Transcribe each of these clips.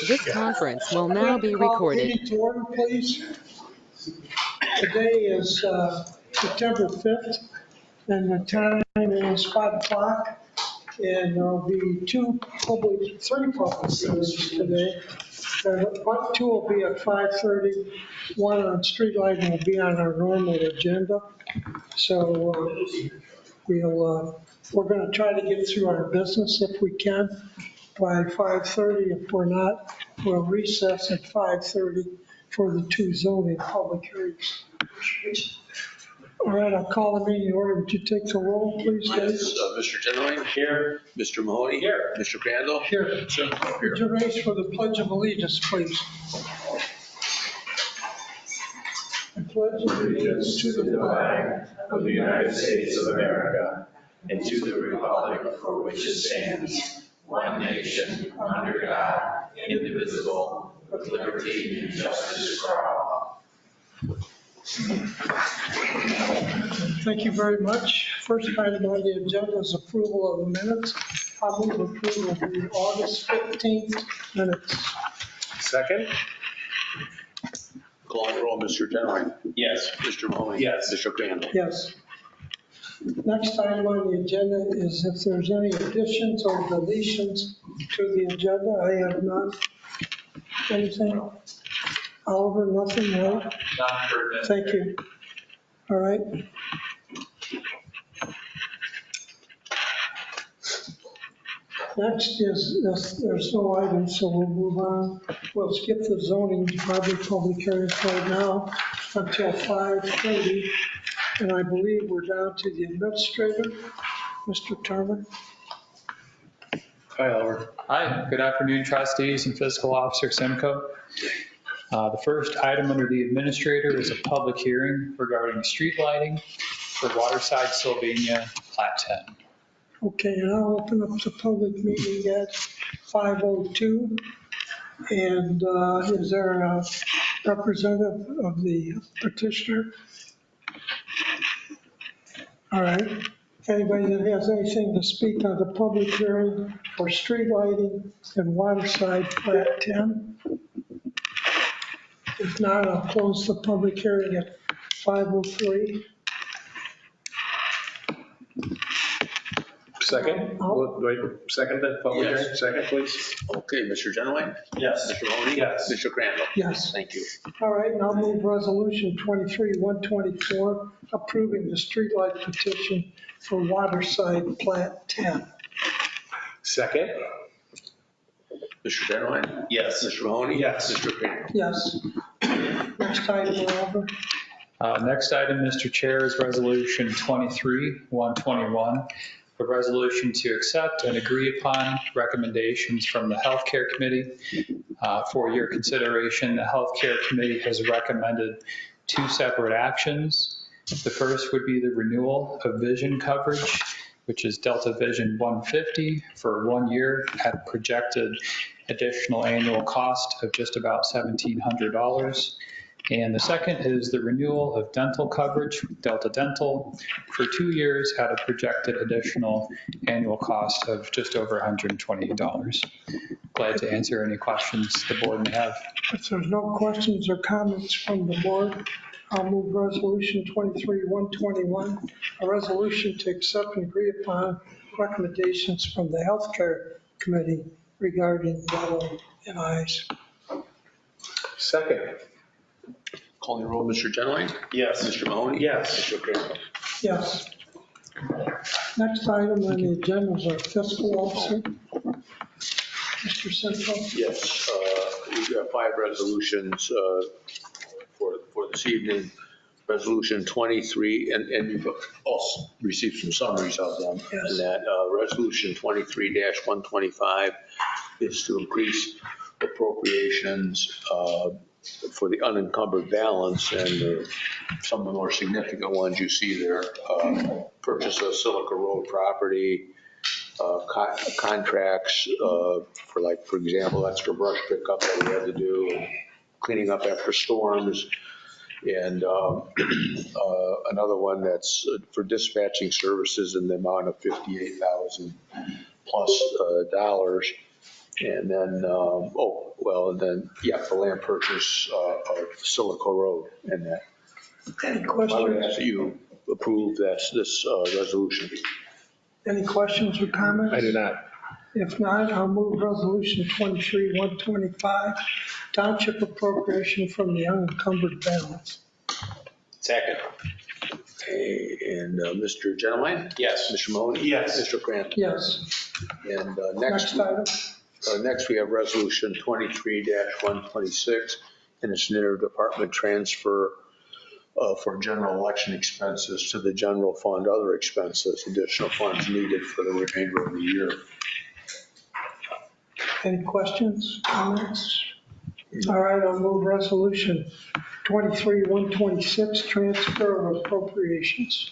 This conference will now be recorded. Meeting to order, please. Today is September 5th, and the time is 5 o'clock. And there'll be three public hearings today. Two will be at 5:30. One on street lighting will be on our normal agenda. So we're going to try to get through our business if we can by 5:30. If we're not, we'll recess at 5:30 for the two zoning public hearings. All right, I'll call the meeting in order. Would you take the roll, please, Dave? Mr. Genowine? Here. Mr. Mahoney? Here. Mr. Crandall? Here. Sir? Would you raise for the Pledge of Allegiance, please? I pledge allegiance to the flag of the United States of America and to the republic for which it stands, one nation, under God, indivisible, with liberty and justice for all. Thank you very much. First item on the agenda is approval of the minutes. I'll move approval of the August 15th minutes. Second. Call the roll, Mr. Genowine? Yes. Mr. Mahoney? Yes. Mr. Crandall? Yes. Next item on the agenda is if there's any additions or deletions to the agenda. I have none. Anything? Oliver, nothing, right? Not for this. Thank you. All right. Next is, there's no items, so we'll move on. We'll skip the zoning public hearings right now until 5:30. And I believe we're down to the administrator, Mr. Turner. Hi, Oliver. Hi, good afternoon, trustees and fiscal officer Simcoe. The first item under the administrator is a public hearing regarding street lighting for Waterside, Sylvania, Plat 10. Okay, and I'll open up the public meeting at 5:02. And is there a representative of the petitioner? All right. Anybody that has anything to speak on the public hearing for street lighting in Waterside, Plat 10? If not, I'll close the public hearing at 5:03. Second. Wait, second that public hearing? Second, please. Okay, Mr. Genowine? Yes. Mr. Mahoney? Yes. Mr. Crandall? Yes. Thank you. All right, and I'll move resolution 23-124, approving the streetlight petition for Waterside Plat 10. Second. Mr. Genowine? Yes. Mr. Mahoney? Yes. Mr. Crandall? Yes. Next item, Robert. Next item, Mr. Chair, is resolution 23-121, a resolution to accept and agree upon recommendations from the Healthcare Committee. For your consideration, the Healthcare Committee has recommended two separate actions. The first would be the renewal of vision coverage, which is Delta Vision 150 for 1 year at a projected additional annual cost of just about $1,700. And the second is the renewal of dental coverage, Delta Dental, for 2 years at a projected additional annual cost of just over $128. Glad to answer any questions the board may have. If there's no questions or comments from the board, I'll move resolution 23-121, a resolution to accept and agree upon recommendations from the Healthcare Committee regarding yellow and eyes. Second. Calling the roll, Mr. Genowine? Yes. Mr. Mahoney? Yes. Mr. Crandall? Yes. Next item on the agenda is our fiscal officer. Mr. Simcoe? Yes, we've got 5 resolutions for this evening. Resolution 23, and you've also received some summaries of them. Yes. And that resolution 23-125 is to increase appropriations for the unencumbered balance, and some of the more significant ones you see there, purchase of Silica Road property, contracts for, like, for example, extra brush pickup that we had to do, and cleaning up after storms, and another one that's for dispatching services in the amount of $58,000 plus dollars. And then, the land purchase of C-4 Road and that. Any I would questions? ask that you approve this resolution. Any questions or comments? I do not. If not, I'll move resolution 23-125, township appropriation from the unencumbered balance. Second. Okay, and Mr. Genowine? Yes. Mr. Mahoney? Yes. Mr. Crandall? Yes. And Next item. next we have resolution 23-126, and it's an interdepartment transfer for general election expenses to the general fund, other expenses, additional funds needed for the remainder of the year. Any questions, comments? All right, I'll move resolution 23-126, transfer of appropriations.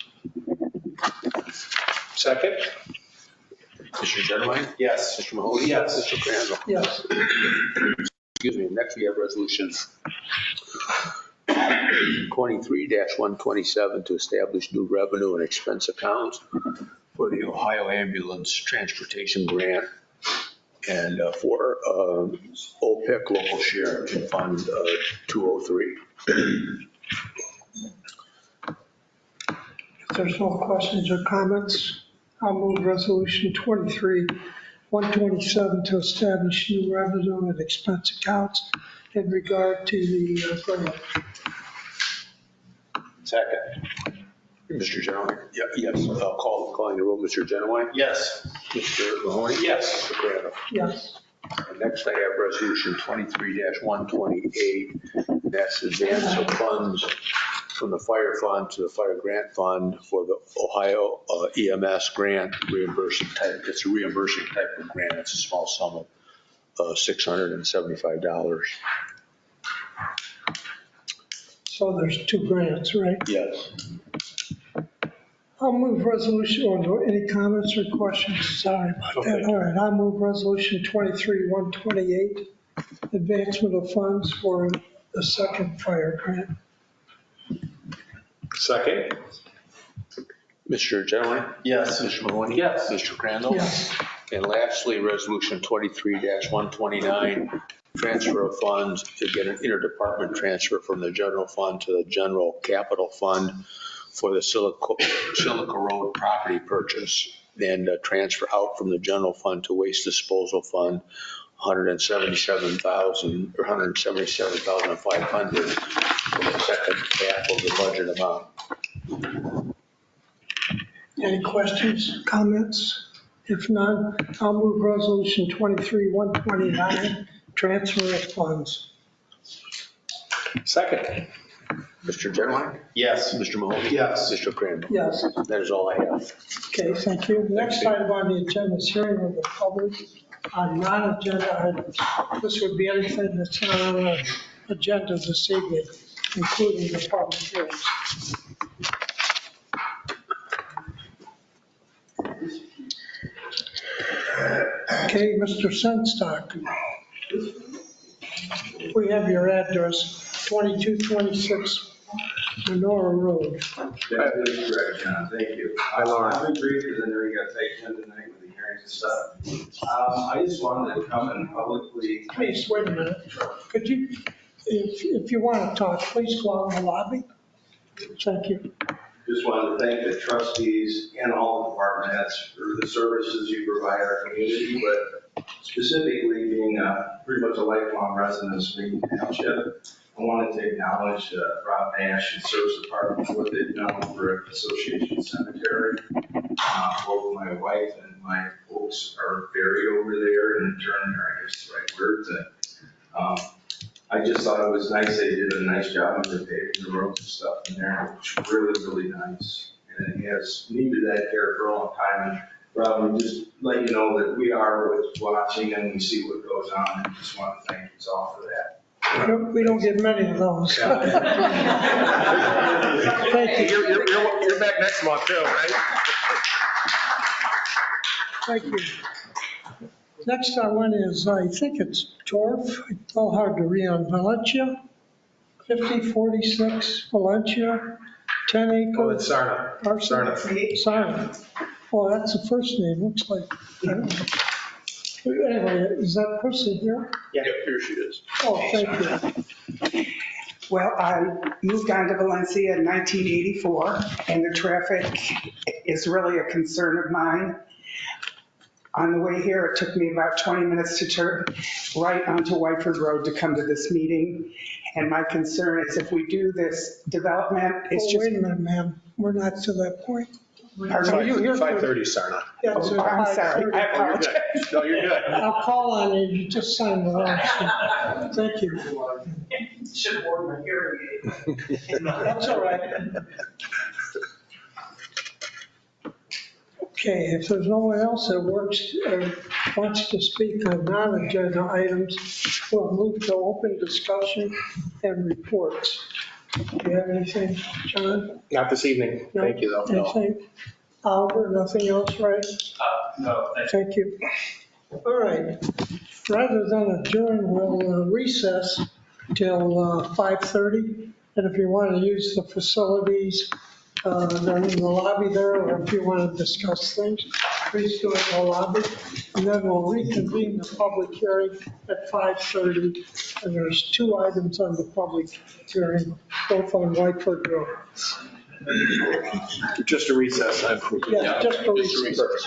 Second. Mr. Genowine? Yes. Mr. Mahoney? Yes. Mr. Crandall? Yes. Excuse me, next we have resolution 23-127 to establish new revenue and expense accounts for the Ohio Ambulance Transportation Grant and for OPIC Local Share in Fund 203. If there's no questions or comments, I'll move resolution 23-127 to establish new revenue and expense accounts in regard to the grant. Second. Mr. Genowine? Yes, calling the roll. Mr. Genowine? Yes. Mr. Mahoney? Yes. Mr. Crandall? Yes. And next I have resolution 23-128. That's advance of funds from the fire fund to the fire grant fund for the Ohio EMS grant reimbursement type. It's a reimbursement type of grant. It's a small sum of $675. So there's two grants, right? Yes. I'll move resolution, any comments or questions? Sorry about that. Okay. All right, I'll move resolution 23-128, advancement of funds for the second fire grant. Second. Mr. Genowine? Yes. Mr. Mahoney? Yes. Mr. Crandall? Yes. And lastly, resolution 23-129, transfer of funds, again, an interdepartment transfer from the general fund to the general capital fund for the C-4 Road property purchase, and transfer out from the general fund to waste disposal fund, $177,500 for the second half of the budget amount. Any questions, comments? If none, I'll move resolution 23-129, transfer of funds. Second. Mr. Genowine? Yes. Mr. Mahoney? Yes. Mr. Crandall? Yes. That is all I have. Okay, thank you. Next item on the agenda is hearing of the public on non-agenda items. This would be anything that's not on the agenda this evening, including the public hearings. Okay, Mr. Senstock. We have your address, 2226 Menorah Road. That is correct, John, thank you. Hi, Lauren. I'll be brief because I know you got tight time tonight with the hearings and stuff. I just wanted to come and publicly. Please, wait a minute. Could you, if you want to talk, please go out in the lobby. Thank you. Just wanted to thank the trustees and all the department heads for the services you provide our community, but specifically being pretty much a lifelong resident of Spring Township, I wanted to acknowledge Rob Nash and Service Department for what they've done over at Association Cemetery. Both my wife and my folks are buried over there, and in turn, I guess the right words. I just thought it was nice. They did a nice job of the paving the roads and stuff in there. It was really, really nice. And he has needed that care for a long time. And Rob, just let you know that we are watching and we see what goes on. And just want to thank you all for that. We don't get many of those. Thank you. You're back next month too, right? Thank you. Next one is, I think it's Torf, it's all hard to read, on Valencia, 5046 Valencia, 10 acre. Oh, it's Sarna. Sarna. Oh, that's the first name, looks like. Anyway, is that person here? Yep, here she is. Oh, thank you. Well, I moved on to Valencia in 1984, and the traffic is really a concern of mine. On the way here, it took me about 20 minutes to turn right onto Whiteford Road to come to this meeting. And my concern is if we do this development, it's Oh, just. wait a minute, ma'am. We're not to that point. Pardon Are me? you here for? 5:30, Sarna. Yeah, it's Oh, I'm sorry. 5:30. I Oh, you're apologize. good. No, you're good. I'll call on you. You just signed the wrong sheet. Thank you. Should have worn my hearing aid. That's all right. Okay, if there's no one else that wants to speak on non-agenda items, we'll move to open discussion and reports. Do you have anything, John? Not this evening. No? Thank you, though. Anything? Oliver, nothing else, right? No, thank you. Thank you. All right. Rather than adjourn, we'll recess till 5:30. And if you want to use the facilities, they're in the lobby there, or if you want to discuss things, please do it in the lobby. And then we'll reconvene the public hearing at 5:30. And there's 2 items on the public hearing, both on Whiteford Road. Just a recess. Yeah, just a recess.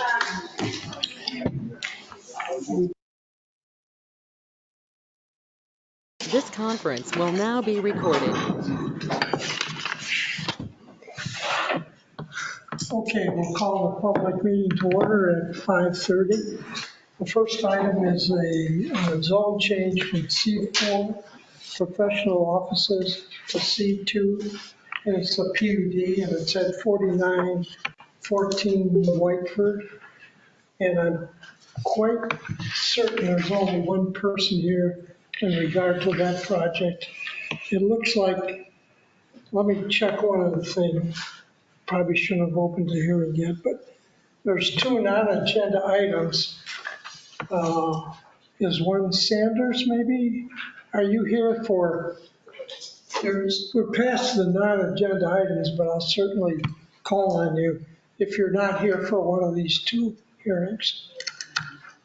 This conference will now be recorded. Okay, we'll call the public meeting to order at 5:30. The first item is a zone change from C-4 professional offices to C-2, and it's a PUD, and it's at 4914 Whiteford. And I'm quite certain there's only one person here in regard to that project. It looks like, let me check one other thing. Probably shouldn't have opened the hearing yet, but there's 2 non-agenda items. Is one Sanders maybe? Are you here for, we're past the non-agenda items, but I'll certainly call on you if you're not here for one of these 2 hearings.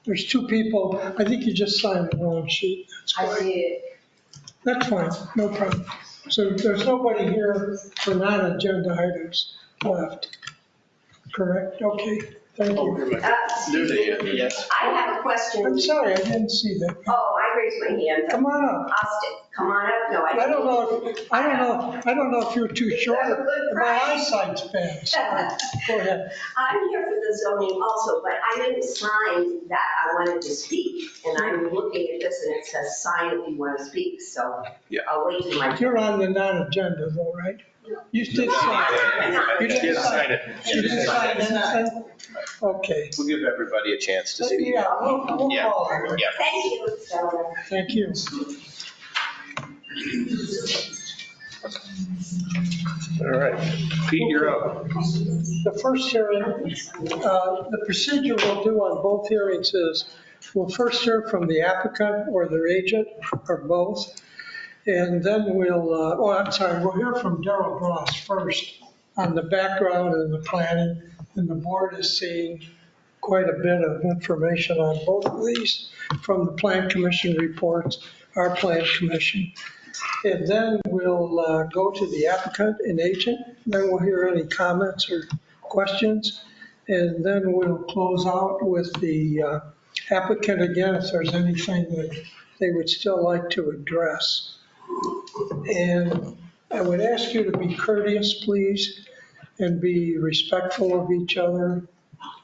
There's 2 people, I think you just signed the wrong sheet. That's I fine. did. That's fine, no problem. So there's nobody here for non-agenda items left, correct? Okay, thank you. Yes. I have a I'm question. sorry, I didn't see that. Oh, I raised my hand. Come on up. Austin, come on up. No, I don't know if you're too short or my eyesight's bad. Sorry. Go ahead. I'm here for the zoning also, but I didn't sign that I wanted to speak. And I'm looking at this and it says sign if you want to speak, so Yeah. I'll wait till my. You're on the non-agenda though, right? You did sign it. You She didn't sign it. You didn't sign anything? Okay. We'll give everybody a chance to speak. Yeah, we'll Yeah. call her. Yeah. Thank you, so. Thank you. All right. Pete, you're up. The first hearing, the procedure we'll do on both hearings is we'll first hear from the applicant or their agent or both. And then we'll hear from Darrell Ross first on the background and the planning. And the board is seeing quite a bit of information on both of these from the Plan Commission reports, our Plan Commission. And then we'll go to the applicant and agent, then we'll hear any comments or questions. And then we'll close out with the applicant again, if there's anything that they would still like to address. And I would ask you to be courteous, please, and be respectful of each other.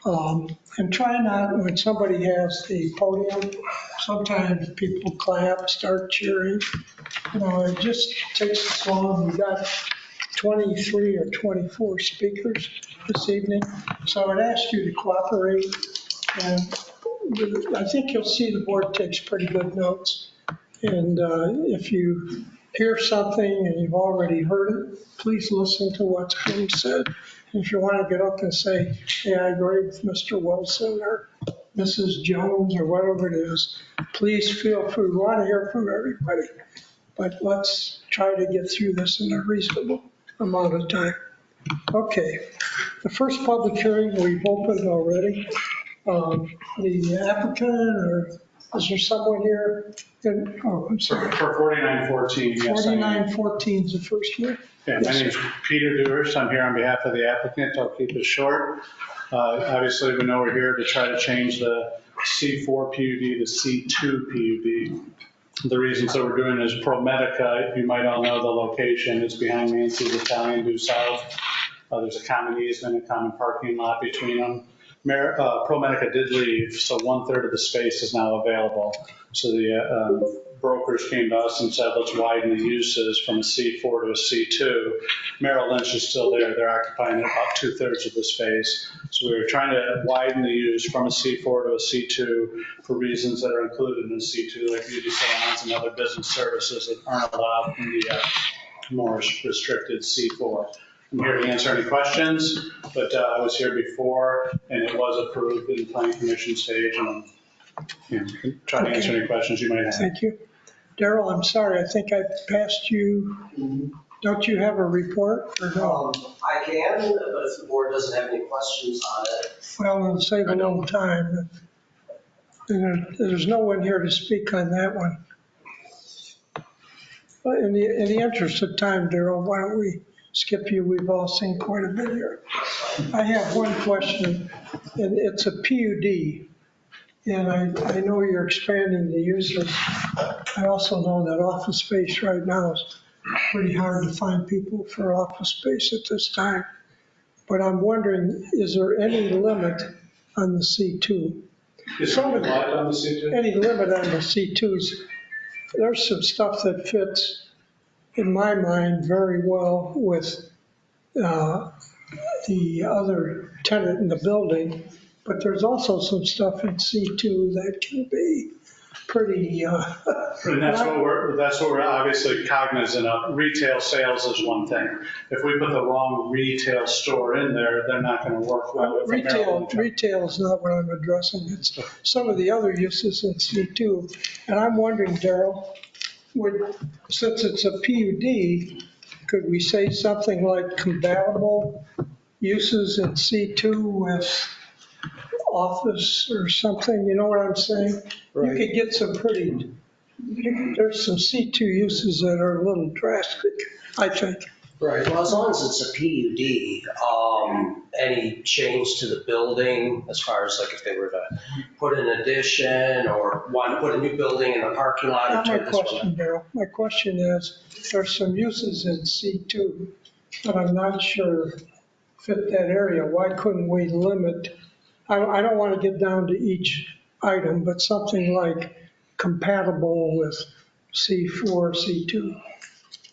And try not, when somebody has the podium, sometimes people clap, start cheering. You know, it just takes us long. We got 23 or 24 speakers this evening, so I would ask you to cooperate. And I think you'll see the board takes pretty good notes. And if you hear something and you've already heard it, please listen to what's being said. And if you want to get up and say, hey, I agree with Mr. Wilson or Mrs. Jones or whatever it is, please feel free. We want to hear from everybody. But let's try to get through this in a reasonable amount of time. Okay, the first public hearing we've opened already. the applicant, or is there someone here? Oh, I'm sorry. For 4914, yes. 4914 is the first one. Yeah, my name is Peter Dewars. I'm here on behalf of the applicant. I'll keep it short. Obviously, we know we're here to try to change the C-4 PUD to C-2 PUD. The reasons that we're doing is ProMedica. You might all know the location. It's behind Nancy's Italian due south. There's a common easement, a common parking lot between them. ProMedica did leave, so 1/3 of the space is now available. So the brokers came to us and said, let's widen the uses from a C4 to a C2. Merrill Lynch is still there. They're occupying about 2/3 of the space. So we were trying to widen the use from a C4 to a C2 for reasons that are included in the C2, like beauty salons and other business services that aren't allowed in the more restricted C4. I'm here to answer any questions, but I was here before and it was approved in the planning commission stage, and try to answer any questions you might have. Thank you. Daryl, I'm sorry, I think I passed you. Don't you have a report or no? I can, but if the board doesn't have any questions on it. Well, it'll save a little time. There's no one here to speak on that one. In the interest of time, Daryl, why don't we skip you? We've all seen quite a bit here. I have one question, and it's a PUD. And I know you're expanding the uses. I also know that office space right now is pretty hard to find people for office space at this time. But I'm wondering, is there any limit on the C2? Is there any limit on the C2? Any limit on the C2s? There's some stuff that fits, in my mind, very well with the other tenant in the building. But there's also some stuff in C2 that can be pretty. And that's what we're obviously cognizant of. Retail sales is one thing. If we put the wrong retail store in there, they're not going to work well with Retail is not what I'm addressing. It's some of the other uses in C2. And I'm wondering, Daryl, since it's a PUD, could we say something like compatible uses in C2 with office or something, you know what I'm saying? Right. You could get some there's some C2 uses that are a little drastic, I think. Right, well, as long as it's a PUD, any change to the building, as far as like if they were to put an addition or want to put a new building in the parking lot. Not my question, Daryl. My question is, there's some uses in C2, but I'm not sure fit that area. Why couldn't we limit? I don't want to get down to each item, but something like compatible with C4, C2.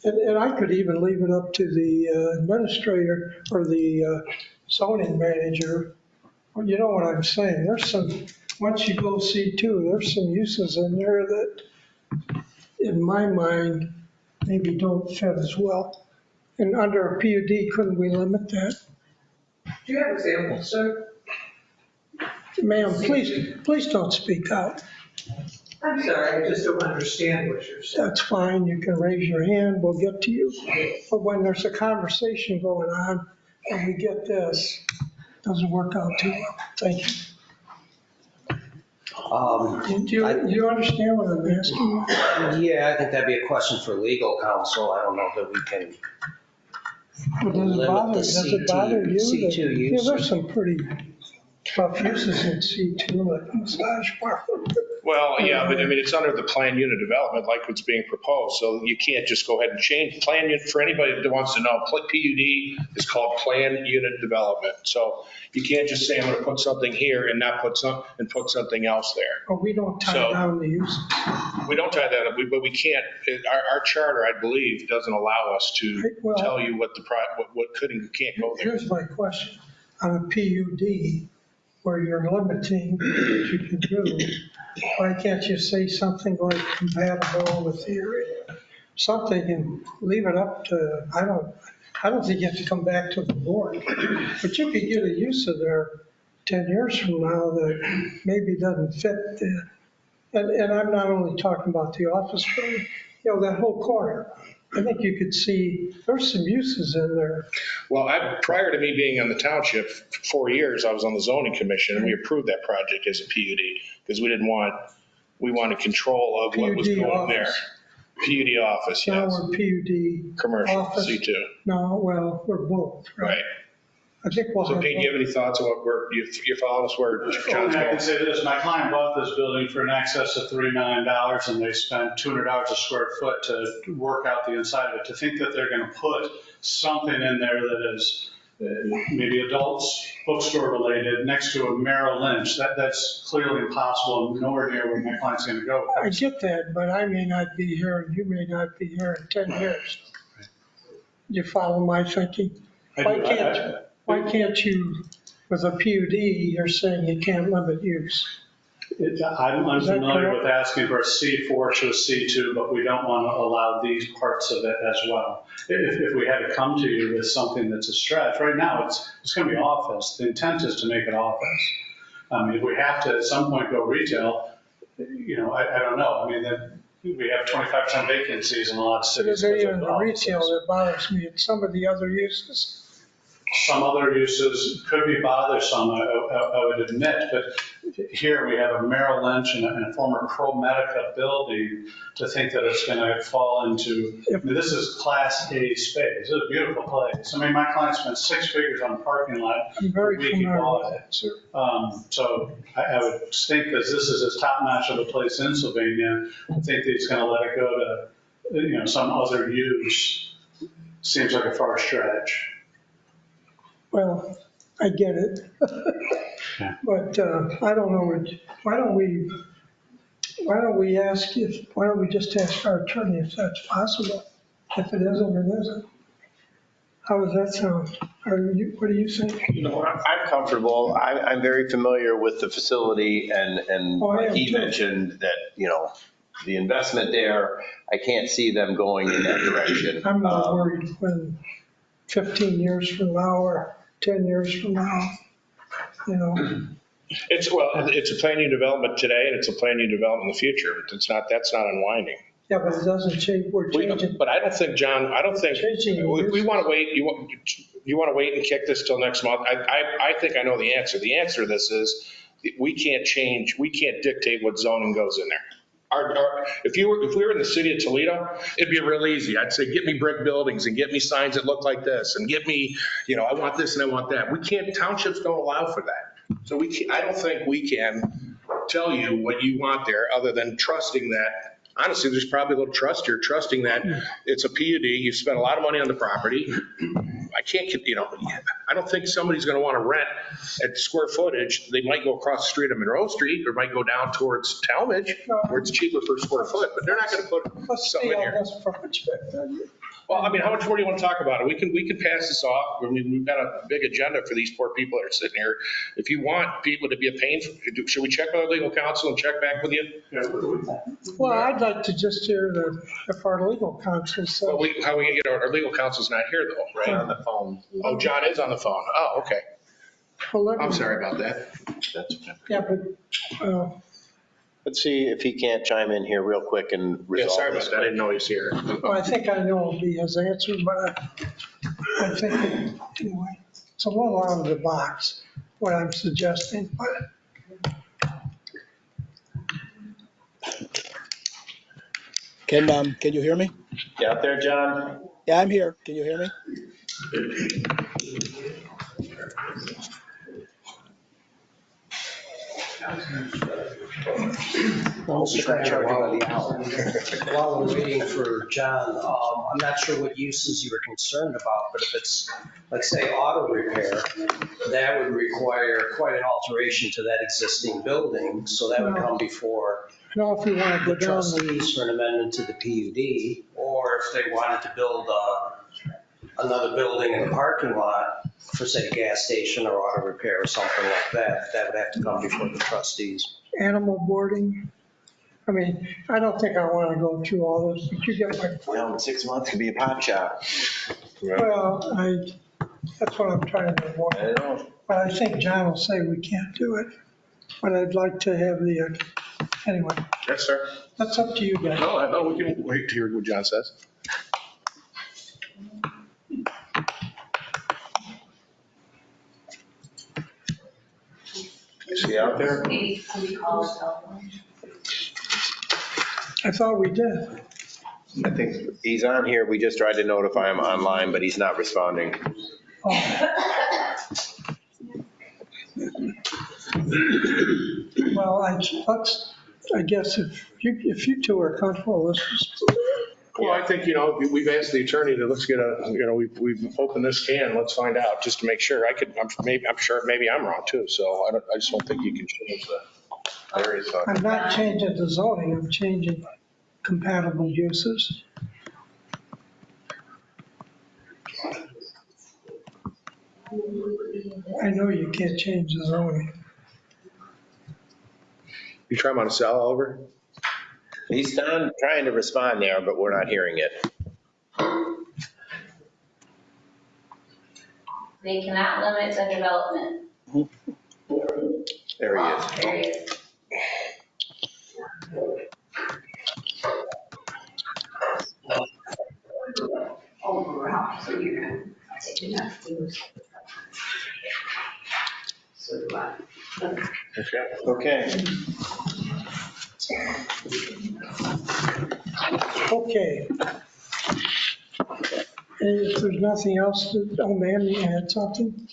And I could even leave it up to the administrator or the zoning manager. Well, you know what I'm saying? There's some, once you go C2, there's some uses in there that, in my mind, maybe don't fit as well. And under a PUD, couldn't we limit that? Do you have examples, sir? Ma'am, please don't speak out. I'm sorry, I just don't understand what you're saying. That's fine, you can raise your hand, we'll get to you. But when there's a conversation going on and we get this, it doesn't work out too well. Thank you. Do you understand what I'm asking? Yeah, I think that'd be a question for legal counsel. I don't know that we can limit the C2 Yeah, use. there's some pretty tough uses in C2, like massage parlor. Well, yeah, but I mean, it's under the plan unit development like what's being proposed. So you can't just go ahead and change plan unit. For anybody that wants to know, PUD is called plan unit development. So you can't just say, I'm going to put something here and not put something else there. But we don't tie down the uses. We don't tie that up, but we can't. Our charter, I believe, doesn't allow us to tell you what could and can't go there. Here's my question. On a PUD, where you're limiting what you can do, why can't you say something like compatible with the area? Something and leave it up to, I don't think you have to come back to the board, but you could get a use of there 10 years from now that maybe doesn't fit and I'm not only talking about the office building, that whole corner. I think you could see, there's some uses in there. Well, prior to me being on the township, for 4 years, I was on the zoning commission, and we approved that project as a PUD, because we wanted control of what was PUD going there. office. PUD office, Now yes. we're PUD. Commercial, office. C2. No, well, we're both, right? Right. I think we'll So have. Pete, do you have any thoughts on you're following us where John's I can going? say this, my client bought this building for in excess of $3 million, and they spent $200 a square foot to work out the inside of it. To think that they're gonna put something in there that is maybe adults, bookstore related, next to a Merrill Lynch, that's clearly impossible, and nowhere near where my client's gonna go. I get that, but I may not be here, and you may not be here in 10 years. You follow my thinking? Why can't you, with a PUD, you're saying you can't limit use? I'm unfamiliar with asking for a C4 to a C2, but we don't want to allow these parts of it as well. If we had to come to you with something that's a stretch, right now it's going to be office. The intent is to make it office. If we have to at some point go retail, I don't know. I mean, we have 25% vacancies in a lot of cities. There's even the retail that bothers me, and some of the other uses. Some other uses could be bothersome, I would admit, but here we have a Merrill Lynch and a former ProMedica building. To think that it's going to fall into, this is Class A space. It's a beautiful place. I mean, my client spent 6 figures on the parking lot. I'm very familiar with it. So I would think that this is as top notch of a place in Sylvania. I think that he's going to let it go to, some other use. Seems like a far stretch. Well, I get it. But I don't know, why don't we just ask our attorney if that's possible? If it isn't, it isn't. How does that sound? What do you think? I'm comfortable. I'm very familiar with the facility and like he mentioned that, the investment there, I can't see them going in that direction. I'm not worried when 15 years from now or 10 years from now, It's a plan unit development today, and it's a plan unit development in the future. That's not unwinding. Yeah, but it doesn't change, we're changing. But I don't think, John, we want to wait. You want to wait and kick this till next month? I think I know the answer. The answer to this is we can't dictate what zoning goes in there. If we were in the city of Toledo, it'd be real easy. I'd say, get me brick buildings and get me signs that look like this and get me, I want this and I want that. We can't, townships don't allow for that. So I don't think we can tell you what you want there other than trusting that. Honestly, there's probably a little trust here, trusting that it's a PUD. You spent a lot of money on the property. I don't think somebody's going to want to rent at square footage. They might go across the street on Monroe Street or might go down towards Talmadge where it's cheaper per square foot, but they're not going to put something in here. Well, I mean, how much more do you want to talk about it? We can pass this off. I mean, we've got a big agenda for these poor people that are sitting here. If you want people to be a pain, should we check with our legal counsel and check back with you? Well, I'd like to just hear if our legal counsel says. Well, our legal counsel's not here though, right? On the phone. Oh, John is on the phone. Oh, okay. I'm sorry about that. That's okay. Yeah, but, Let's see if he can't chime in here real quick and Yeah, resolve sorry about this. that. I didn't know he was here. well, I think I know it'll be his answer, but I think, anyway, it's a little out of the box, what I'm suggesting, but Can you hear me? You out there, John? Yeah, I'm here. Can you hear me? While we're waiting for John, I'm not sure what uses you were concerned about, but if it's, like, say, auto repair, that would require quite an alteration to that existing building, so that would come before if you want to go the down the, trustees for an amendment to the PUD, or if they wanted to build another building in the parking lot for, say, a gas station or auto repair or something like that, that would have to come before the trustees. animal boarding. I mean, I don't think I want to go through all this, but you get my point. Well, in 6 months could be a pot shop. Well, that's what I'm trying to avoid. I don't know. But I think John will say we can't do it. But I'd like to have anyway, Yes, sir. that's up to you guys. No, we can wait to hear what John says. Is he out there? Maybe somebody call his cell phone. I thought we did. I think he's on here. We just tried to notify him online, but he's not responding. Oh. Well, I guess if you two are comfortable, let's just. Well, I think, we've asked the attorney to, let's get we've opened this can, let's find out, just to make sure. I'm sure maybe I'm wrong too, so I just don't think you can change the areas. I'm not changing the zoning, I'm changing compatible uses. I know you can't change the zoning. You try him on a cell, Oliver? He's done trying to respond there, but we're not hearing it. They cannot limit the development. There he is. There he is. Oh, wow, so you're gonna take enough things. So do I. Okay. Okay. And if there's nothing else, ma'am, you had something?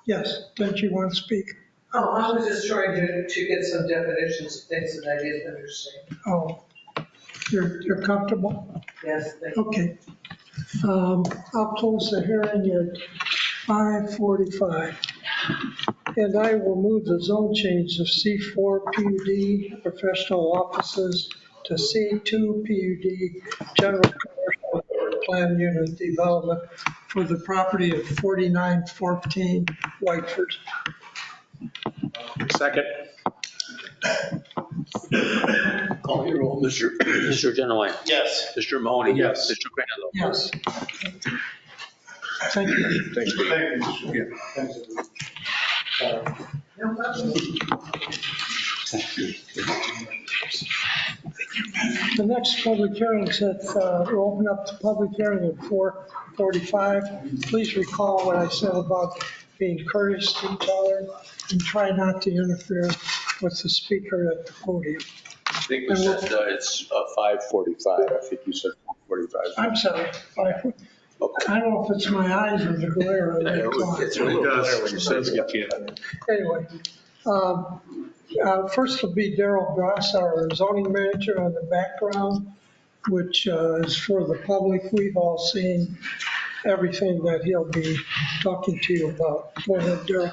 Yes, don't you want to speak? Oh, I was just trying to get some definitions of things that I didn't understand. Oh, you're comfortable? Yes, thank you. Okay. I'll close the hearing at 5:45. And I will move the zone change of C-4 PUD professional offices to C-2 PUD general commercial plan unit development for the property of 4914 Whiteford. Second. Call your roll, Mr. Genowine. Yes. Mr. Mahoney. Yes. Mr. Crandall. Yes. Thank you. Thanks, Pete. Thank you. Thanks. The next public hearing is we'll open up the public hearing at 4:45. Please recall what I said about being courteous to each other and try not to interfere with the speaker at the podium. I think we said it's 5:45. I think you said 4:45. I'm sorry. I don't know if it's my eyes or the glare of the clock. It's a little glare when you says you can't. Anyway, first will be Daryl Gross, our zoning manager, on the background, which is for the public. We've all seen everything that he'll be talking to you about. Go ahead, Daryl.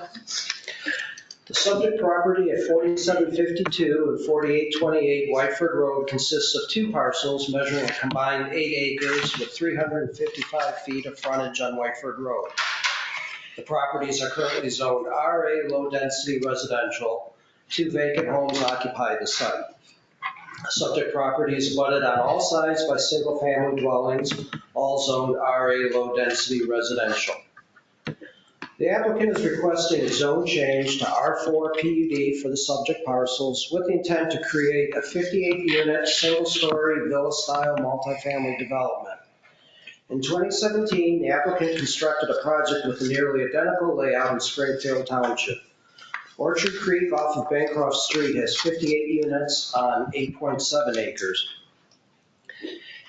The subject property at 4752 and 4828 Whiteford Road consists of two parcels measuring a combined 8 acres with 355 feet of frontage on Whiteford Road. The properties are currently zoned RA low-density residential. 2 vacant homes occupy the site. The subject property is abutted on all sides by single-family dwellings, all zoned RA low-density residential. The applicant is requesting a zone change to R-4 PUD for the subject parcels with the intent to create a 58-unit, single-story, villa-style multifamily development. In 2017, the applicant constructed a project with a nearly identical layout in Springfield Township. Orchard Creek off of Bancroft Street has 58 units on 8.7 acres.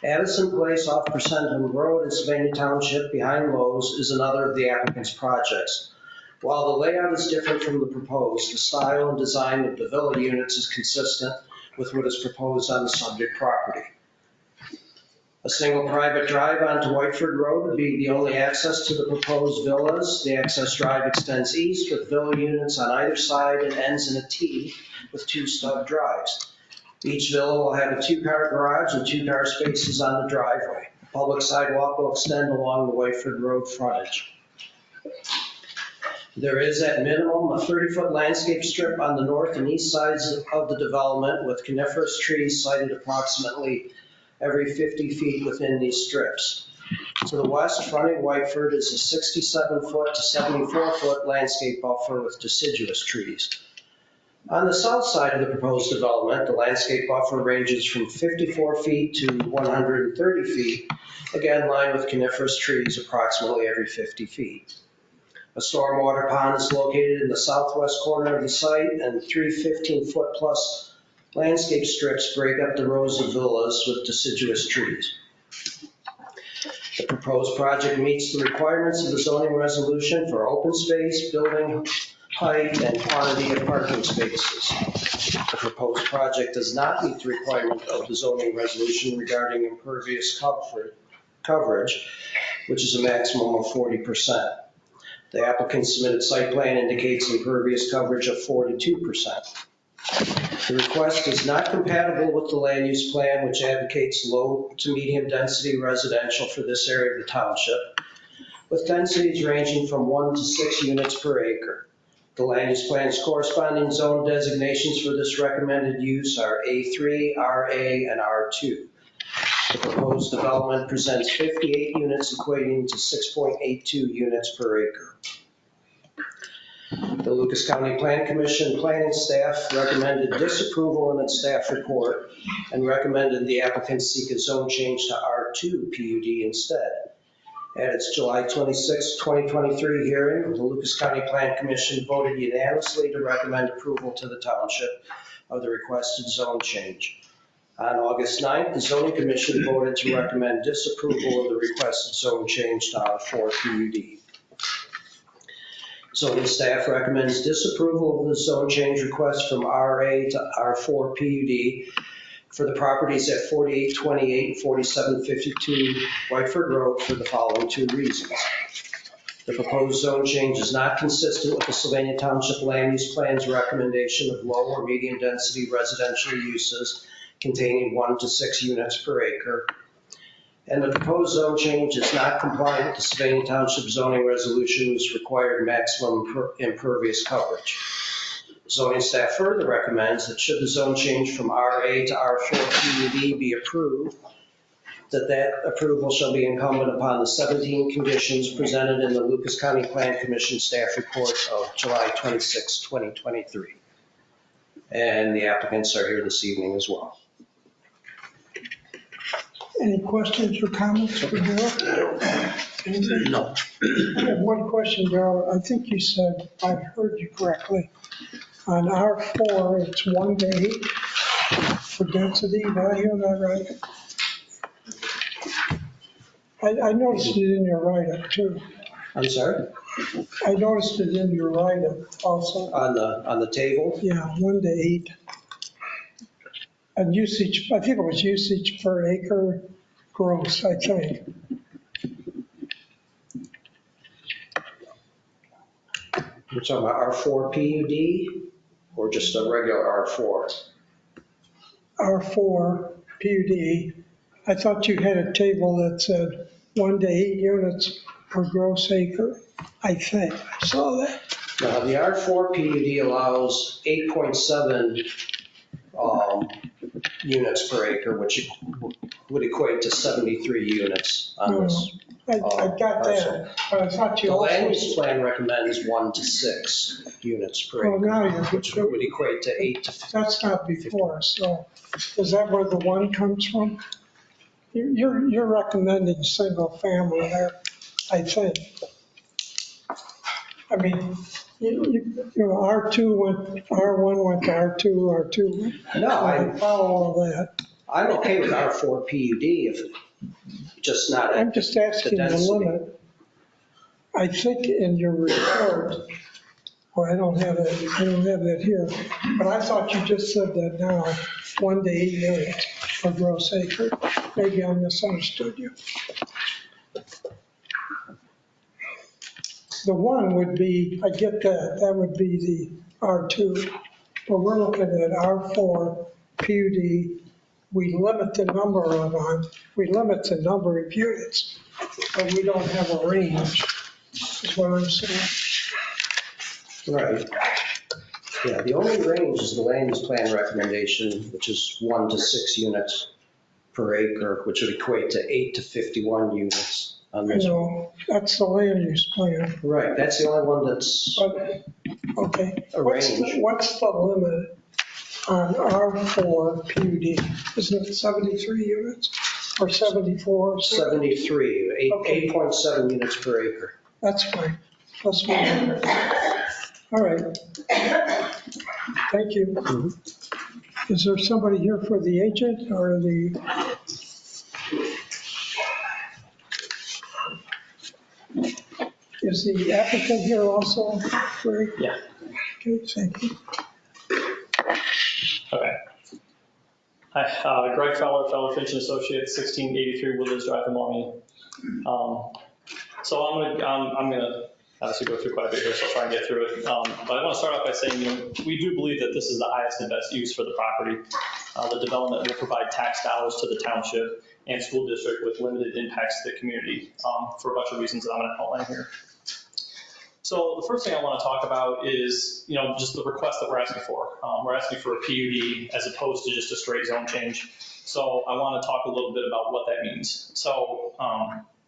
Addison Place off Crescentum Road in Sylvania Township behind Lowe's is another of the applicant's projects. While the layout is different from the proposed, the style and design of the villa units is consistent with what is proposed on the subject property. A single private drive onto Whiteford Road would be the only access to the proposed villas. The access drive extends east with villa units on either side and ends in a T with 2 stub drives. Each villa will have a 2-car garage and 2-car spaces on the driveway. A public sidewalk will extend along the Whiteford Road frontage. There is at minimum a 30-foot landscape strip on the north and east sides of the development with coniferous trees sited approximately every 50 feet within these strips. To the west, fronting Whiteford is a 67-foot to 74-foot landscape buffer with deciduous trees. On the south side of the proposed development, the landscape buffer ranges from 54 feet to 130 feet, again lined with coniferous trees approximately every 50 feet. A stormwater pond is located in the southwest corner of the site, and 3 15-foot-plus landscape strips break up the rows of villas with deciduous trees. The proposed project meets the requirements of the zoning resolution for open space, building height, and quantity of parking spaces. The proposed project does not meet the requirement of the zoning resolution regarding impervious coverage, which is a maximum of 40%. The applicant submitted site plan indicates impervious coverage of 42%. The request is not compatible with the land use plan, which advocates low to medium density residential for this area of the township, with densities ranging from 1 to 6 units per acre. The land use plan's corresponding zone designations for this recommended use are A3, RA, and R2. The proposed development presents 58 units equating to 6.82 units per acre. The Lucas County Planning Commission planning staff recommended disapproval in its staff report and recommended the applicant seek a zone change to R2 PUD instead. At its July 26, 2023 hearing, the Lucas County Planning Commission voted unanimously to recommend approval to the township of the requested zone change. On August 9th, the Zoning Commission voted to recommend disapproval of the requested zone change to R-4 PUD. Zoning staff recommends disapproval of the zone change request from RA to R4 PUD for the properties at 4828 and 4752 Whiteford Road for the following 2 reasons. The proposed zone change is not consistent with the Sylvania Township Land Use Plan's recommendation of low or medium density residential uses containing 1 to 6 units per acre. And the proposed zone change is not compliant with the Sylvania Township zoning resolution's required maximum impervious coverage. Zoning staff further recommends that should the zone change from RA to R4 PUD be approved, that approval shall be incumbent upon the 17 conditions presented in the Lucas County Plan Commission staff report of July 26, 2023. And the applicants are here this evening as well. Any questions or comments for Darrell? Anything? No. I have one question, Darrell. I think you said, if I heard you correctly, on R4, it's 1 to 8 for density. Did I hear that right? I noticed it in your write-up too. I'm sorry? I noticed it in your write-up also. On the table? Yeah, 1 to 8. And usage, I think it was usage per acre gross, I think. We're talking about R4 PUD or just a regular R4? R4 PUD. I thought you had a table that said 1 to 8 units per gross acre. I think I saw that. Now, the R4 PUD allows 8.7 units per acre, which would equate to 73 units on this. I got that, but I thought you The also. land use plan recommends 1 to 6 units per Well, acre, now you're. which would equate to 8 to 50. That's not before, so is that where the 1 comes from? You're recommending single family there, I think. I mean, you know, R2 went, R1 went to R2. No, I follow all that. I'm okay with R4 PUD if just not. I'm just asking the limit. I think in your report, well, I don't have that here, but I thought you just said that now, 1 to 8 units per gross acre. Maybe I misunderstood you. The 1 would be, I get that would be the R2, but we're looking at R4 PUD. We limit the number of them, we limit the number of units, but we don't have a range, is what I'm saying. Right. Yeah, the only range is the land use plan recommendation, which is 1 to 6 units per acre, which would equate to 8 to 51 units on this. No, that's the land use plan. Right, that's the only one that's But, okay, a range. what's the limit on R4 PUD? Isn't it 73 units or 74? 73, Okay. 8.7 units per acre. That's fine. plus one. All right. Thank you. Is there somebody here for the agent or the? Is the applicant here also? Greg? Yeah. Okay, thank you. Okay. Hi, Greg Feller, Finch & Associates, 1683 Woodlands Drive in Longmeadow. So I'm gonna obviously go through quite a bit here, so I'll try and get through it. But I want to start off by saying, we do believe that this is the highest and best use for the property. The development will provide tax dollars to the township and school district with limited impacts to the community for a bunch of reasons that I'm going to outline here. So the first thing I want to talk about is, just the request that we're asking for. We're asking for a PUD as opposed to just a straight zone change. So I want to talk a little bit about what that means. So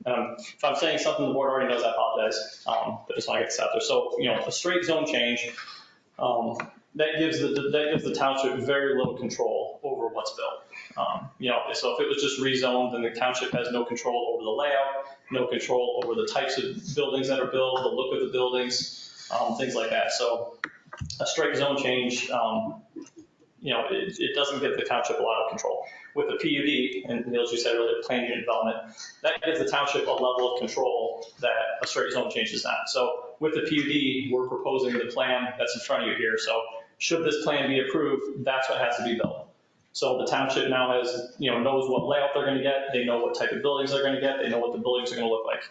if I'm saying something the board already knows, I apologize, but just want to get this out there. So, a straight zone change, that gives the township very little control over what's built. So if it was just rezoned, then the township has no control over the layout, no control over the types of buildings that are built, the look of the buildings, things like that. So a straight zone change, it doesn't give the township a lot of control. With the PUD, and as you said earlier, planned unit development, that gives the township a level of control that a straight zone change does not. So with the PUD, we're proposing the plan that's in front of you here. So should this plan be approved, that's what has to be built. So the township now has, knows what layout they're going to get. They know what type of buildings they're going to get. They know what the buildings are going to look like,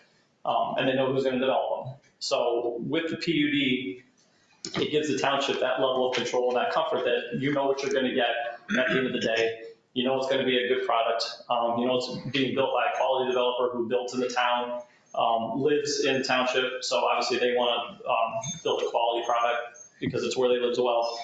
and they know who's going to develop them. So with the PUD, it gives the township that level of control and that comfort that you know what you're going to get at the end of the day. You know it's going to be a good product. It's being built by a quality developer who builds in the town, lives in the township. So obviously they want to build a quality product because it's where they live as well.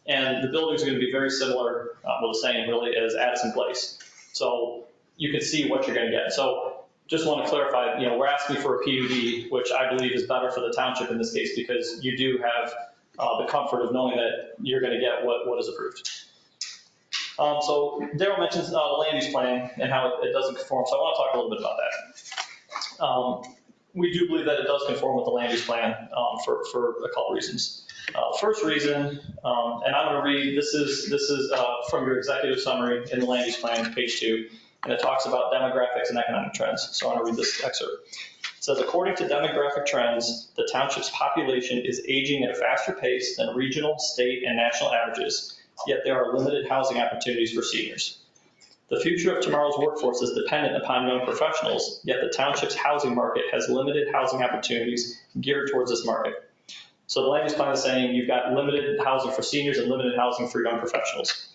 And the buildings are going to be very similar, the same really, as Addison Place. So you can see what you're going to get. So just want to clarify, we're asking for a PUD, which I believe is better for the township in this case because you do have the comfort of knowing that you're going to get what is approved. So Daryl mentions the land use plan and how it doesn't conform. So I want to talk a little bit about that. We do believe that it does conform with the land use plan for a couple reasons. First reason, and I'm going to read, this is from your executive summary in the land use plan, page 2, and it talks about demographics and economic trends. So I'm going to read this excerpt. It says, according to demographic trends, the township's population is aging at a faster pace than regional, state, and national averages, yet there are limited housing opportunities for seniors. The future of tomorrow's workforce is dependent upon young professionals, yet the township's housing market has limited housing opportunities geared towards this market. So the land use plan is saying you've got limited housing for seniors and limited housing for young professionals.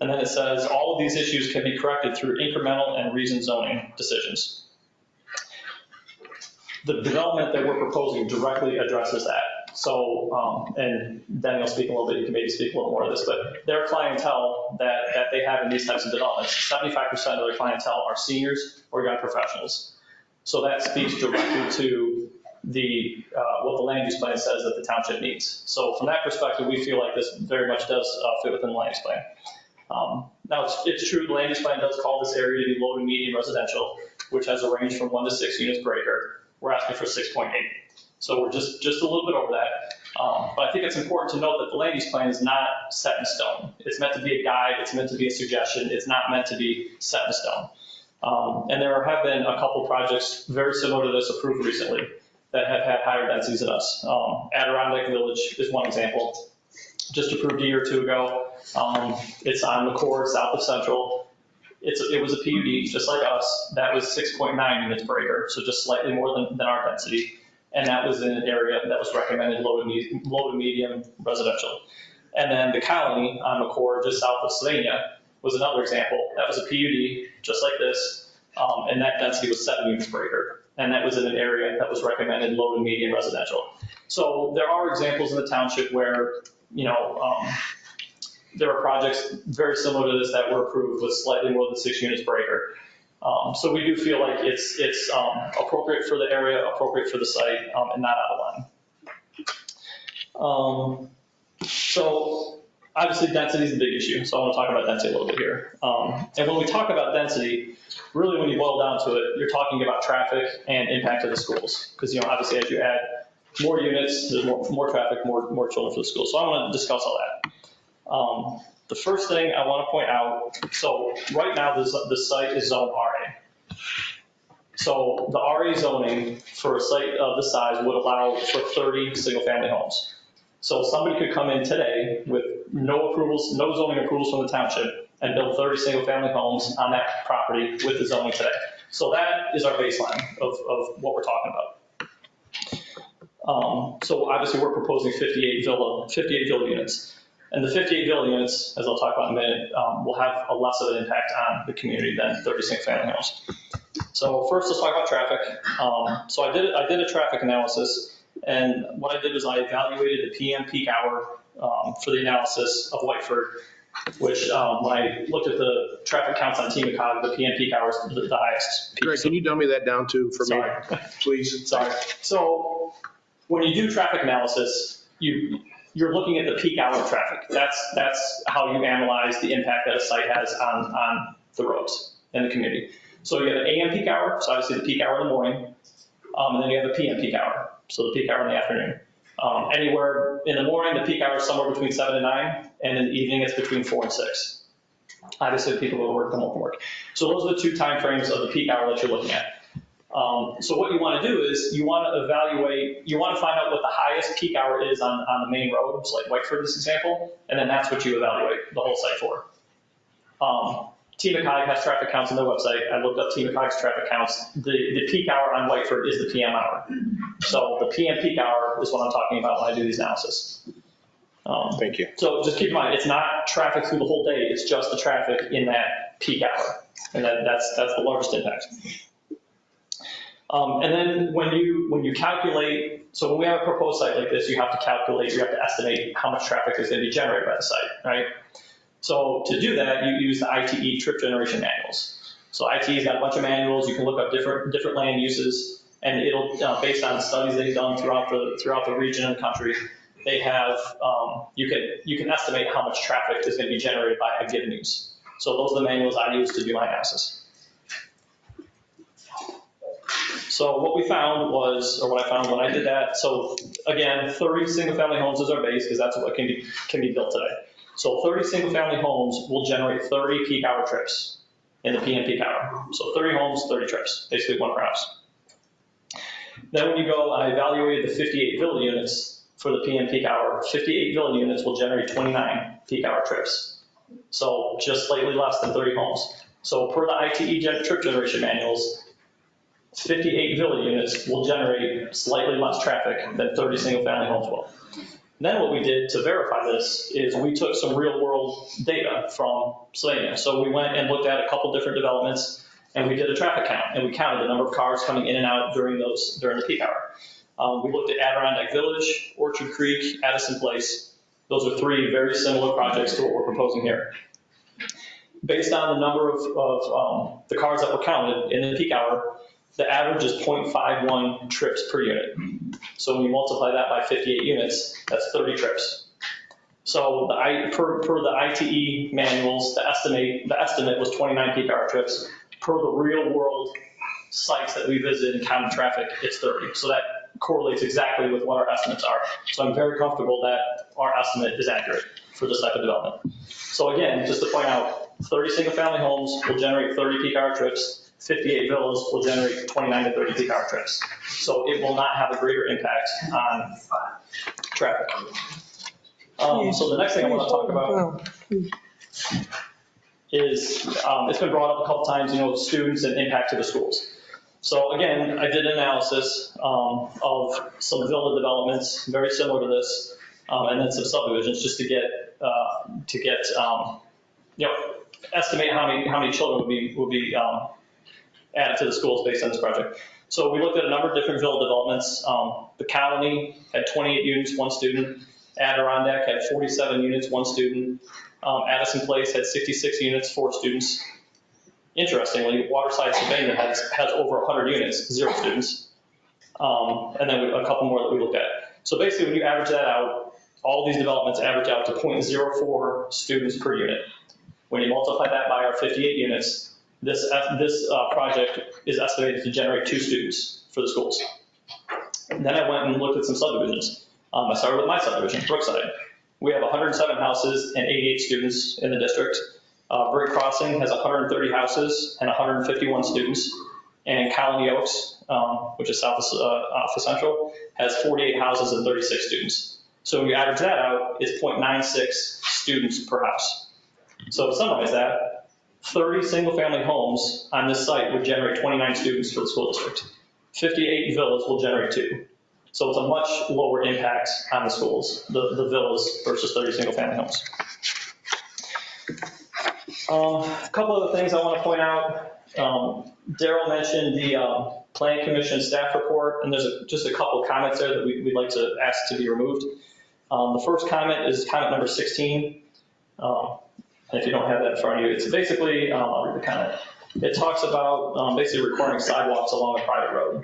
And then it says all of these issues can be corrected through incremental and reasoned zoning decisions. The development that we're proposing directly addresses that. So, and Danny will speak a little bit, you can maybe speak a little more of this, but their clientele that they have in these types of developments, 75% of their clientele are seniors or young professionals. So that speaks directly to what the land use plan says that the township needs. So from that perspective, we feel like this very much does fit within the land use plan. Now it's true, the land use plan does call this area to be low to medium residential, which has a range from 1 to 6 units per acre. We're asking for 6.8. So we're just a little bit over that. But I think it's important to note that the land use plan is not set in stone. It's meant to be a guide, it's meant to be a suggestion, it's not meant to be set in stone. And there have been a couple projects very similar to this approved recently that have had higher densities than us. Adirondack Village is one example, just approved a year or two ago. It's on the core south of Central. It was a PUD, just like us. That was 6.9 units per acre, so just slightly more than our density. And that was in an area that was recommended low to medium residential. And then the Colony on the core just south of Sylvania was another example. That was a PUD, just like this, and that density was 7 units per acre. And that was in an area that was recommended low to medium residential. So there are examples in the township where, there are projects very similar to this that were approved with slightly more than 6 units per acre. So we do feel like it's appropriate for the area, appropriate for the site, and not out of line. So obviously density is a big issue, so I want to talk about density a little bit here. And when we talk about density, really when you boil down to it, you're talking about traffic and impact to the schools. Because obviously as you add more units, there's more traffic, more children for the school. So I want to discuss all that. The first thing I want to point out, so right now the site is zoned RA. So the RA zoning for a site of this size would allow for 30 single-family homes. So somebody could come in today with no approvals, no zoning approvals from the township and build 30 single-family homes on that property with the zoning today. So that is our baseline of what we're talking about. So obviously we're proposing 58 villa units. And the 58 villa units, as I'll talk about in a minute, will have a less of an impact on the community than 30 single-family homes. So first, let's talk about traffic. So I did a traffic analysis, and what I did was I evaluated the PM peak hour for the analysis of Whiteford, which when I looked at the traffic counts on TMCOG, the PM peak hour is the highest. Greg, can you dummy that down too for me, please? Sorry. So when you do traffic analysis, you're looking at the peak hour of traffic. That's how you analyze the impact that a site has on the roads and the community. So you have an AM peak hour, so obviously the peak hour in the morning, and then you have a PM peak hour, so the peak hour in the afternoon. Anywhere in the morning, the peak hour is somewhere between 7 and 9, and in the evening it's between 4 and 6. Obviously, people go to work, come home from work. So those are the two time frames of the peak hour that you're looking at. So what you want to do is you want to evaluate, you want to find out what the highest peak hour is on the main roads, like Whiteford, this example, and then that's what you evaluate the whole site for. TMCOG has traffic counts on their website. I looked up TMCOG's traffic counts. The peak hour on Whiteford is the PM hour. So the PM peak hour is what I'm talking about when I do these analysis. Thank you. So just keep in mind, it's not traffic through the whole day. It's just the traffic in that peak hour. And that's the largest impact. And then when you calculate, so when we have a proposed site like this, you have to estimate how much traffic is going to be generated by the site, right? So to do that, you use the ITE trip generation manuals. So ITE's got a bunch of manuals. You can look up different land uses, and it'll, based on studies they've done throughout the region and the country, they have, you can estimate how much traffic is going to be generated by a given use. So those are the manuals I use to do my analysis. So what we found was, or what I found when I did that, so again, 30 single-family homes is our base because that's what can be built today. So 30 single-family homes will generate 30 peak hour trips in the PM peak hour. So 30 homes, 30 trips, basically one per house. Then when you go, I evaluated the 58 villa units for the PM peak hour. 58 villa units will generate 29 peak hour trips. So just slightly less than 30 homes. So per the ITE trip generation manuals, 58 villa units will generate slightly less traffic than 30 single-family homes will. Then what we did to verify this is we took some real-world data from Slovenia. So we went and looked at a couple different developments, and we did a traffic count, and we counted the number of cars coming in and out during the peak hour. We looked at Adirondack Village, Orchard Creek, Addison Place. Those are three very similar projects to what we're proposing here. Based on the number of the cars that were counted in the peak hour, the average is 0.51 trips per unit. So when you multiply that by 58 units, that's 30 trips. So per the ITE manuals, the estimate was 29 peak hour trips. Per the real world sites that we visit and counted traffic, it's 30. So that correlates exactly with what our estimates are. So I'm very comfortable that our estimate is accurate for this type of development. So again, just to point out, 30 single family homes will generate 30 peak hour trips. 58 villas will generate 29 to 30 peak hour trips. So it will not have a greater impact on traffic. So the next thing I want to talk about is, it's been brought up a couple times, students and impact to the schools. So again, I did an analysis of some villa developments, very similar to this, and then some subdivisions just to estimate how many children would be added to the schools based on this project. So we looked at a number of different villa developments. The Colony had 28 units, 1 student. Adirondack had 47 units, 1 student. Addison Place had 66 units, 4 students. Interestingly, Waterside, Sylvania has over 100 units, 0 students. And then a couple more that we looked at. So basically, when you average that out, all these developments average out to 0.04 students per unit. When you multiply that by our 58 units, this project is estimated to generate 2 students for the schools. Then I went and looked at some subdivisions. I started with my subdivision, Brookside. We have 107 houses and 88 students in the district. Brick Crossing has 130 houses and 151 students. And Colony Oaks, which is south of Central, has 48 houses and 36 students. So when you average that out, it's 0.96 students per house. So to summarize that, 30 single-family homes on this site would generate 29 students for the school district. 58 villas will generate 2. So it's a much lower impact on the schools, the villas versus 30 single-family homes. A couple of the things I want to point out. Daryl mentioned the Plan Commission staff report, and there's just a couple of comments there that we'd like to ask to be removed. The first comment is comment number 16. And if you don't have that in front of you, it's basically, I'll read the comment. It talks about basically requiring sidewalks along a private road.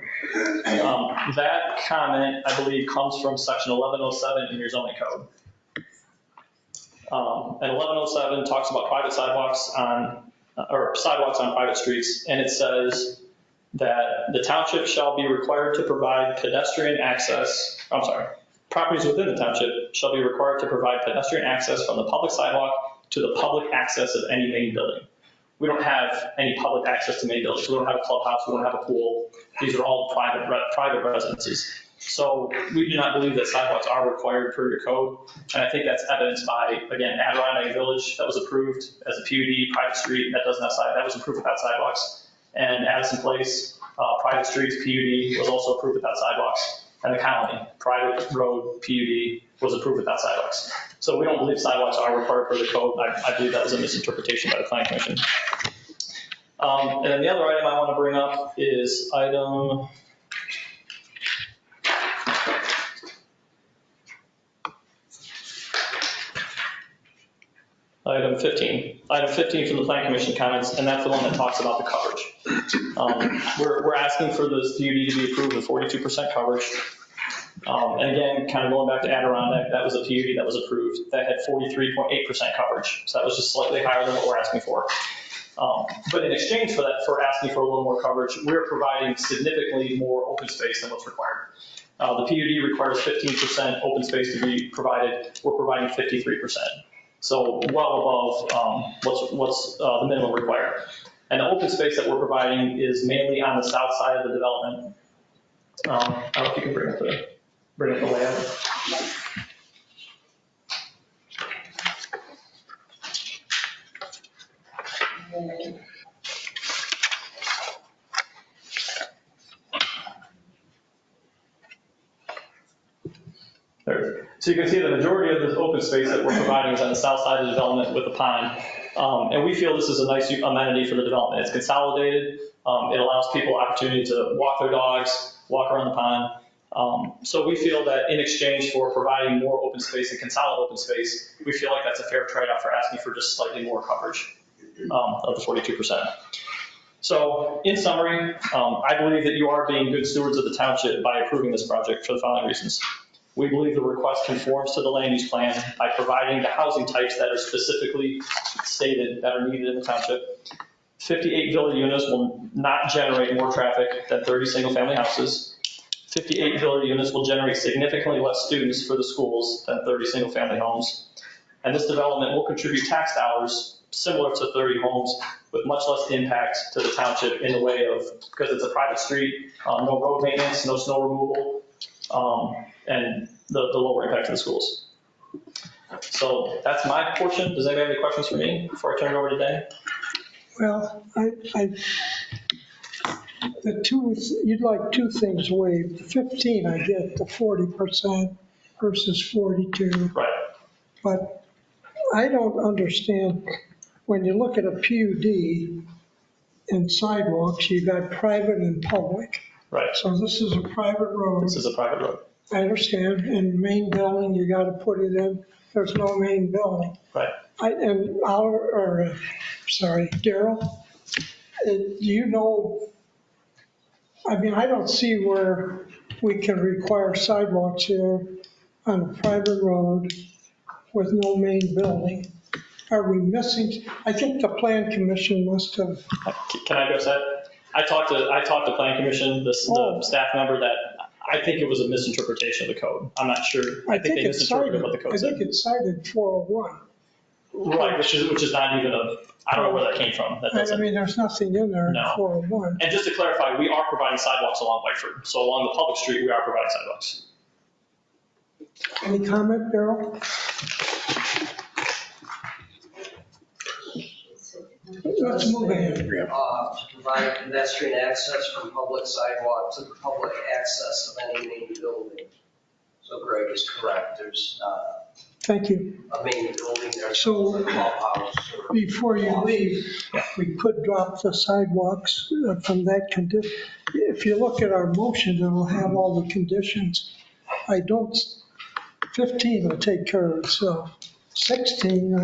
That comment, I believe, comes from section 1107 in your zoning code. And 1107 talks about private sidewalks on private streets, and it says that the township shall be required to provide pedestrian access, properties within the township shall be required to provide pedestrian access from the public sidewalk to the public access of any main building. We don't have any public access to main buildings. We don't have a clubhouse, we don't have a pool. These are all private residences. So we do not believe that sidewalks are required per your code. And I think that's evidenced by, again, Adirondack Village that was approved as a PUD, private street, that doesn't have that was approved without sidewalks. And Addison Place, private streets, PUD, was also approved without sidewalks. And the Colony, private road, PUD, was approved without sidewalks. So we don't believe sidewalks are required per the code. I believe that was a misinterpretation by the Planning Commission. And then the other item I want to bring up is item Item 15. Item 15 from the Plan Commission comments, and that's the one that talks about the coverage. We're asking for this PUD to be approved with 42% coverage. And again, kind of going back to Adirondack, that was a PUD that was approved that had 43.8% coverage. So that was just slightly higher than what we're asking for. But in exchange for that, for asking for a little more coverage, we're providing significantly more open space than what's required. The PUD requires 15% open space to be provided. We're providing 53%. So well above what's the minimum required. And the open space that we're providing is mainly on the south side of the development. I don't know if you can bring up the layout. So you can see the majority of the open space that we're providing is on the south side of the development with the pond. And we feel this is a nice amenity for the development. It's consolidated. It allows people opportunity to walk their dogs, walk around the pond. So we feel that in exchange for providing more open space and consolidated open space, we feel like that's a fair trade-off for asking for just slightly more coverage of the 42%. So in summary, I believe that you are being good stewards of the township by approving this project for the following reasons. We believe the request conforms to the land use plan by providing the housing types that are specifically stated that are needed in the township. 58 villa units will not generate more traffic than 30 single-family houses. 58 villa units will generate significantly less students for the schools than 30 single-family homes. And this development will contribute tax dollars similar to 30 homes with much less impact to the township in the way of, because it's a private street, no road maintenance, no snow removal, and the lower impact to the schools. So that's my portion. Does anybody have any questions for me before I turn it over to Dan? Well, you'd like two things waived. 15, I get the 40% versus 42. Right. But I don't understand, when you look at a PUD and sidewalks, you got private and public. Right. So this is a private road. This is a private road. I understand. And main building, you got to put it in. There's no main building. Right. Daryl, do you know, I mean, I don't see where we can require sidewalks here on a private road with no main building. Are we missing? I think the Plan Commission must have. Can I address that? I talked to Plan Commission, the staff member that I think it was a misinterpretation of the code. I'm not sure. I think they misinterpreted what the code I said. think it cited 401. Right, which is not even I don't know where that came from. That I doesn't. mean, there's nothing in there in No. 401. And just to clarify, we are providing sidewalks along Whiteford. So along the public street, we are providing sidewalks. Any comment, Darrell? Let's move ahead. To provide pedestrian access from public sidewalk to the public access of any main building. So Greg is correct, there's Thank you. a main building there. So a clubhouse or- before you leave, we could drop the sidewalks from that condition. If you look at our motion, it'll have all the conditions. 15 will take care of itself. 16,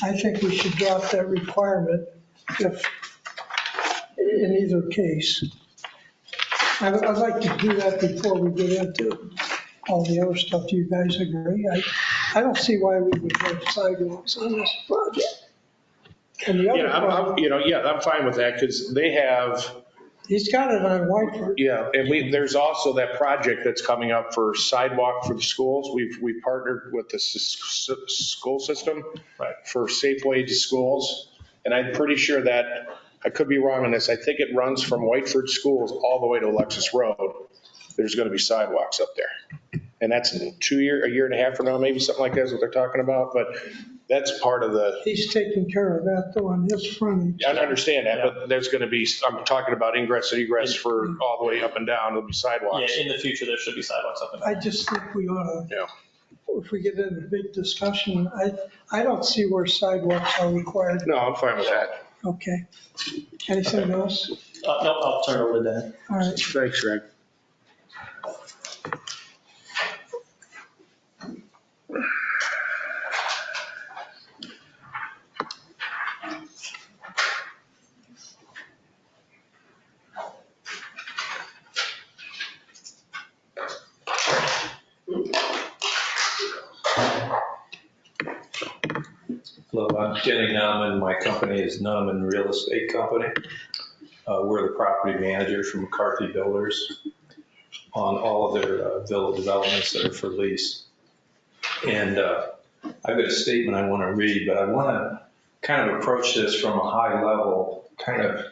I think we should drop that requirement if, in either case. I'd like to do that before we get into all the other stuff. Do you guys agree? I don't see why we would have sidewalks on this project. And the other project, I'm fine with that because they have, he's got it on Whiteford. yeah, and there's also that project that's coming up for sidewalk for the schools. We've partnered with the school system for safe way to schools. And I'm pretty sure that, I could be wrong on this, I think it runs from Whiteford schools all the way to Alexis Road. There's going to be sidewalks up there. And that's a year and a half from now, maybe something like that is what they're talking about. But that's part of the. He's taking care of that though on his frontage. I understand that, but there's going to be, I'm talking about ingress and egress for all the way up and down. There'll be sidewalks. Yeah, in the future, there should be sidewalks up and down. I just think we ought to, if we get into a big discussion, I don't see where sidewalks are required. No, I'm fine with that. Okay. Anything else? No, I'll turn it over to Dan. All right. Thanks, Greg. Hello, I'm Kenny Nauman. My company is Nauman Real Estate Company. We're the property manager for McCarthy Builders on all of their villa developments that are for lease. And I've got a statement I want to read, but I want to kind of approach this from a high level, kind of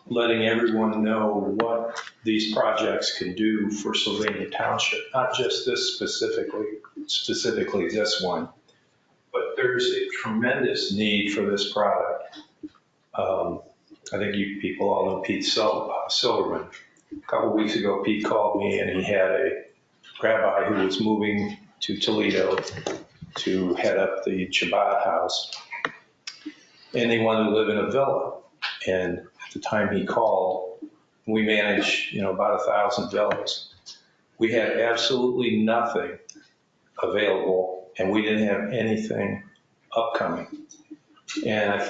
letting everyone know what these projects can do for Sylvania Township, not just this specifically this one. But there's a tremendous need for this product. I think you people all know Pete Silverman. A couple of weeks ago, Pete called me and he had a rabbi who was moving to Toledo to head up the Chabad house. And they wanted to live in a villa. And at the time he called, we managed, about 1,000 villas. We had absolutely nothing available. And we didn't have anything upcoming. And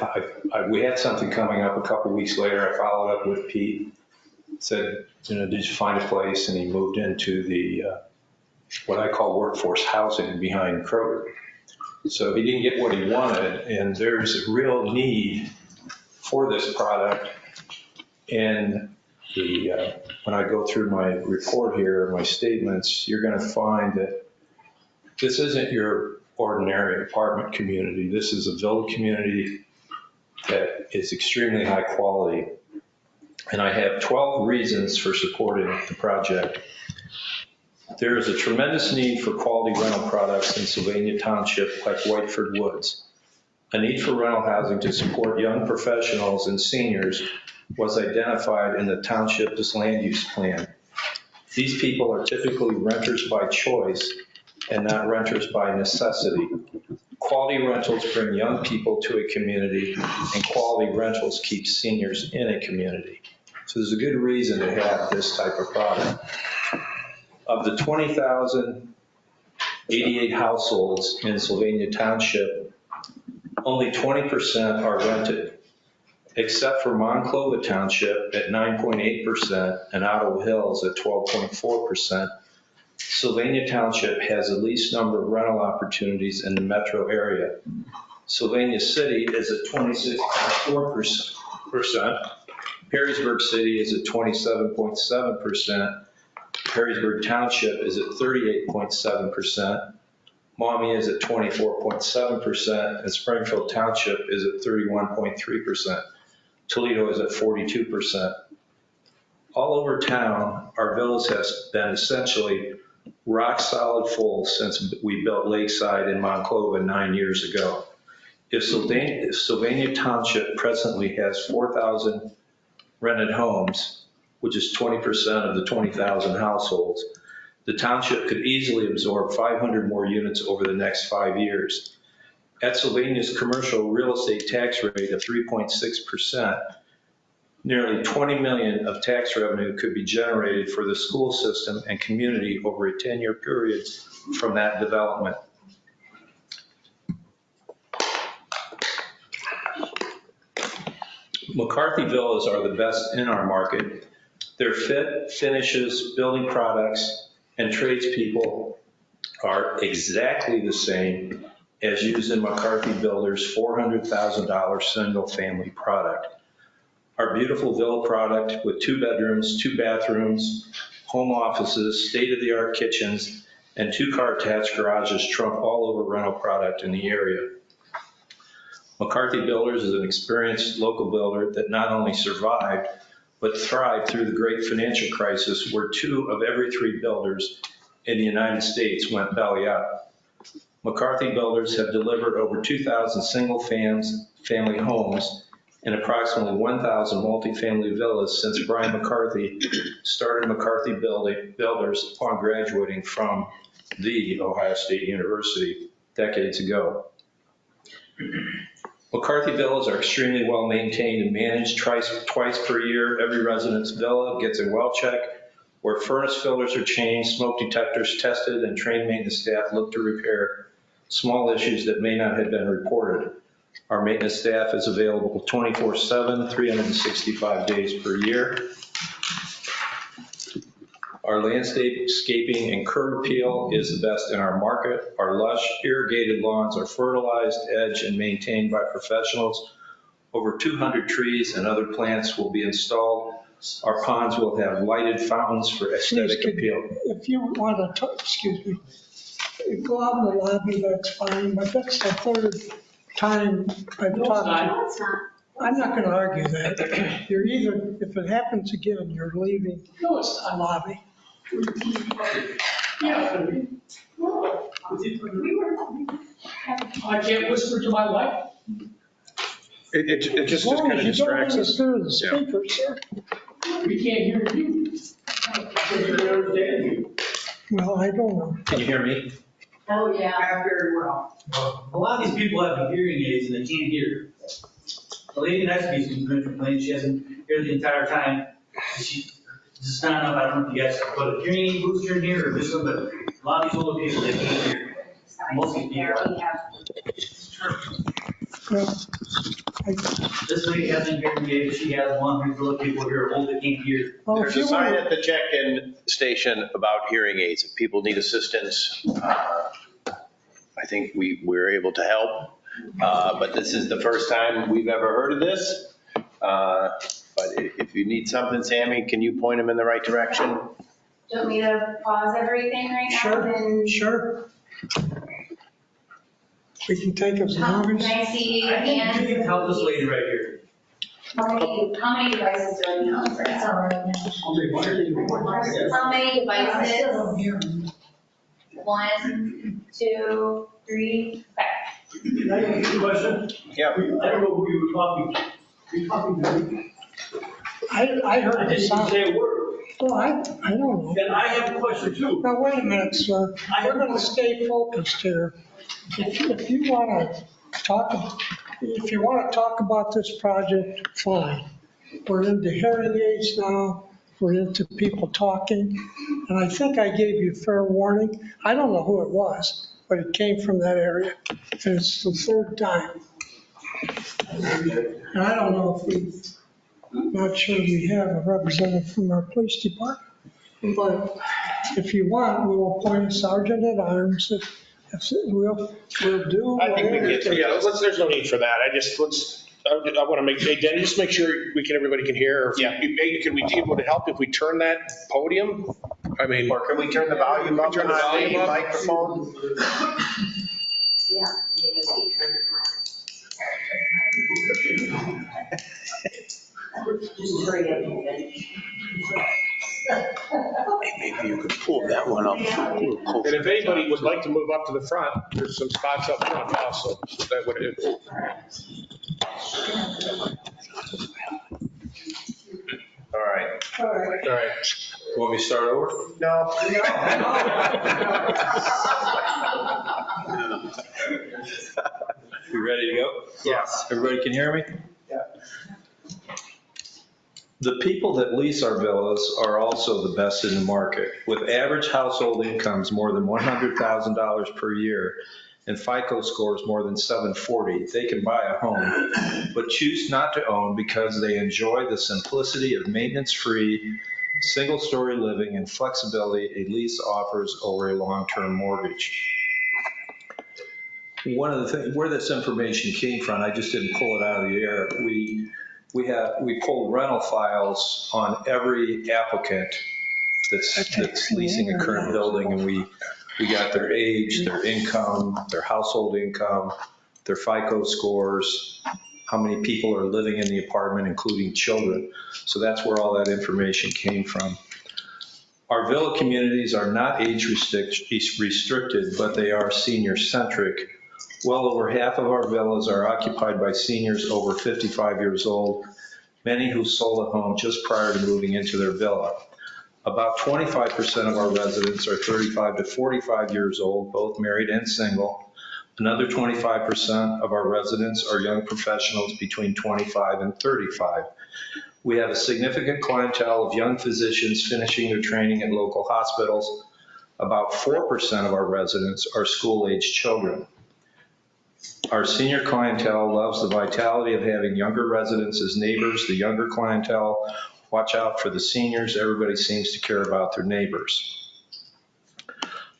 we had something coming up a couple of weeks later. I followed up with Pete, said, did you find a place? And he moved into the, what I call workforce housing behind Kroger. So he didn't get what he wanted. And there's a real need for this product. And when I go through my report here, my statements, you're going to find that this isn't your ordinary apartment community. This is a villa community that is extremely high quality. And I have 12 reasons for supporting the project. There is a tremendous need for quality rental products in Sylvania Township like Whiteford Woods. A need for rental housing to support young professionals and seniors was identified in the township's land use plan. These people are typically renters by choice and not renters by necessity. Quality rentals bring young people to a community, and quality rentals keep seniors in a community. So there's a good reason to have this type of product. Of the 20,088 households in Sylvania Township, only 20% are rented, except for Monclova Township at 9.8% and Ottawa Hills at 12.4%. Sylvania Township has the least number of rental opportunities in the metro area. Sylvania City is at 26.4%. Perrysburg City is at 27.7%. Perrysburg Township is at 38.7%. Maumee is at 24.7%, and Springfield Township is at 31.3%. Toledo is at 42%. All over town, our villas have been essentially rock solid full since we built Lakeside in Monclova 9 years ago. If Sylvania Township presently has 4,000 rented homes, which is 20% of the 20,000 households, the township could easily absorb 500 more units over the next 5 years. At Sylvania's commercial real estate tax rate of 3.6%, nearly 20 million of tax revenue could be generated for the school system and community over a 10-year period from that development. McCarthy villas are the best in our market. Their fit, finishes, building products, and tradespeople are exactly the same as used in McCarthy Builders' $400,000 single-family product. Our beautiful villa product with 2 bedrooms, 2 bathrooms, home offices, state-of-the-art kitchens, and 2-car attached garages trump all over rental product in the area. McCarthy Builders is an experienced local builder that not only survived, but thrived through the great financial crisis where 2 of every 3 builders in the United States went belly up. McCarthy Builders have delivered over 2,000 single-family homes and approximately 1,000 multifamily villas since Brian McCarthy started McCarthy Builders upon graduating from the Ohio State University decades ago. McCarthy villas are extremely well maintained and managed. Twice per year, every resident's villa gets a well check where furnace filters are changed, smoke detectors tested, and trained maintenance staff look to repair small issues that may not have been reported. Our maintenance staff is available 24/7, 365 days per year. Our landscaping and curb appeal is the best in our market. Our lush, irrigated lawns are fertilized, edged, and maintained by professionals. Over 200 trees and other plants will be installed. Our ponds will have lighted fountains for aesthetic appeal. If you want to talk, excuse me, go out in the lobby, that's fine, but that's the 3rd time I've talked to you. No, it's not. I'm not going to argue that. You're either, if it happens again, you're leaving the lobby. Yeah. I can't whisper to my wife. It just kind of distracts us. As long as you don't interfere with the speaker, sir. We can't hear you. Well, I don't know. Can you hear me? Oh, yeah. Very well. A lot of these people have hearing aids and they can't hear. The lady next to me is going to complain, she hasn't heard the entire time. She just not enough, I don't know if you guys put a hearing aid booster in here or this one, but a lot of these older people, they can't hear. Most of these people. This lady hasn't hearing aids, she has one, there's other people here old that can't hear. There's a sign at the check-in station about hearing aids. If people need assistance, I think we're able to help. But this is the first time we've ever heard of this. But if you need something, Sammy, can you point them in the right direction? Do you want me to pause everything right now? Sure. We can take as long as. Can I see I think hands? you can help this lady right here. How many devices do I need on for now? How many devices? 1, 2, 3, okay. Can I ask you a question? Yeah. I don't know who you were talking to. You talking to me? I heard I the didn't sound. say a word. Well, I don't know. Then I have a question too. Now, wait a minute, sir. We're going to stay focused here. If you want to talk about this project, fine. We're into hearing aids now. We're into people talking. And I think I gave you fair warning. I don't know who it was, but it came from that area. And it's the 3rd time. And I don't know if I'm not sure we have a representative from our police department. But if you want, we will appoint a sergeant at arms. We'll do. I think we get to, yeah, there's no need for that. I want to make, hey, Denny, just make sure everybody can hear. Yeah. Would it help if we turn that podium? I mean. Or can we turn the volume up Turn on the the volume up? microphone? Yeah, maybe we turn it around. Just hurry up and finish. Maybe you could pull that one up. And if anybody would like to move up to the front, there's some spots up front also. That would, All right. all right. Want me to start over? No. You ready to go? Yes. Everybody can hear me? Yeah. The people that lease our villas are also the best in the market. With average household incomes more than $100,000 per year and FICO scores more than 740, they can buy a home, but choose not to own because they enjoy the simplicity of maintenance-free, single-story living and flexibility a lease offers over a long-term mortgage. One of the things, where this information came from, I just didn't pull it out of the air. We pulled rental files on every applicant that's leasing a current building, and we got their age, their income, their household income, their FICO scores, how many people are living in the apartment, including children. So that's where all that information came from. Our villa communities are not age restricted, but they are senior centric. Well over half of our villas are occupied by seniors over 55 years old, many who sold a home just prior to moving into their villa. About 25% of our residents are 35 to 45 years old, both married and single. Another 25% of our residents are young professionals between 25 and 35. We have a significant clientele of young physicians finishing their training at local hospitals. About 4% of our residents are school-aged children. Our senior clientele loves the vitality of having younger residents as neighbors. The younger clientele watch out for the seniors. Everybody seems to care about their neighbors.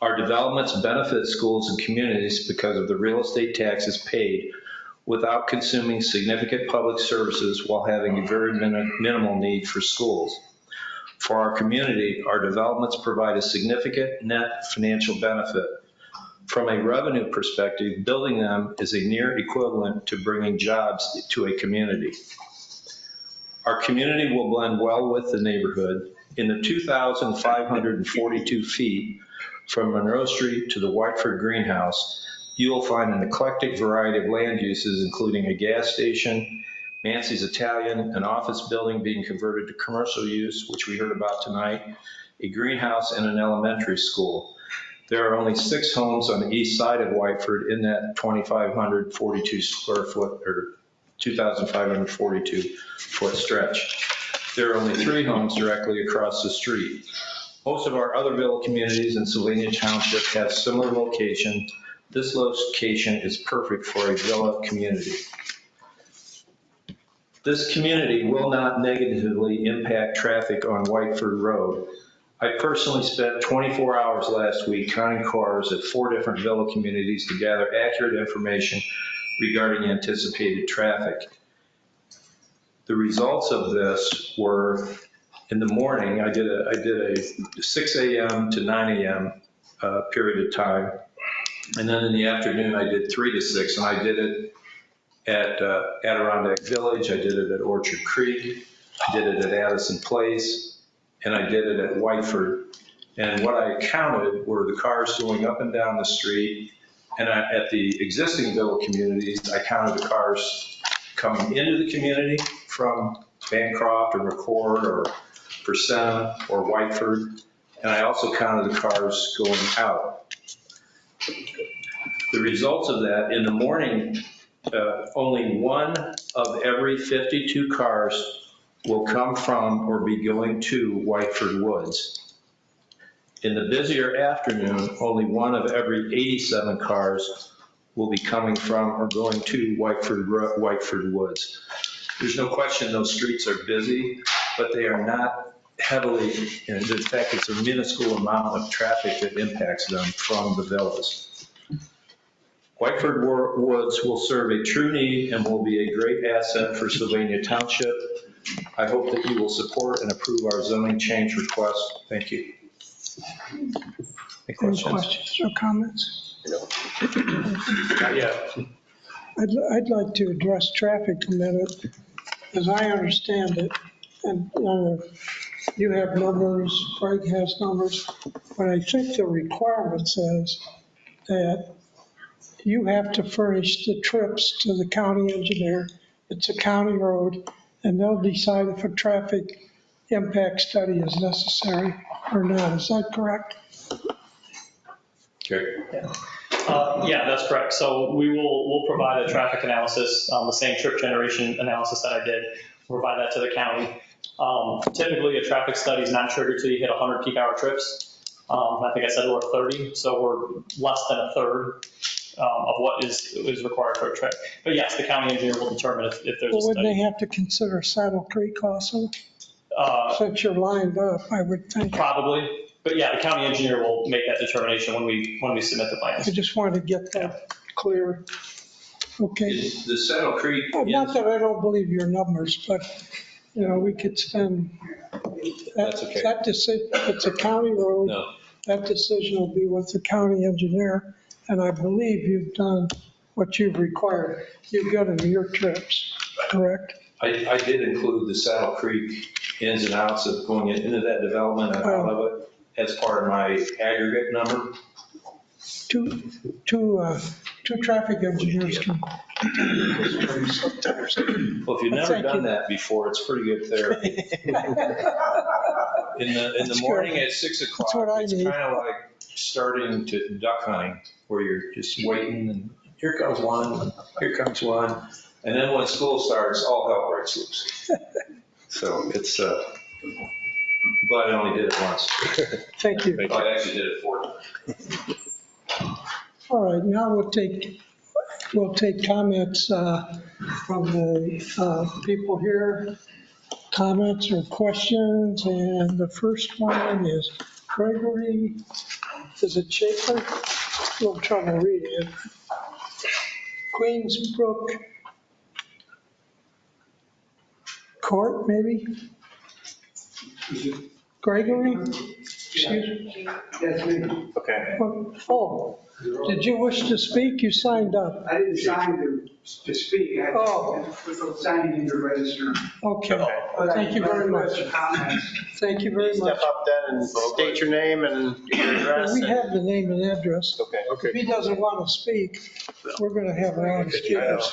Our developments benefit schools and communities because of the real estate taxes paid without consuming significant public services while having a very minimal need for schools. For our community, our developments provide a significant net financial benefit. From a revenue perspective, building them is a near equivalent to bringing jobs to a community. Our community will blend well with the neighborhood. In the 2,542 feet from Monroe Street to the Whiteford Greenhouse, you will find an eclectic variety of land uses, including a gas station, Mancy's Italian, an office building being converted to commercial use, which we heard about tonight, a greenhouse, and an elementary school. There are only 6 homes on the east side of Whiteford in that 2,542 square foot or 2,542 foot stretch. There are only 3 homes directly across the street. Most of our other villa communities in Sylvania Township have similar locations. This location is perfect for a villa community. This community will not negatively impact traffic on Whiteford Road. I personally spent 24 hours last week counting cars at 4 different villa communities to gather accurate information regarding anticipated traffic. The results of this were, in the morning, I did a 6 a.m. to 9 a.m. Period of time. And then in the afternoon, I did 3 to 6, and I did it at Adirondack Village, I did it at Orchard Creek, I did it at Addison Place, and I did it at Whiteford. And what I counted were the cars going up and down the street, and at the existing villa communities, I counted the cars coming into the community from Bancroft or McCord or Persimmon or Whiteford, and I also counted the cars going out. The results of that, in the morning, only 1 of every 52 cars will come from or be going to Whiteford Woods. In the busier afternoon, only 1 of every 87 cars will be coming from or going to Whiteford Woods. There's no question those streets are busy, but they are not heavily, in fact, it's a minuscule amount of traffic that impacts them from the villas. Whiteford Woods will serve a true need and will be a great asset for Sylvania Township. I hope that you will support and approve our zoning change request. Thank you. Any Any questions? questions or comments? Not yet. I'd like to address traffic a minute, as I understand it, and you have numbers, Craig has numbers, but I think the requirement says that you have to furnish the trips to the county engineer. It's a county road, and they'll decide if a traffic impact study is necessary or not. Is that correct? Okay. Yeah, that's correct. So we'll provide a traffic analysis, the same trip generation analysis that I did, provide that to the county. Typically, a traffic study is not triggered until you hit 100 peak hour trips. I think I said we're 30, so we're less than a third of what is required for a trip. But yes, the county engineer will determine if there's Well, a wouldn't they study. have to consider Saddle Creek also? Since you're lined up, I would think. Probably, but yeah, the county engineer will make that determination when we submit the plans. I just wanted to get that clear. Okay. The Saddle Creek. Not that I don't believe your numbers, but, we could spend. That's okay. That decision, it's a county road. No. That decision will be with the county engineer, and I believe you've done what you've required. You've given them your trips, correct? I did include the Saddle Creek ins and outs of going into that development and out of it as part of my aggregate number. Two traffic engineers can. Well, if you've never done that before, it's pretty good therapy. In the morning at 6 o'clock, it's kind of like starting to duck hunting, where you're just waiting and here comes one, here comes one. And then when school starts, all hell breaks loose. So it's, glad I only did it once. Thank you. I actually did it 4 times. All right, now we'll take comments from the people here, comments or questions, and the first one is Gregory, is it Schaefer? A little trouble reading it. Queensbrook Court, maybe? Gregory? Excuse me? That's me. Okay. Oh, did you wish to speak? You signed up. I didn't sign to speak. I was signing in to register. Okay, thank you very much. Thank you very much. Step up then and state your name and your address. We have the name and address. Okay. If he doesn't want to speak, we're going to have a lot of speakers.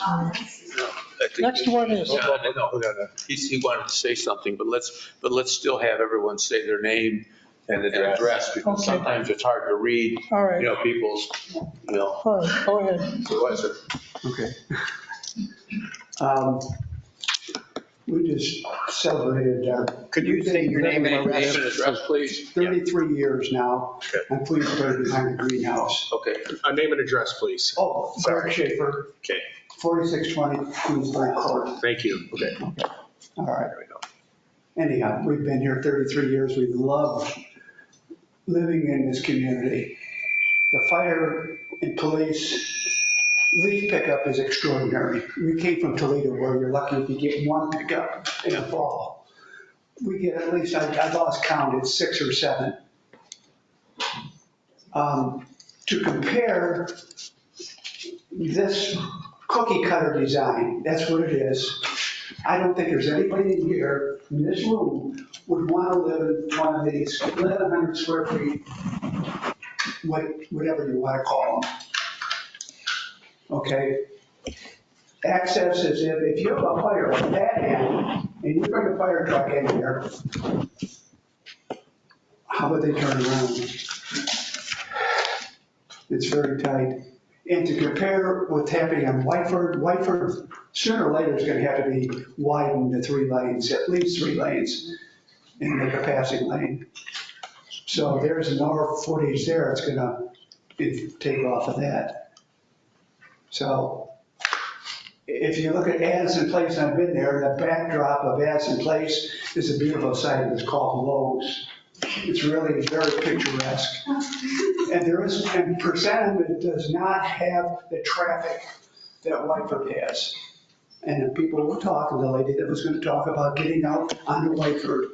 Next one is. He wanted to say something, but let's still have everyone say their name and address, because Okay. sometimes it's hard to read. All right. People's, All right, go ahead. Go ahead, sir. Okay. We just celebrated. Could you state your name and address, please? 33 years now. I'm Queensbrook behind the greenhouse. Okay. Name and address, please. Oh, Greg Schaefer, Okay, 4620 Queensbrook Court. thank you. Okay. All right. Anyhow, we've been here 33 years. We love living in this community. The fire and police leaf pickup is extraordinary. We came from Toledo, where you're lucky if you get one pickup in the fall. We get at least, I lost count, it's 6 or 7. To compare this cookie cutter design, that's what it is. I don't think there's anybody in here, in this room, would want to live in one of these 1,100 square feet, whatever you want to call them. Okay? Access is if you have a fire at that end, and you bring a fire truck in here, how would they turn around? It's very tight. And to compare what's happening on Whiteford, sooner or later is going to have to be widened to 3 lanes, at least 3 lanes, and make a passing lane. So there's more footage there. It's going to take off of that. So if you look at Addison Place, and I've been there, the backdrop of Addison Place is a beautiful site. It's called Lowe's It's really very picturesque. And and Persenum does not have the traffic that Whiteford has. And the people were talking, the lady that was going to talk about getting out onto Whiteford.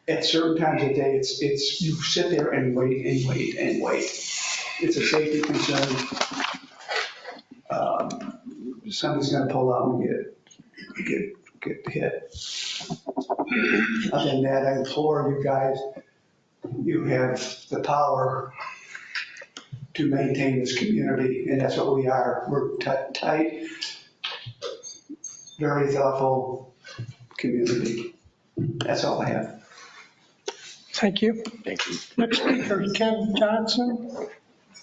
At certain times of the day, it's you sit there and wait and wait and wait. It's a safety concern. Somebody's going to pull out and get hit. Other than that, I implore you guys, you have the power to maintain this community, and that's what we are. We're tight, very thoughtful community. That's all I have. Thank you. Thank you. Next speaker, Ken Johnson,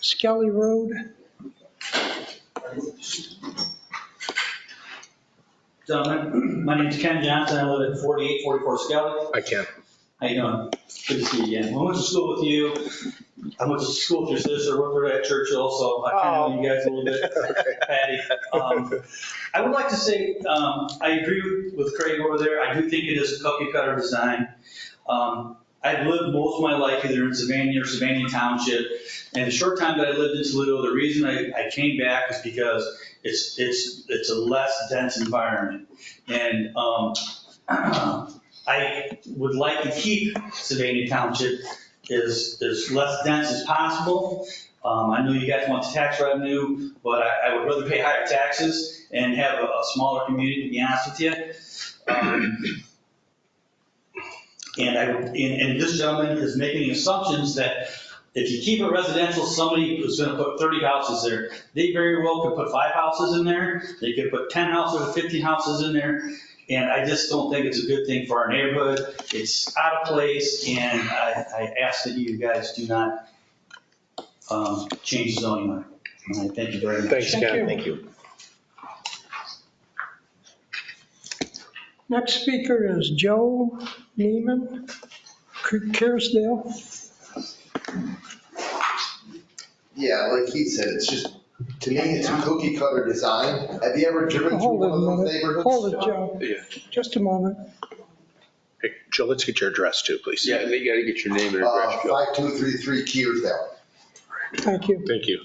Skelly Road. Gentlemen, my name is Ken Johnson. I live at 4844 Skelly. I can. How you doing? Good to see you again. I went to school with you. I went to school with your sister, worked at Churchill, so I kind of know you guys a little bit, Patty. I would like to say, I agree with Craig over there. I do think it is a cookie cutter design. I've lived most of my life either in Savannah or Savannah Township. And the short time that I lived in Toledo, the reason I came back is because it's a less dense environment. And I would like to keep Savannah Township as less dense as possible. I know you guys want the tax revenue, but I would rather pay higher taxes and have a smaller community, to be honest with you. And this gentleman is making assumptions that if you keep it residential, somebody is going to put 30 houses there. They very well could put 5 houses in there. They could put 10 houses or 15 houses in there. And I just don't think it's a good thing for our neighborhood. It's out of place, and I ask that you guys do not change the zoning law. And I thank you very much. Thanks, Ken. Thank you. Next speaker is Joe Neiman, Kerrisdale. Yeah, like he said, it's just, to me, it's a cookie cutter design. Have you ever driven through one of those neighborhoods? Hold it, Joe. Yeah. Just a moment. Hey, Joe, let's get your address too, please. Yeah, you gotta get your name and address, Joe. 5233 Kearsdale. Thank you. Thank you.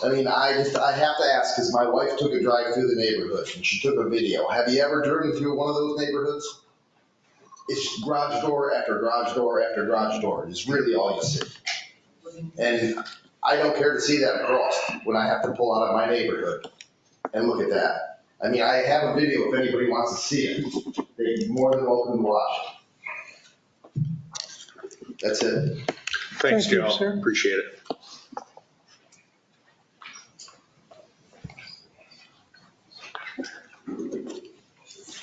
I mean, I have to ask, because my wife took a drive through the neighborhood and she took a video. Have you ever driven through one of those neighborhoods? It's garage door after garage door after garage door. It's really all you see. And I don't care to see that across when I have to pull out of my neighborhood and look at that. I mean, I have a video if anybody wants to see it. They're more than welcome to watch it. That's it. Thanks, Thank you, Joe. sir. Appreciate it.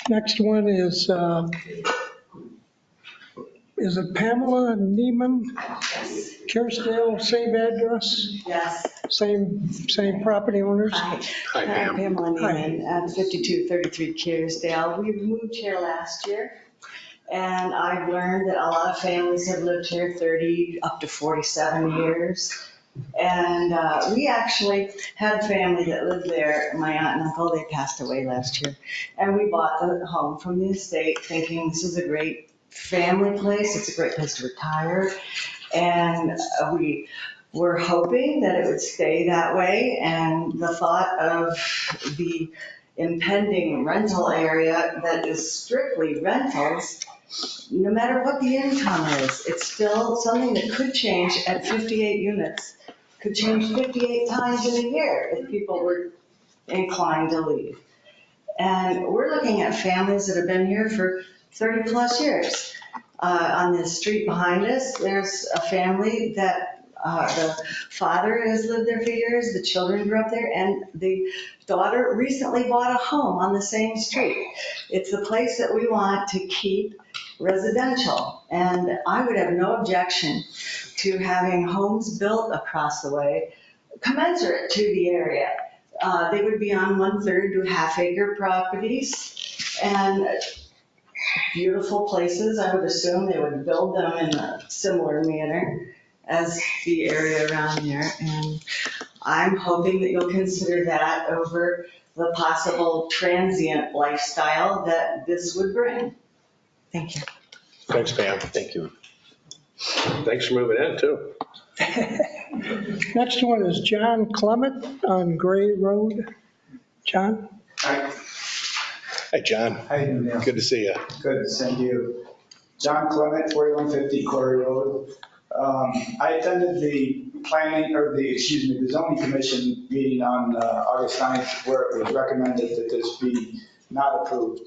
Next one is it Pamela Neiman? Kerrisdale, same address? Yes. Same property owners? Hi. Hi, Pam. Pamela Neiman at 5233 Kerrisdale. We moved here last year, and I've learned that a lot of families have lived here 30 up to 47 years. And we actually had a family that lived there, my aunt and uncle. They passed away last year. And we bought the home from the estate thinking this is a great family place. It's a great place to retire. And we were hoping that it would stay that way. And the thought of the impending rental area that is strictly rentals, no matter what the income is, it's still something that could change at 58 units. Could change 58 times in a year if people were inclined to leave. And we're looking at families that have been here for 30 plus years. On this street behind us, there's a family that the father has lived there for years, the children grew up there, and the daughter recently bought a home on the same street. It's a place that we want to keep residential, and I would have no objection to having homes built across the way commensurate to the area. They would be on 1/3 to half-acre properties and beautiful places. I would assume they would build them in a similar manner as the area around there. And I'm hoping that you'll consider that over the possible transient lifestyle that this would bring. Thank you. Thanks, Pam. Thank you. Thanks for moving in, too. Next one is John Clement on Gray Road. John? Hi, John. How you doing, Neil? Good to see you. Good to send you. John Clement, 4150 Quarry Road. I attended the the zoning commission meeting on August 9th, where it was recommended that this be not approved.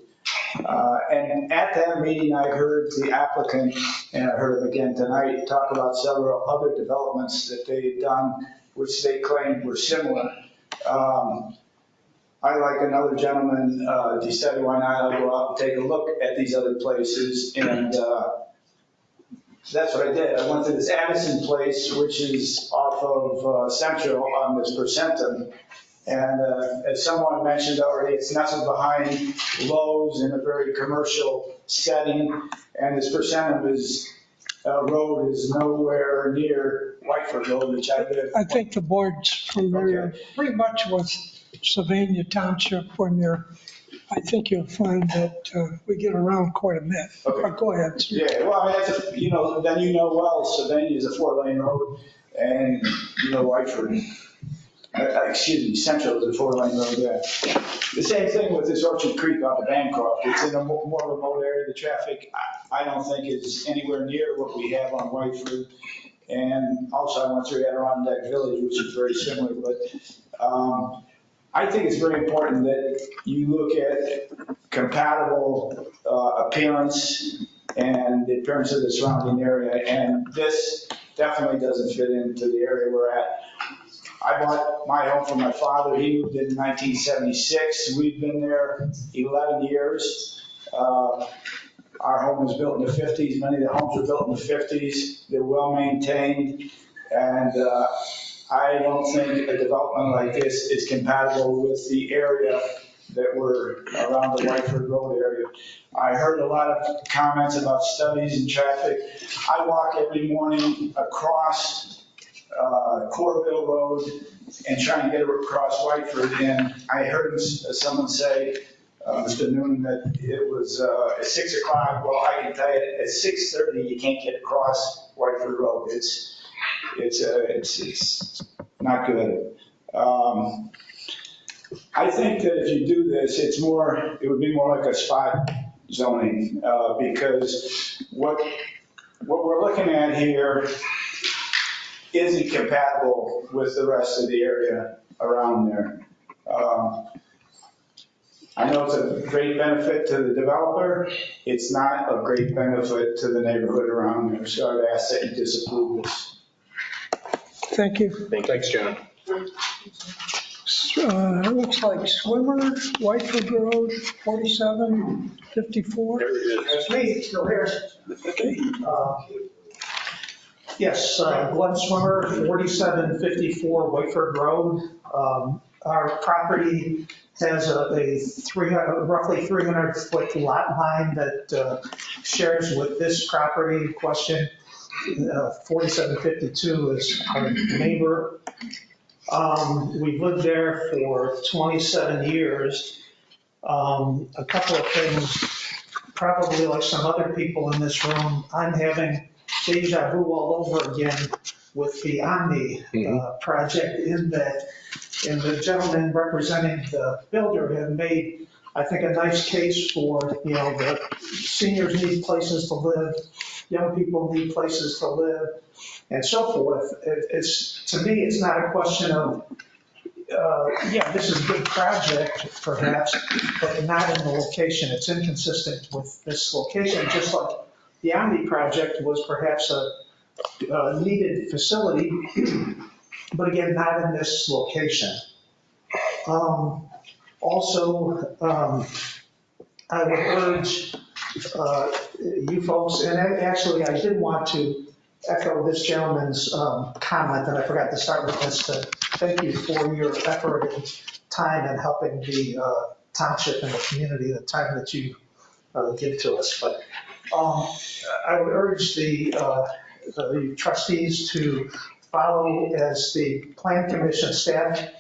And at that meeting, I heard the applicant, and I heard him again tonight, talk about several other developments that they had done, which they claimed were similar. I, like another gentleman, decided why not I'll go out and take a look at these other places, and that's what I did. I went to this Addison place, which is off of Central on this Percentum. And as someone mentioned already, it's nestled behind Lowe's in a very commercial setting. And this Percentum road is nowhere near Whiteford Road, which I live. I think the board's familiar pretty much with Sylvania Township when you're, I think you'll find that we get around quite a bit. Okay. But go ahead. Sir. Yeah, well, I mean, that's then well, Sylvania is a 4-lane road, and Whiteford. Central is a 4-lane road, yeah. The same thing with this Orchard Creek off of Bancroft. It's in a more remote area. The traffic, I don't think, is anywhere near what we have on Whiteford. And also, I went through Adirondack Village, which is very similar. But I think it's very important that you look at compatible appearance and the appearance of the surrounding area. And this definitely doesn't fit into the area we're at. I bought my home from my father. He moved in 1976. We've been there 11 years. Our home was built in the 50s. Many of the homes were built in the 50s. They're well maintained. And I don't think a development like this is compatible with the area that we're around the Whiteford Road area. I heard a lot of comments about studies and traffic. I walk every morning across Corville Road and trying to get across Whiteford, and I heard someone say, Mr. Noonan, that it was at 6 o'clock. Well, I can tell you at 6:30 you can't get across Whiteford Road. It's not good. I think that if you do this, it would be more like a spot zoning, because what we're looking at here isn't compatible with the rest of the area around there. I know it's a great benefit to the developer. It's not a great benefit to the neighborhood around there. So I'd ask that you disapprove this. Thank you. Thanks, John. It looks like Swimmer, Whiteford Road, 4754. That's me, still here. Okay. Yes, Glenn Swimmer, 4754 Whiteford Road. Our property has a roughly 300-foot lot line that shares with this property in question. 4752 is our neighbor. We've lived there for 27 years. A couple of things, probably like some other people in this room, I'm having deja vu all over again with the Omni project, in that, and the gentleman representing the builder have made, I think, a nice case for, the seniors need places to live, young people need places to live, and so forth. To me, it's not a question of, this is a good project, perhaps, but not in the location. It's inconsistent with this location, just like the Omni project was perhaps a needed facility, but again, not in this location. Also, I would urge you folks, and actually I did want to echo this gentleman's comment, and I forgot to start with this, to thank you for your effort and time in helping the township and the community, the time that you give to us. But I would urge the trustees to follow, as the Plan Commission staff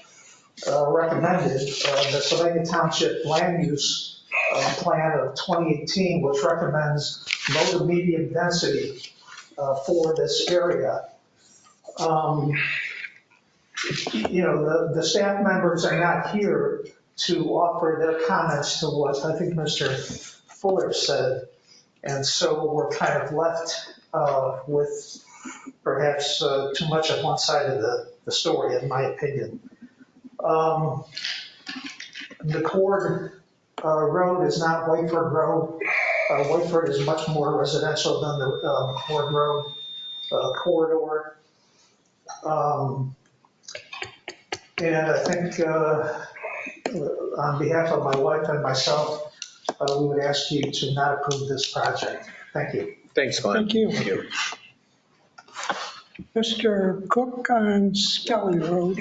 recommended, the Sylvania Township land use plan of 2018, which recommends low to medium density for this area. The staff members are not here to offer their comments to what I think Mr. Fuller said. And so we're kind of left with perhaps too much of one side of the story, in my opinion. The Cord Road is not Whiteford Road. Whiteford is much more residential than the Cord Road corridor. And I think on behalf of my wife and myself, we would ask you to not approve this project. Thank you. Thanks, Glenn. Thank you. Mr. Cook on Skelly Road.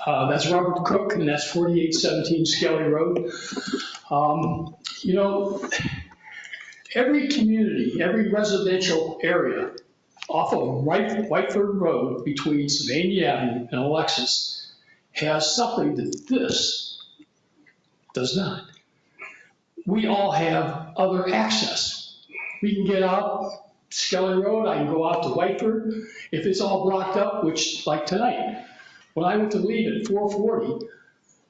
That's Robert Cook, and that's 4817 Skelly Road. Every community, every residential area off of Whiteford Road between Sylvania Avenue and Alexis has something that this does not. We all have other access. We can get out Skelly Road, I can go out to Whiteford. If it's all blocked up, which like tonight, when I went to leave at 4:40,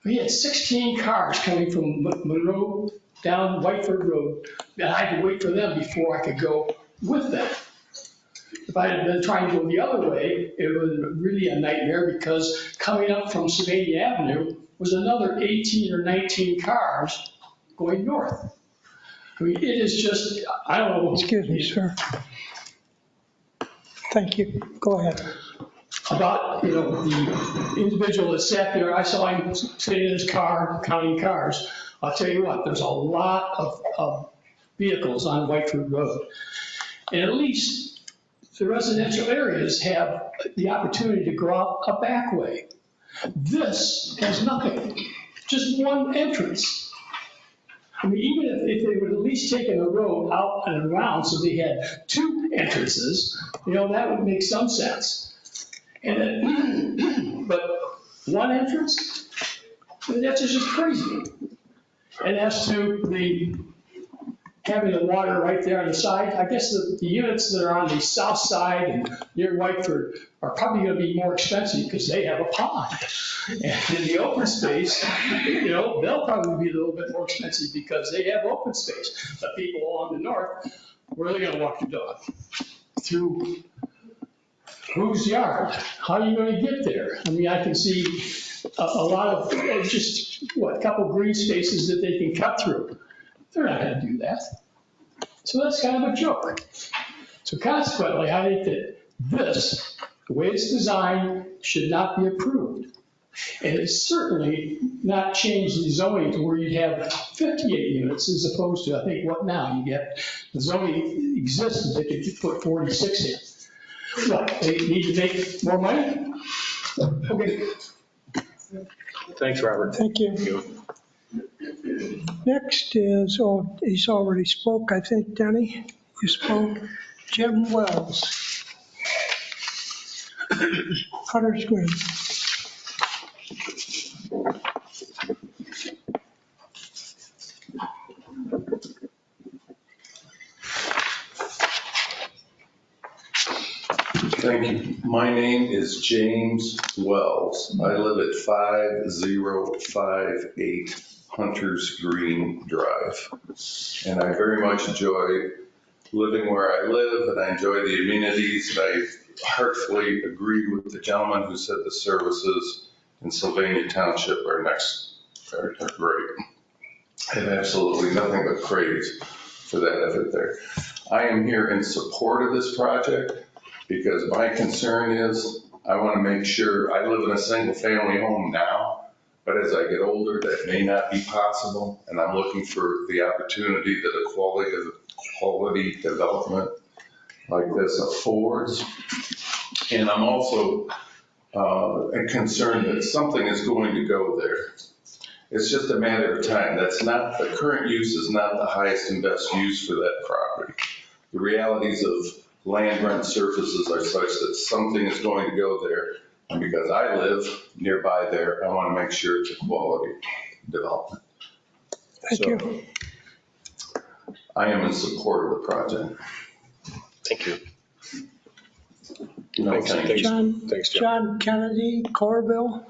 we had 16 cars coming from Monroe down Whiteford Road, and I had to wait for them before I could go with them. If I had been trying to go the other way, it was really a nightmare because coming up from Sylvania Avenue was another 18 or 19 cars going north. I mean, it is just, I don't know. Excuse me, sir. Thank you. Go ahead. About, the individual that sat there, I saw him sitting in his car, counting cars. I'll tell you what, there's a lot of vehicles on Whiteford Road. And at least the residential areas have the opportunity to go out a back way. This has nothing, just one entrance. I mean, even if they would at least taken the road out and around so they had two entrances, that would make some sense. And then, but one entrance, that's just crazy. And as to having the water right there on the side, I guess the units that are on the south side and near Whiteford are probably going to be more expensive because they have a pond. And in the open space, they'll probably be a little bit more expensive because they have open space. The people along the north, where are they going to walk the dog? Through whose yard? How are you going to get there? I mean, I can see a lot of just, a couple green spaces that they can cut through. They're not going to do that. So that's kind of a joke. So consequently, I think that this, the way it's designed, should not be approved. And it's certainly not changed the zoning to where you'd have 58 units as opposed to, I think, what now? You get, the zoning exists, they could put 46 in. What, they need to make more money? Okay. Thanks, Robert. Thank you. Next is, he's already spoke, I think, Denny, you spoke. Jim Wells. Hunter's Green. Thank you. My name is James Wells. I live at 5058 Hunters Green Drive. And I very much enjoy living where I live, and I enjoy the amenities, and I heartfully agree with the gentleman who said the services in Sylvania Township are great. I have absolutely nothing but praise for that effort there. I am here in support of this project because my concern is I want to make sure, I live in a single family home now, but as I get older, that may not be possible. And I'm looking for the opportunity that a quality development like this affords. And I'm also concerned that something is going to go there. It's just a matter of time. That's not, the current use is not the highest and best use for that property. The realities of land rent surfaces are such that something is going to go there. And because I live nearby there, I want to make sure it's a quality development. Thank So, you. I am in support of the project. Thank you. No, thank you. Thanks, John. John Kennedy, Corville.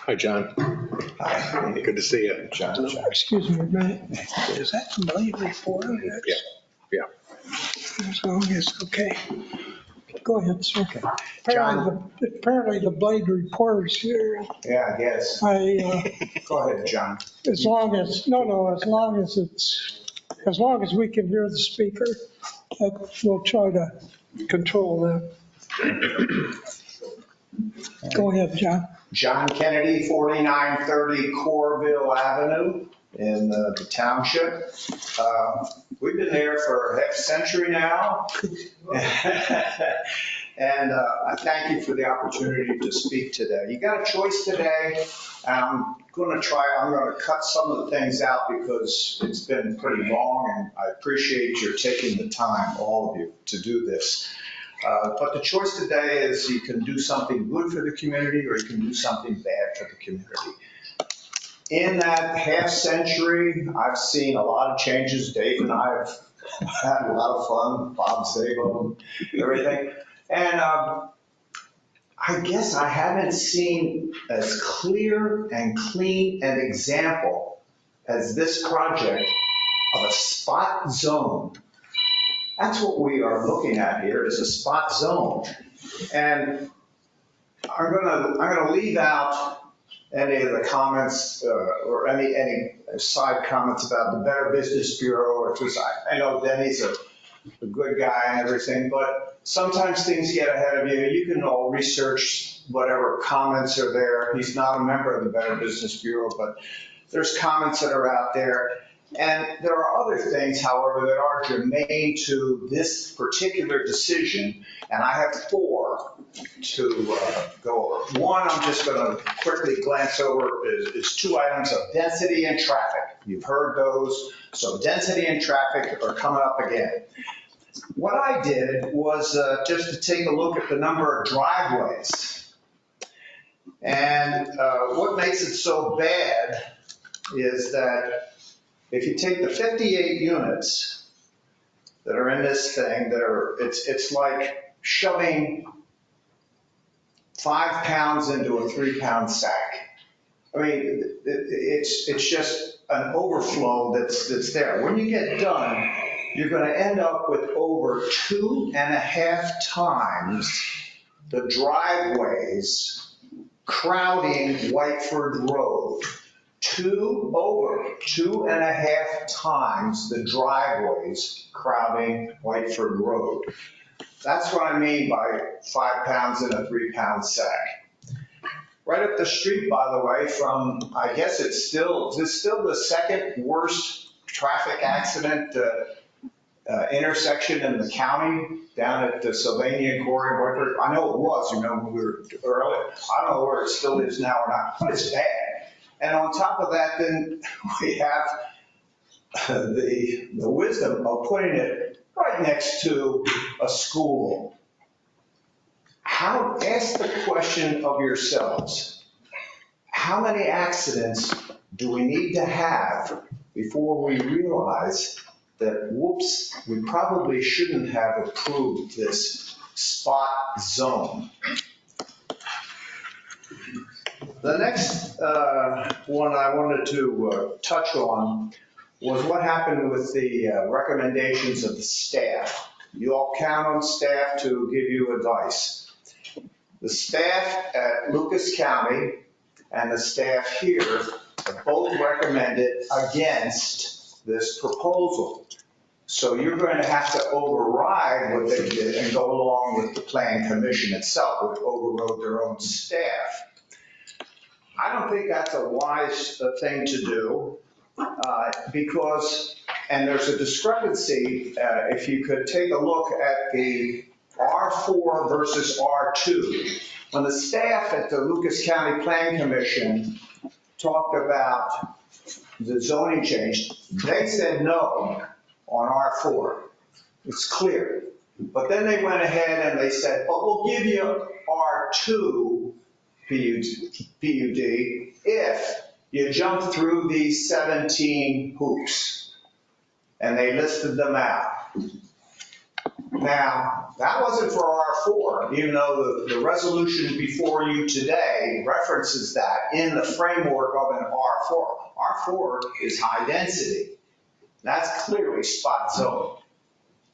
Hi, John. Hi. Good to see you. John. Excuse me a minute. Is that blade report? Yeah. As long as, okay. Go ahead, sir. Apparently the blade reporter's here. Yeah, I guess. Go ahead, John. As long as we can hear the speaker, we'll try to control that. Go ahead, John. John Kennedy, 4930 Corville Avenue in the township. We've been there for half a century now. And I thank you for the opportunity to speak today. You got a choice today. I'm going to cut some of the things out because it's been pretty long, and I appreciate your taking the time, all of you, to do this. But the choice today is you can do something good for the community or you can do something bad for the community. In that half century, I've seen a lot of changes. Dave and I have had a lot of fun, Bob Sabo, everything. And I guess I haven't seen as clear and clean an example as this project of a spot zone. That's what we are looking at here, is a spot zone. And I'm gonna leave out any of the comments or any side comments about the Better Business Bureau, which was, I know Denny's a good guy and everything, but sometimes things get ahead of you. You can all research whatever comments are there. He's not a member of the Better Business Bureau, but there's comments that are out there. And there are other things, however, that are germane to this particular decision, and I have 4 to go over. One, I'm just going to quickly glance over, is 2 items of density and traffic. You've heard those, so density and traffic are coming up again. What I did was just to take a look at the number of driveways. And what makes it so bad is that if you take the 58 units that are in this thing, it's like shoving 5 pounds into a 3-pound sack. I mean, it's just an overflow that's there. When you get done, you're going to end up with over 2.5 times the driveways crowding Whiteford Road. Over 2.5 times the driveways crowding Whiteford Road. That's what I mean by 5 pounds in a 3-pound sack. Right up the street, by the way, from, I guess it's still the second worst traffic accident intersection in the county, down at the Sylvania and Corey and Whiteford. I know it was, when we were earlier. I don't know where it still is now or not, but it's bad. And on top of that, then we have the wisdom of putting it right next to a school. Ask the question of yourselves, how many accidents do we need to have before we realize that, whoops, we probably shouldn't have approved this spot zone? The next one I wanted to touch on was what happened with the recommendations of the staff. You all count on staff to give you advice. The staff at Lucas County and the staff here have both recommended against this proposal. So you're going to have to override what they did and go along with the Plan Commission itself, which overrode their own staff. I don't think that's a wise thing to do because, and there's a discrepancy, if you could take a look at the R4 versus R2. When the staff at the Lucas County Plan Commission talked about the zoning change. They said no on R4. It's clear. But then they went ahead and they said, but we'll give you R2 PUD if you jump through these 17 hoops. And they listed them out. Now, that wasn't for R4, even though the resolution before you today references that in the framework of an R4. R4 is high density. That's clearly spot zone.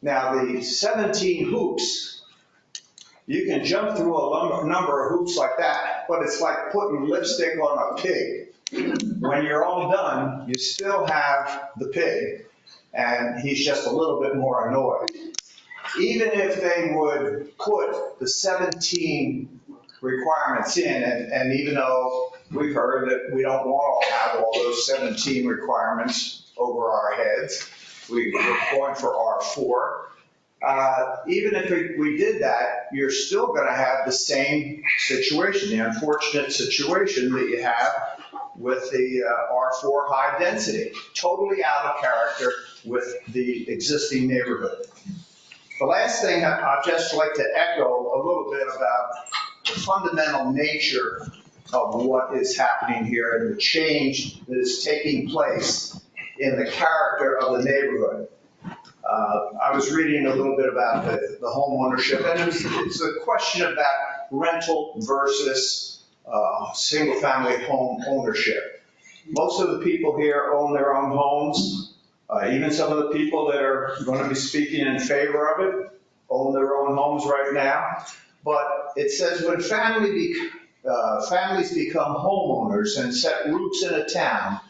Now, the 17 hoops, you can jump through a number of hoops like that, but it's like putting lipstick on a pig. When you're all done, you still have the pig, and he's just a little bit more annoyed. Even if they would put the 17 requirements in, and even though we've heard that we don't want to have all those 17 requirements over our heads, we're going for R4. Even if we did that, you're still going to have the same situation, the unfortunate situation that you have with the R4 high density, totally out of character with the existing neighborhood. The last thing I'd just like to echo a little bit about the fundamental nature of what is happening here and the change that is taking place in the character of the neighborhood. I was reading a little bit about the home ownership, and it's a question about rental versus single-family home ownership. Most of the people here own their own homes. Even some of the people that are going to be speaking in favor of it own their own homes right now. But it says when families become homeowners and set roots in a town,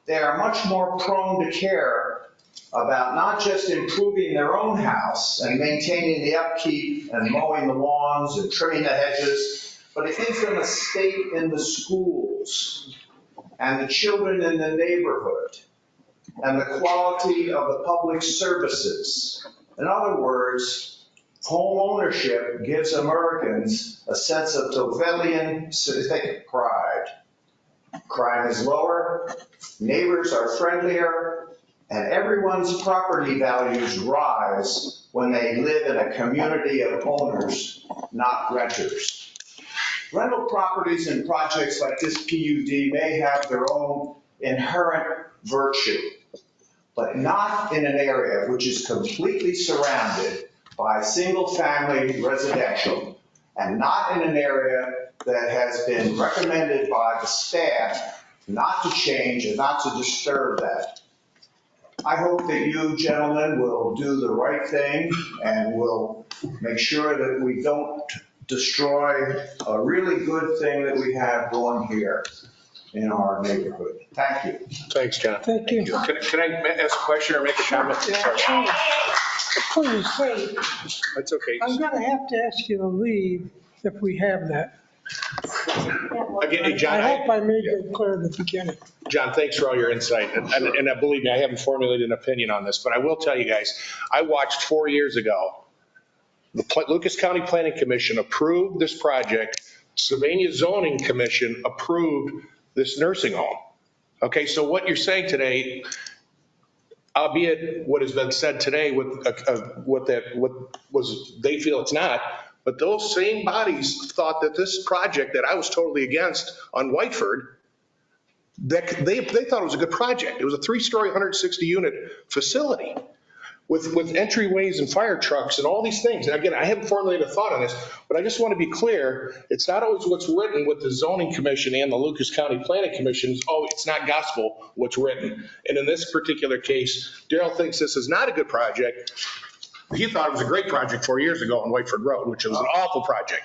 they are much more prone to care about not just improving their own house and maintaining the upkeep and mowing the lawns and trimming the hedges, but it gives them a stake in the schools and the children in the neighborhood and the quality of the public services. In other words, home ownership gives Americans a sense of Tocquevillian civic pride. Crime is lower, neighbors are friendlier, and everyone's property values rise when they live in a community of owners, not renters. Rental properties and projects like this PUD may have their own inherent virtue, but not in an area which is completely surrounded by single-family residential, and not in an area that has been recommended by the staff not to change and not to disturb that. I hope that you gentlemen will do the right thing and will make sure that we don't destroy a really good thing that we have going here in our neighborhood. Thank you. Thanks, John. Thank you. Can I ask a question or make a comment? Sorry. Please, That's okay. I'm going to have to ask you to leave if we have that. Again, John, I hope I made it clear at the beginning. John, thanks for all your insight. And believe me, I haven't formulated an opinion on this, but I will tell you guys, I watched 4 years ago, the Lucas County Planning Commission approved this project. Sylvania Zoning Commission approved this nursing home. Okay, so what you're saying today, albeit what has been said today with they feel it's not, but those same bodies thought that this project that I was totally against on Whiteford, that they thought it was a good project. It was a 3-story, 160-unit facility with entryways and fire trucks and all these things. And again, I haven't formulated a thought on this, but I just want to be clear. It's not always what's written with the Zoning Commission and the Lucas County Planning Commission. Oh, it's not gospel what's written. And in this particular case, Daryl thinks this is not a good project. He thought it was a great project 4 years ago on Whiteford Road, which was an awful project.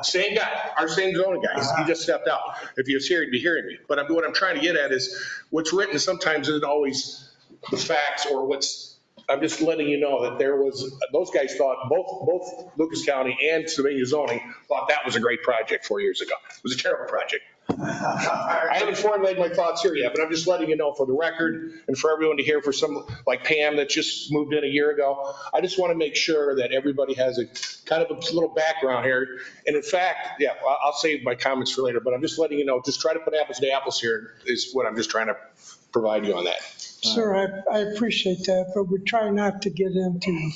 Same guy, our same zoning guy. He just stepped out. If he was here, he'd be hearing me. But what I'm trying to get at is what's written sometimes isn't always the facts or what's. I'm just letting you know that those guys thought, both Lucas County and Sylvania Zoning thought that was a great project 4 years ago. It was a terrible project. I haven't formulated my thoughts here yet, but I'm just letting you know for the record and for everyone to hear, for some, like Pam that just moved in a year ago. I just want to make sure that everybody has a kind of a little background here. And in fact, yeah, I'll save my comments for later, but I'm just letting you know, just try to put apples to apples here is what I'm just trying to provide you on that. Sir, I appreciate that, but we try not to get into,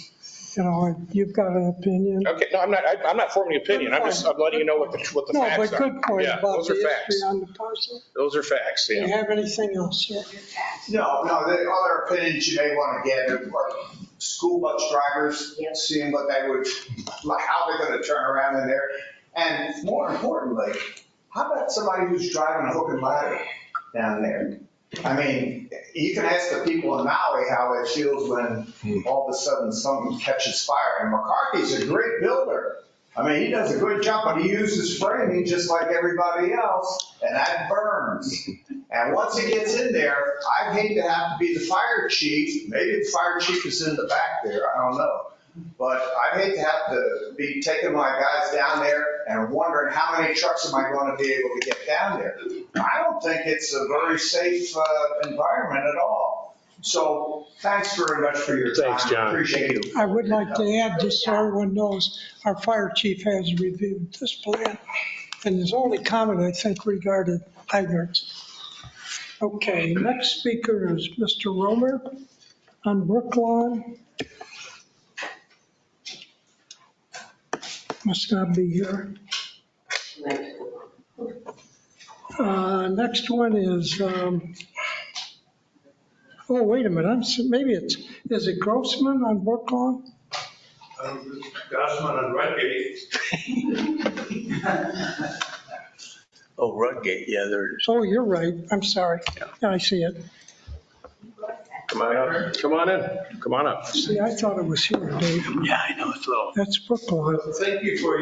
you've got an opinion. Okay, no, I'm not forming an opinion. I'm letting you know what the facts are. No, but good point Yeah, about those the are history facts. on the parcel. Those are facts, Do you yeah. have anything else, sir? No, the other opinions you may want to get are school bus drivers, seeing what they would, like how they're going to turn around in there. And more importantly, how about somebody who's driving a hook and ladder down there? I mean, you can ask the people in Maui how it feels when all of a sudden something catches fire. And McCarthy's a great builder. I mean, he does a good job, but he uses framing just like everybody else, and that burns. And once it gets in there, I hate to have to be the fire chief. Maybe the fire chief is in the back there, I don't know. But I hate to have to be taking my guys down there and wondering how many trucks am I going to be able to get down there. I don't think it's a very safe environment at all. So thanks very much for your time. Thanks, John. Appreciate it. I would like to add, just so everyone knows, our fire chief has reviewed this plan, and his only comment, I think, regarded hydrants. Okay, next speaker is Mr. Romer on Brooklawn. Must not be here. Next one is, oh, wait a minute, maybe is it Grossman on Brooklawn? Grossman on Redgate. Oh, Rudgate, yeah, there it is. Oh, you're right, I'm sorry. Yeah, I see it. Come on up. Come on in. Come on up. See, I thought it was here, Dave. Yeah, I know, it's low. That's Brooklawn. Thank you for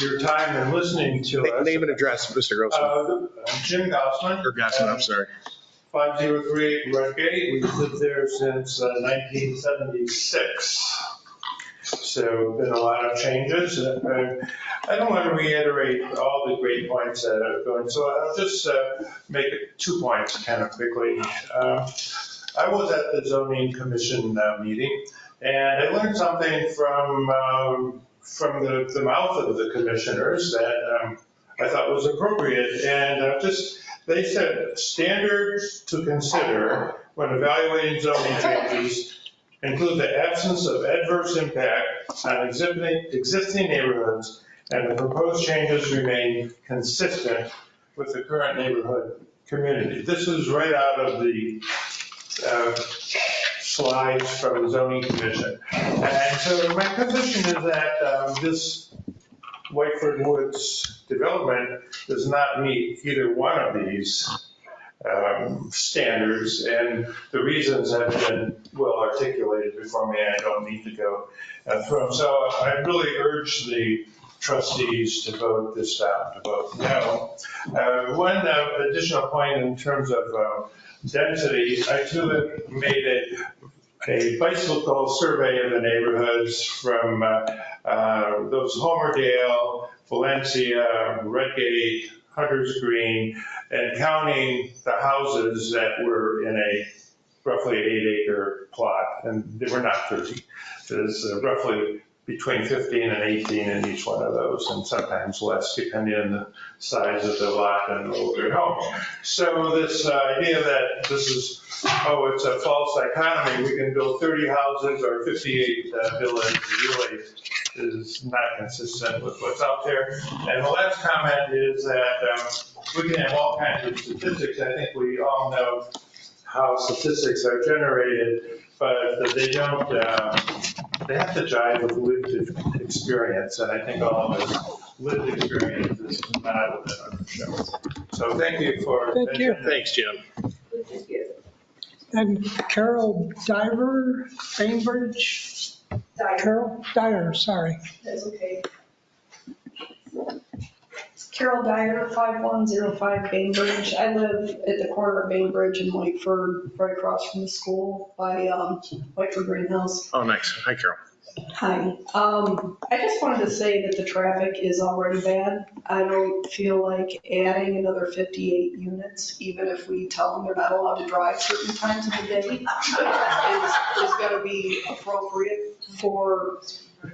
your time and listening to us. Name and address, Mr. Grossman. Jim Gossman. Or Gossman, I'm sorry. 503 Redgate. We've lived there since 1976. So been a lot of changes. I don't want to reiterate all the great points that are going, so I'll just make 2 points kind of quickly. I was at the zoning commission meeting, and I learned something from the mouth of the commissioners that I thought was appropriate. And they said standards to consider when evaluating zoning changes include the absence of adverse impact on existing neighborhoods, and the proposed changes remain consistent with the current neighborhood community. This is right out of the slides from the zoning commission. And so my position is that this Whiteford Woods development does not meet either one of these standards, and the reasons have been well articulated before me. I don't need to go through them. So I really urge the trustees to vote this down, to vote no. One additional point in terms of density, I too have made a bicycle survey of the neighborhoods from those Homerdale, Valencia, Redgate, Hunters Green, and counting the houses that were in a roughly 8-acre plot, and they were not 30. There's roughly between 15 and 18 in each one of those, and sometimes less depending on the size of the lot and the older home. So this idea that this is, it's a false dichotomy, we can build 30 houses or 58 villas, really is not consistent with what's out there. And the last comment is that we can have all kinds of statistics. I think we all know how statistics are generated, but they don't, they have to jive with lived experience, and I think all of us lived experience is not within our show. So thank you for. Thank you. Thanks, Jim. And Carol Dyer, Bainbridge? Carol Dyer, sorry. That's okay. Carol Dyer, 5105 Bainbridge. I live at the corner of Bainbridge and Whiteford, right across from the school by Whiteford Greenhouse. Oh, nice. Hi, Carol. Hi, I just wanted to say that the traffic is already bad. I don't feel like adding another 58 units, even if we tell them they're not allowed to drive certain times of the day, is gonna be appropriate for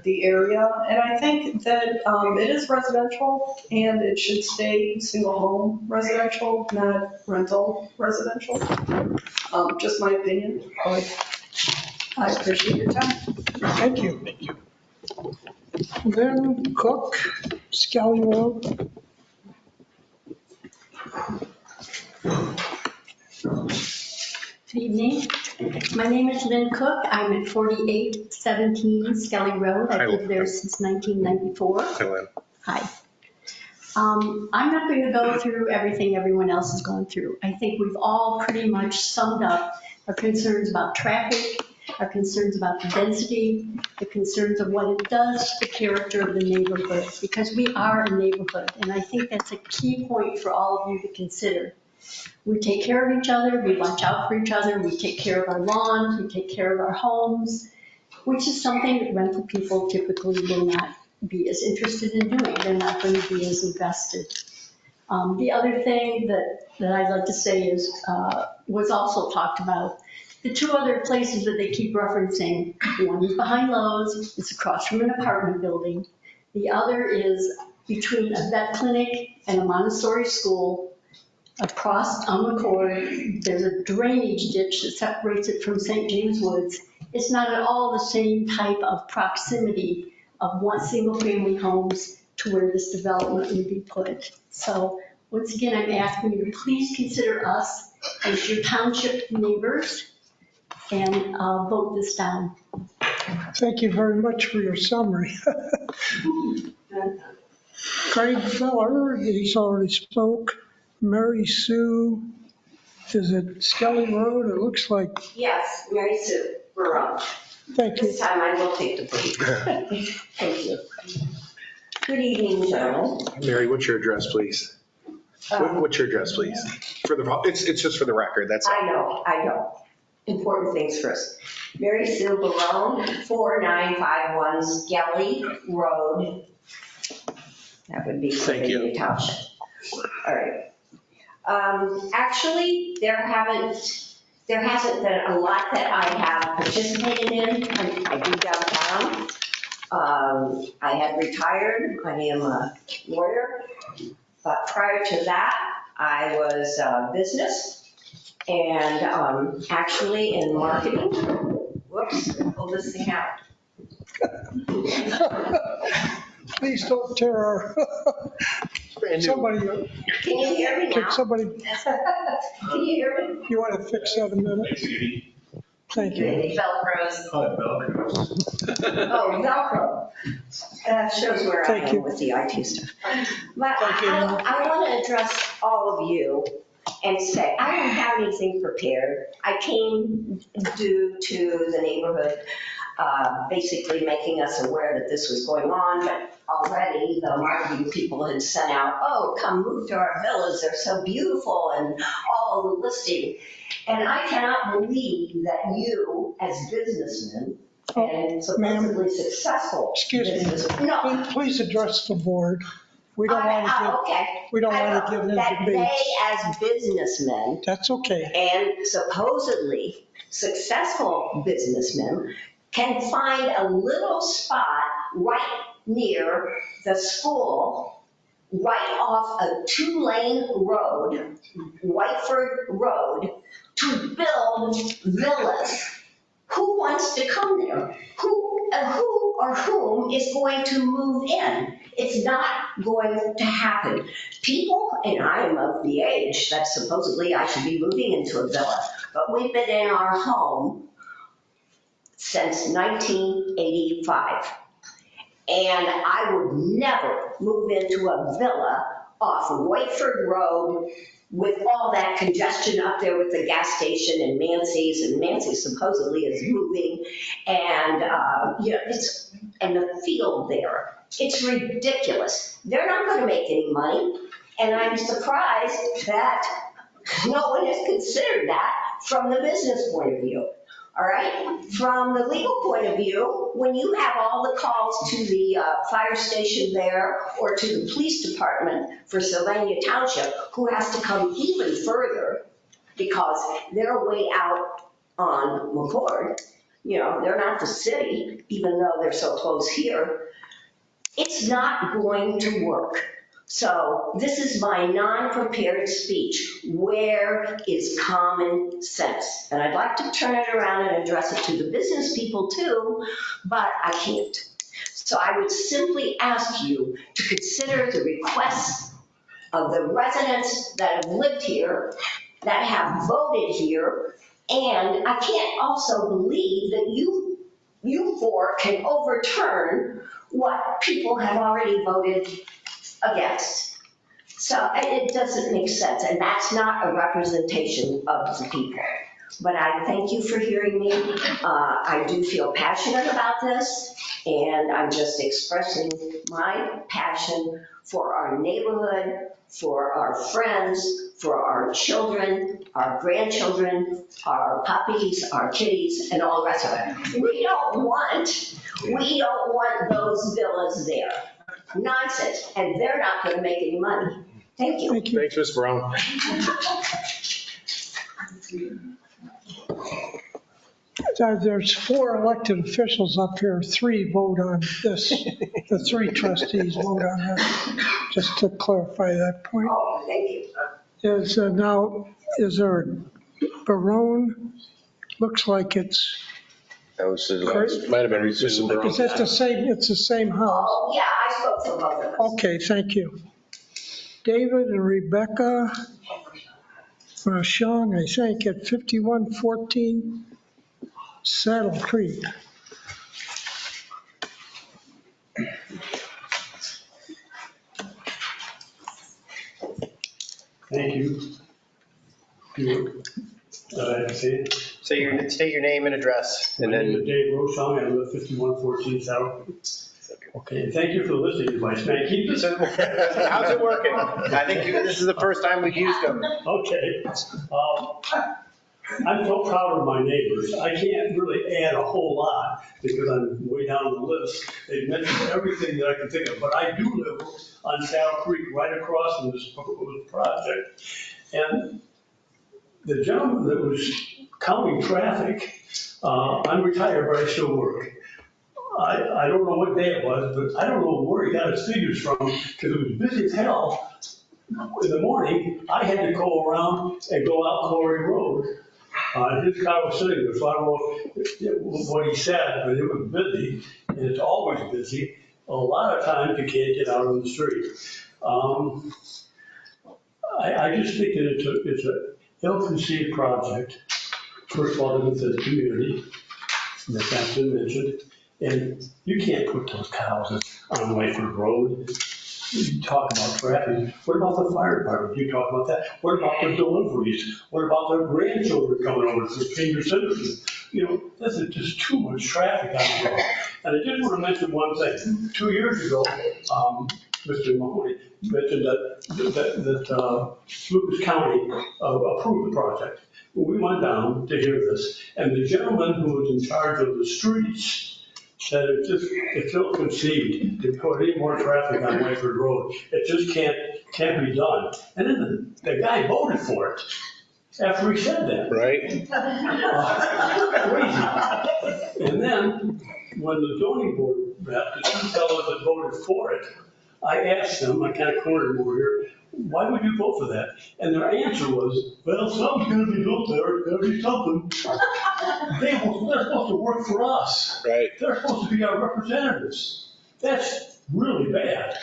the area. And I think that, it is residential and it should stay single home residential, not rental residential. Just my opinion. I appreciate your time. Thank you. Lynn Cook, Skelly Road. Good evening. My name is Lynn Cook. I'm at 4817 Skelly Road. I've lived there since 1994. Hi, Lynn. Hi. I'm not going to go through everything everyone else is going through. I think we've all pretty much summed up our concerns about traffic, our concerns about the density, the concerns of what it does to the character of the neighborhood, because we are a neighborhood, and I think that's a key point for all of you to consider. We take care of each other, we watch out for each other, we take care of our lawns, we take care of our homes, which is something that rental people typically will not be as interested in doing. They're not going to be as invested. The other thing that I'd like to say is, was also talked about, the two other places that they keep referencing, one is behind Lowe's, it's across from an apartment building. The other is between a vet clinic and a Montessori school. Across on McCord, there's a drainage ditch that separates it from St. James Woods. It's not at all the same type of proximity of one single-family homes to where this development would be put. So once again, I'm asking you to please consider us as your township neighbors and vote this down. Thank you very much for your summary. Craig Feller, he's already spoke. Mary Sue, is it Skelly Road? It looks like. Yes, Mary Sue, we're on. Thank you. This time I will take the lead. Thank you. Good evening, gentlemen. Mary, what's your address, please? What's your address, please? For the, it's just for the record, that's all. I know. Important things first. Mary Sue Barone, 4951 Skelly Road. That would be Thank you. Township. All right. Actually, there hasn't been a lot that I have participated in. I do downtown. I had retired. I am a lawyer. But prior to that, I was business and actually in marketing. Whoops, pull this thing out. Please don't tear our. Somebody. Can you hear me now? Can somebody. Can you hear me? You want to fix that a minute? Thank you. Velcros. Velcro. Oh, Velcro. That shows where I am with the IT stuff. But I want to address all of you and say, I don't have anything prepared. I came due to the neighborhood basically making us aware that this was going on, but already the marketing people had sent out, oh, come move to our villas, they're so beautiful, and all the listing. And I cannot believe that you, as businessmen, and supposedly successful Excuse businessmen. me. No. Please address the board. We don't want to give. Okay. We don't want to give into that debates. they, as businessmen, that's okay, and supposedly successful businessmen, can find a little spot right near the school, right off a 2-lane road, Whiteford Road, to build villas. Who wants to come there? Who or whom is going to move in? It's not going to happen. People, and I am of the age that supposedly I should be moving into a villa, but we've been in our home since 1985. And I would never move into a villa off Whiteford Road with all that congestion up there with the gas station and Nancy supposedly is moving, and it's and the field there. It's ridiculous. They're not going to make any money, and I'm surprised that no one has considered that from the business point of view. All right? From the legal point of view, when you have all the calls to the fire station there or to the police department for Sylvania Township, who has to come even further because they're way out on McCord, you know, they're not the city, even though they're so close here, it's not going to work. So this is my non-prepared speech. Where is common sense? And I'd like to turn it around and address it to the business people too, but I can't. So I would simply ask you to consider the requests of the residents that have lived here, that have voted here, and I can't also believe that you four can overturn what people have already voted against. So it doesn't make sense, and that's not a representation of the people. But I thank you for hearing me. I do feel passionate about this, and I'm just expressing my passion for our neighborhood, for our friends, for our children, our grandchildren, our puppies, our kitties, and all the rest of it. We don't want those villas there. Nonsense, and they're not going to make any money. Thank you. Thanks, Ms. Brown. There's 4 elected officials up here, 3 vote on this. The 3 trustees vote on this, just to clarify that point. Oh, thank you. Is there Barone? Looks like it's, That was the last, might have been Susan Brown. is that the same, it's the same house? Oh, yeah, I spoke to both of them. Okay, thank you. David and Rebecca Sean, I think, at 5114 Saddle Creek. Thank you. State your name and address, and My name then. is Dave Rochon, I live at 5114 South. Okay, thank you for the listening advice. May I keep this? How's it working? I think this is the first time we've used them. Okay. I'm so proud of my neighbors. I can't really add a whole lot because I'm way down the list. They've mentioned everything that I can think of, but I do live on Saddle Creek, right across from this project. And the gentleman that was counting traffic, I'm retired, but I still work. I don't know what day it was, but I don't know where he got his figures from, because it was busy as hell. In the morning, I had to go around and go out Corey Road. His car was sitting there, so I don't know what he said, but it was busy, and it's always busy. A lot of times you can't get out on the street. I just think that it's a ill-conceived project. First of all, it's a community, that's has been mentioned, and you can't put those houses on Whiteford Road. You talk about traffic. What about the fire department? You talk about that. What about the deliveries? What about their grandchildren coming over for senior citizens? You know, this is just too much traffic on the road. And I just want to mention one thing. 2 years ago, Mr. Mahoney mentioned that Lucas County approved the project. We went down to hear this, and the gentleman who was in charge of the streets said it's ill-conceived to put any more traffic on Whiteford Road. It just can't be done. And then the guy voted for it after he said that. Right. Crazy. And then when the zoning board met, the two fellows that voted for it, I asked them, I kind of cornered them over here, why would you vote for that? And their answer was, well, something's going to be built there, it's going to be something. They're supposed to work for us. Right. They're supposed to be our representatives. That's really bad.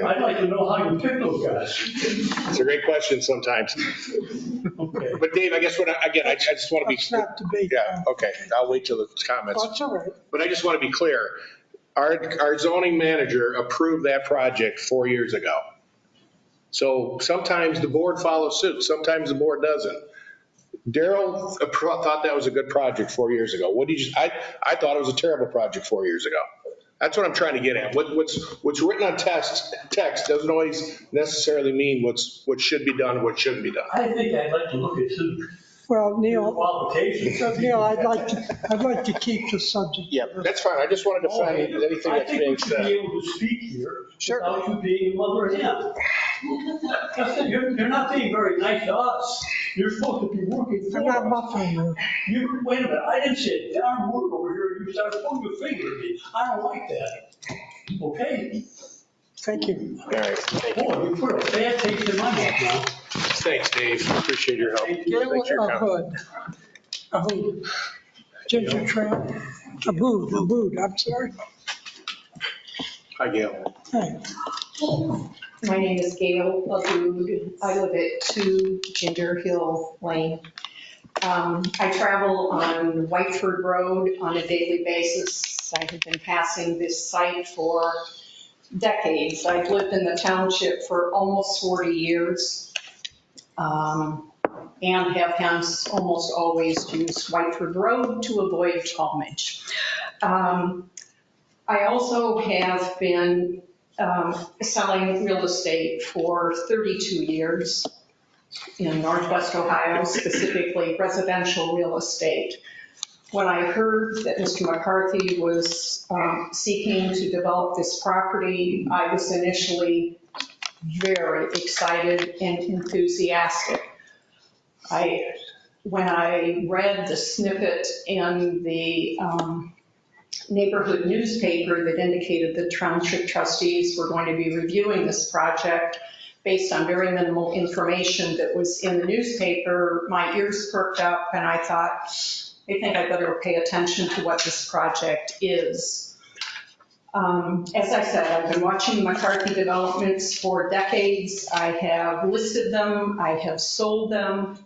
I'd like to know how you pick those guys. It's a great question sometimes. Okay. But Dave, I guess I just want to be. Let's not debate. Yeah, okay, I'll wait till the comments. That's all right. But I just want to be clear. Our zoning manager approved that project 4 years ago. So sometimes the board follows suit, sometimes the board doesn't. Daryl thought that was a good project 4 years ago. What did you, I thought it was a terrible project 4 years ago. That's what I'm trying to get at. What's written on text doesn't always necessarily mean what should be done and what shouldn't be done. I think I'd like to look at Well, Neil, Qualifications. Neil, I'd like to keep the subject. Yeah, that's fine. I just wanted to find anything that's being I think we should said. be able to speak here Sure. without you being a mother hen. That's it. You're not being very nice to us. You're supposed to be working I'm not for us. muffling you. You, wait a minute, I didn't say a darn word over here, and you started pointing your finger at me. I don't like that. Okay? Thank you. All right, thank you. Boy, you put a bad taste in my mouth now. Thanks, Dave. Appreciate your help. Gail, Thanks for your a comment. hood. A hood. Ginger trail. A boot, I'm sorry. Hi, Gail. Hey. My name is Gail Aboud. I live at 2 Ginger Hill Lane. I travel on Whiteford Road on a daily basis. I have been passing this site for decades. I've lived in the township for almost 40 years and have hence almost always used Whiteford Road to avoid Talmadge. I also have been selling real estate for 32 years in Northwest Ohio, specifically residential real estate. When I heard that Mr. McCarthy was seeking to develop this property, I was initially very excited and enthusiastic. When I read the snippet in the neighborhood newspaper that indicated the township trustees were going to be reviewing this project based on very minimal information that was in the newspaper, my ears perked up and I thought, I think I better pay attention to what this project is. As I said, I've been watching McCarthy developments for decades. I have listed them, I have sold them.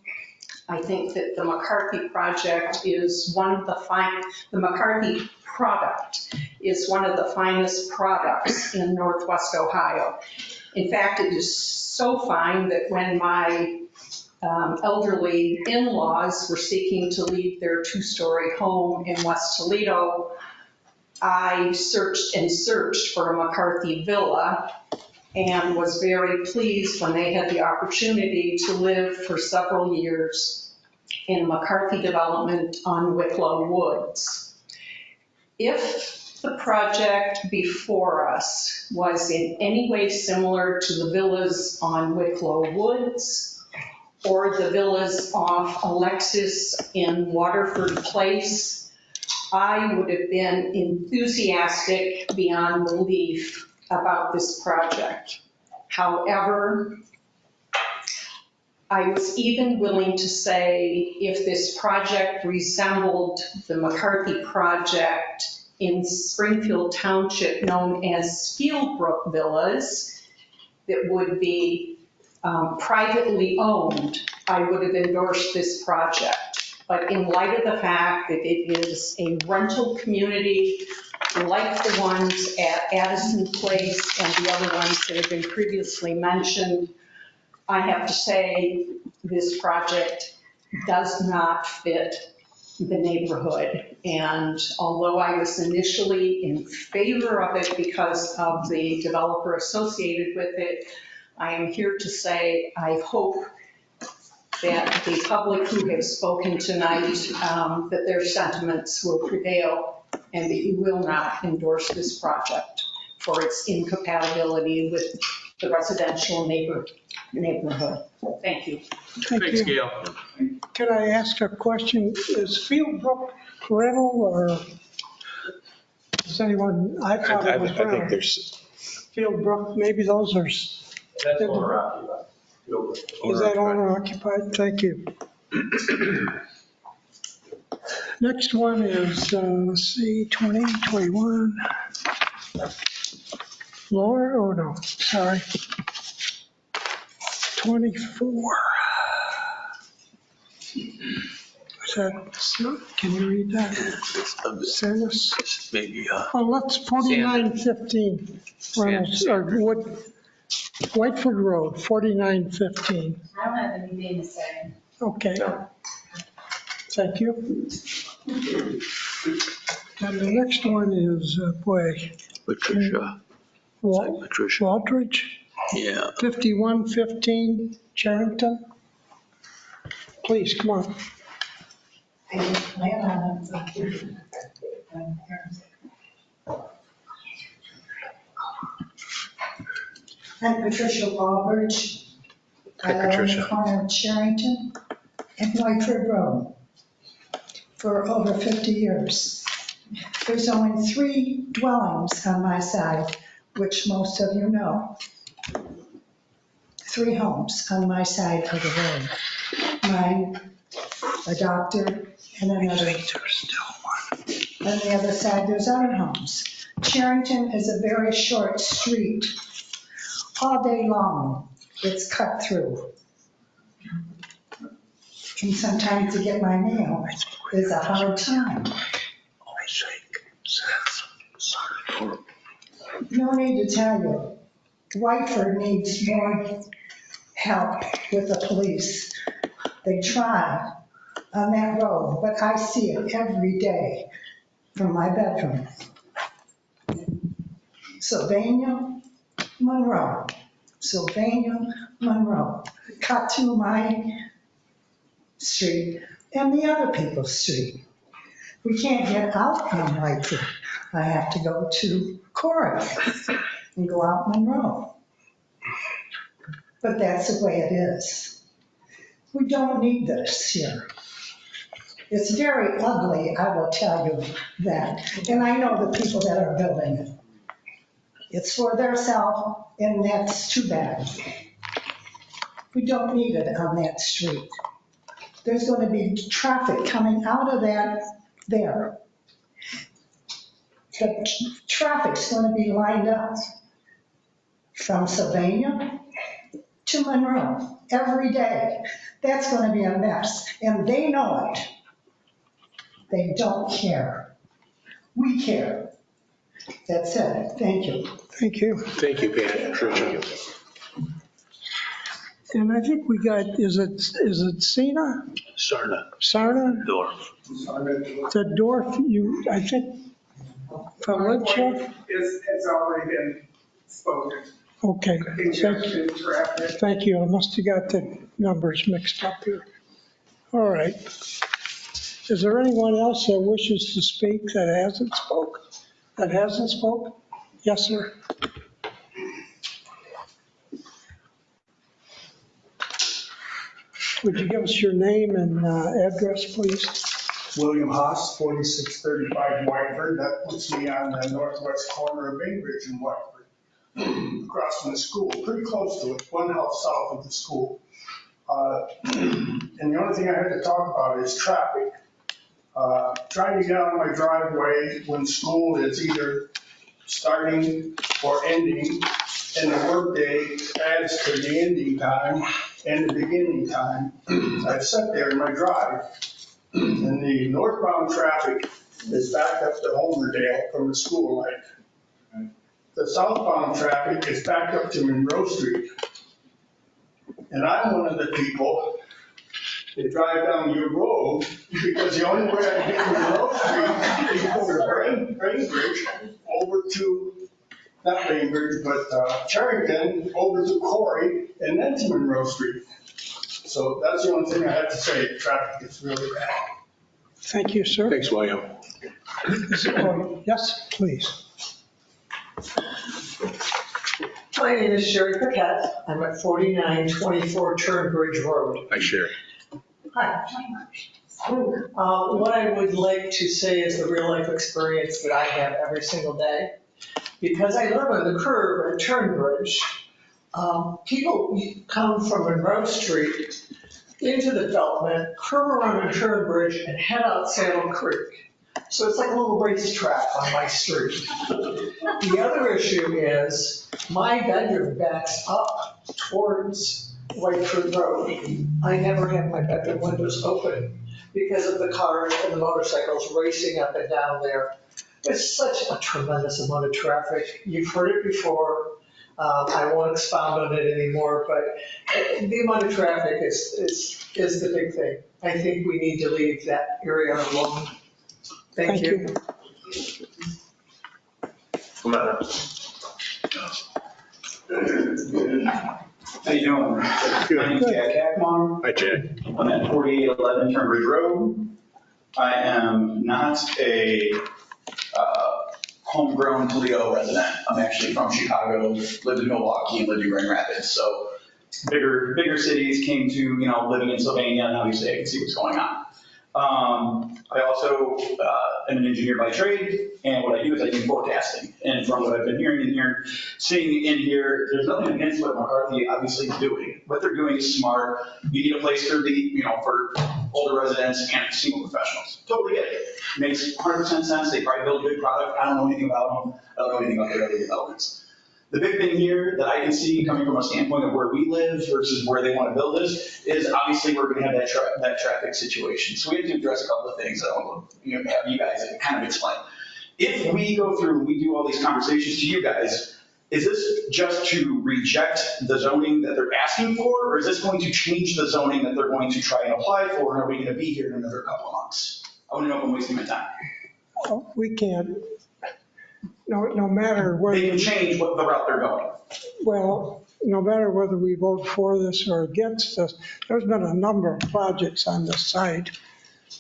I think that the McCarthy project is one of the McCarthy product is one of the finest products in Northwest Ohio. In fact, it is so fine that when my elderly in-laws were seeking to leave their 2-story home in West Toledo, I searched and searched for a McCarthy villa and was very pleased when they had the opportunity to live for several years in McCarthy development on Wicklow Woods. If the project before us was in any way similar to the villas on Wicklow Woods or the villas off Alexis in Waterford Place, I would have been enthusiastic beyond belief about this project. However, I was even willing to say if this project resembled the McCarthy project in Springfield Township known as Fieldbrook Villas that would be privately owned, I would have endorsed this project. But in light of the fact that it is a rental community like the ones at Addison Place and the other ones that have been previously mentioned, I have to say this project does not fit the neighborhood. And although I was initially in favor of it because of the developer associated with it, I am here to say I hope that the public who have spoken tonight, that their sentiments will prevail and that you will not endorse this project for its incompatibility with the residential neighborhood. Thank you. Thanks, Gail. Can I ask a question? Is Fieldbrook rental or does anyone, I thought it was I think rental. there's. Fieldbrook, maybe those are. That's owner occupied. Is that owner occupied? Thank you. Next one is, let's see, 2021. Laura, oh no, sorry. 24. Is that, can you read that? Samus? Maybe, Oh, that's 4915. Reynolds, or Whiteford Road, 4915. I don't have anything to say. Okay. Thank you. And the next one is, Patricia. Patricia. Waltridge, Yeah. 5115 Charrington. Please, come on. I'm Patricia Albridge. Hi, I live on Patricia. the corner of Charrington and Whiteford Road for over 50 years. There's only 3 dwellings on my side, which most of you know. 3 homes on my side of the road. Mine, a doctor, and another. On the other side, there's other homes. Charrington is a very short street. All day long, it's cut through. And sometimes to get my mail is a hard time. No need to tell you, Whiteford needs more help with the police. They try on that road, but I see it every day from my bedroom. Sylvania, Monroe, Sylvania, Monroe, cut to my street and the other people's street. We can't get out on Whiteford. I have to go to Corey and go out Monroe. But that's the way it is. We don't need this here. It's very ugly, I will tell you that. And I know the people that are building it. It's for their self, and that's too bad. We don't need it on that street. There's going to be traffic coming out of that there. The traffic's going to be lined up from Sylvania to Monroe every day. That's going to be a mess, and they know it. They don't care. We care. That's it. Thank you. Thank you. Thank you, Patricia. And I think we got, is it Sina? Sarna? Dorf. The Dorf, I think, from Litchfield? Has already been spoken. Okay. Thank you. I must have got the numbers mixed up here. All right. Is there anyone else that wishes to speak that hasn't spoke? Yes, sir. Would you give us your name and address, please? William Haas, 4635 Whiteford. That puts me on the northwest corner of Bainbridge and Whiteford, across from the school, pretty close to it, 1 house south of the school. And the only thing I had to talk about is traffic. Trying to get out of my driveway when school is either starting or ending, and the workday adds to the ending time and the beginning time. I've sat there in my drive, and the northbound traffic is backed up to Homerdale from the school light. The southbound traffic is backed up to Monroe Street. And I'm one of the people that drive down your road because the only way I get to Monroe Street is over Bainbridge, over to, not Bainbridge, but Charrington, over to Corey, and then to Monroe Street. So that's the only thing I have to say. Traffic is really bad. Thank you, sir. Thanks, William. Yes, please. My name is Sherry Paquette. I'm at 4924 Turnbridge Road. Hi, Sherry. Hi. What I would like to say is the real life experience that I have every single day. Because I live on the curb at Turnbridge, people come from Monroe Street into the development, curve around on Turnbridge and head out Saddle Creek. So it's like a little racetrack on my street. The other issue is my bedroom backs up towards Whiteford Road. I never have my bedroom windows open because of the cars and the motorcycles racing up and down there. It's such a tremendous amount of traffic. You've heard it before. I won't expound on it anymore, but the amount of traffic is the big thing. I think we need to leave that area alone. Thank you. Come on. How you doing? My name's Jack Hackmar. Hi, Jack. I'm at 4811 Turnbridge Road. I am not a homegrown Toledo resident. I'm actually from Chicago, lived in Milwaukee and lived in Grand Rapids. So bigger cities came to, living in Sylvania, and obviously I can see what's going on. I also am an engineer by trade, and what I do is I do forecasting. And from what I've been hearing in here, seeing in here, there's nothing against what McCarthy obviously is doing. What they're doing is smart. You need a place for for older residents and single professionals. Totally get it. Makes 100% sense. They probably build a good product. I don't know anything about them. I don't know anything about their other developments. The big thing here that I can see coming from a standpoint of where we live versus where they want to build this is obviously we're going to have that traffic situation. So we have to address a couple of things that I want to have you guys kind of explain. If we go through and we do all these conversations to you guys, is this just to reject the zoning that they're asking for, or is this going to change the zoning that they're going to try and apply for, and are we going to be here in another couple of months? I want to know if I'm wasting my time. Well, we can't, no matter whether. They can change what the route they're going. Well, no matter whether we vote for this or against this, there's been a number of projects on the site.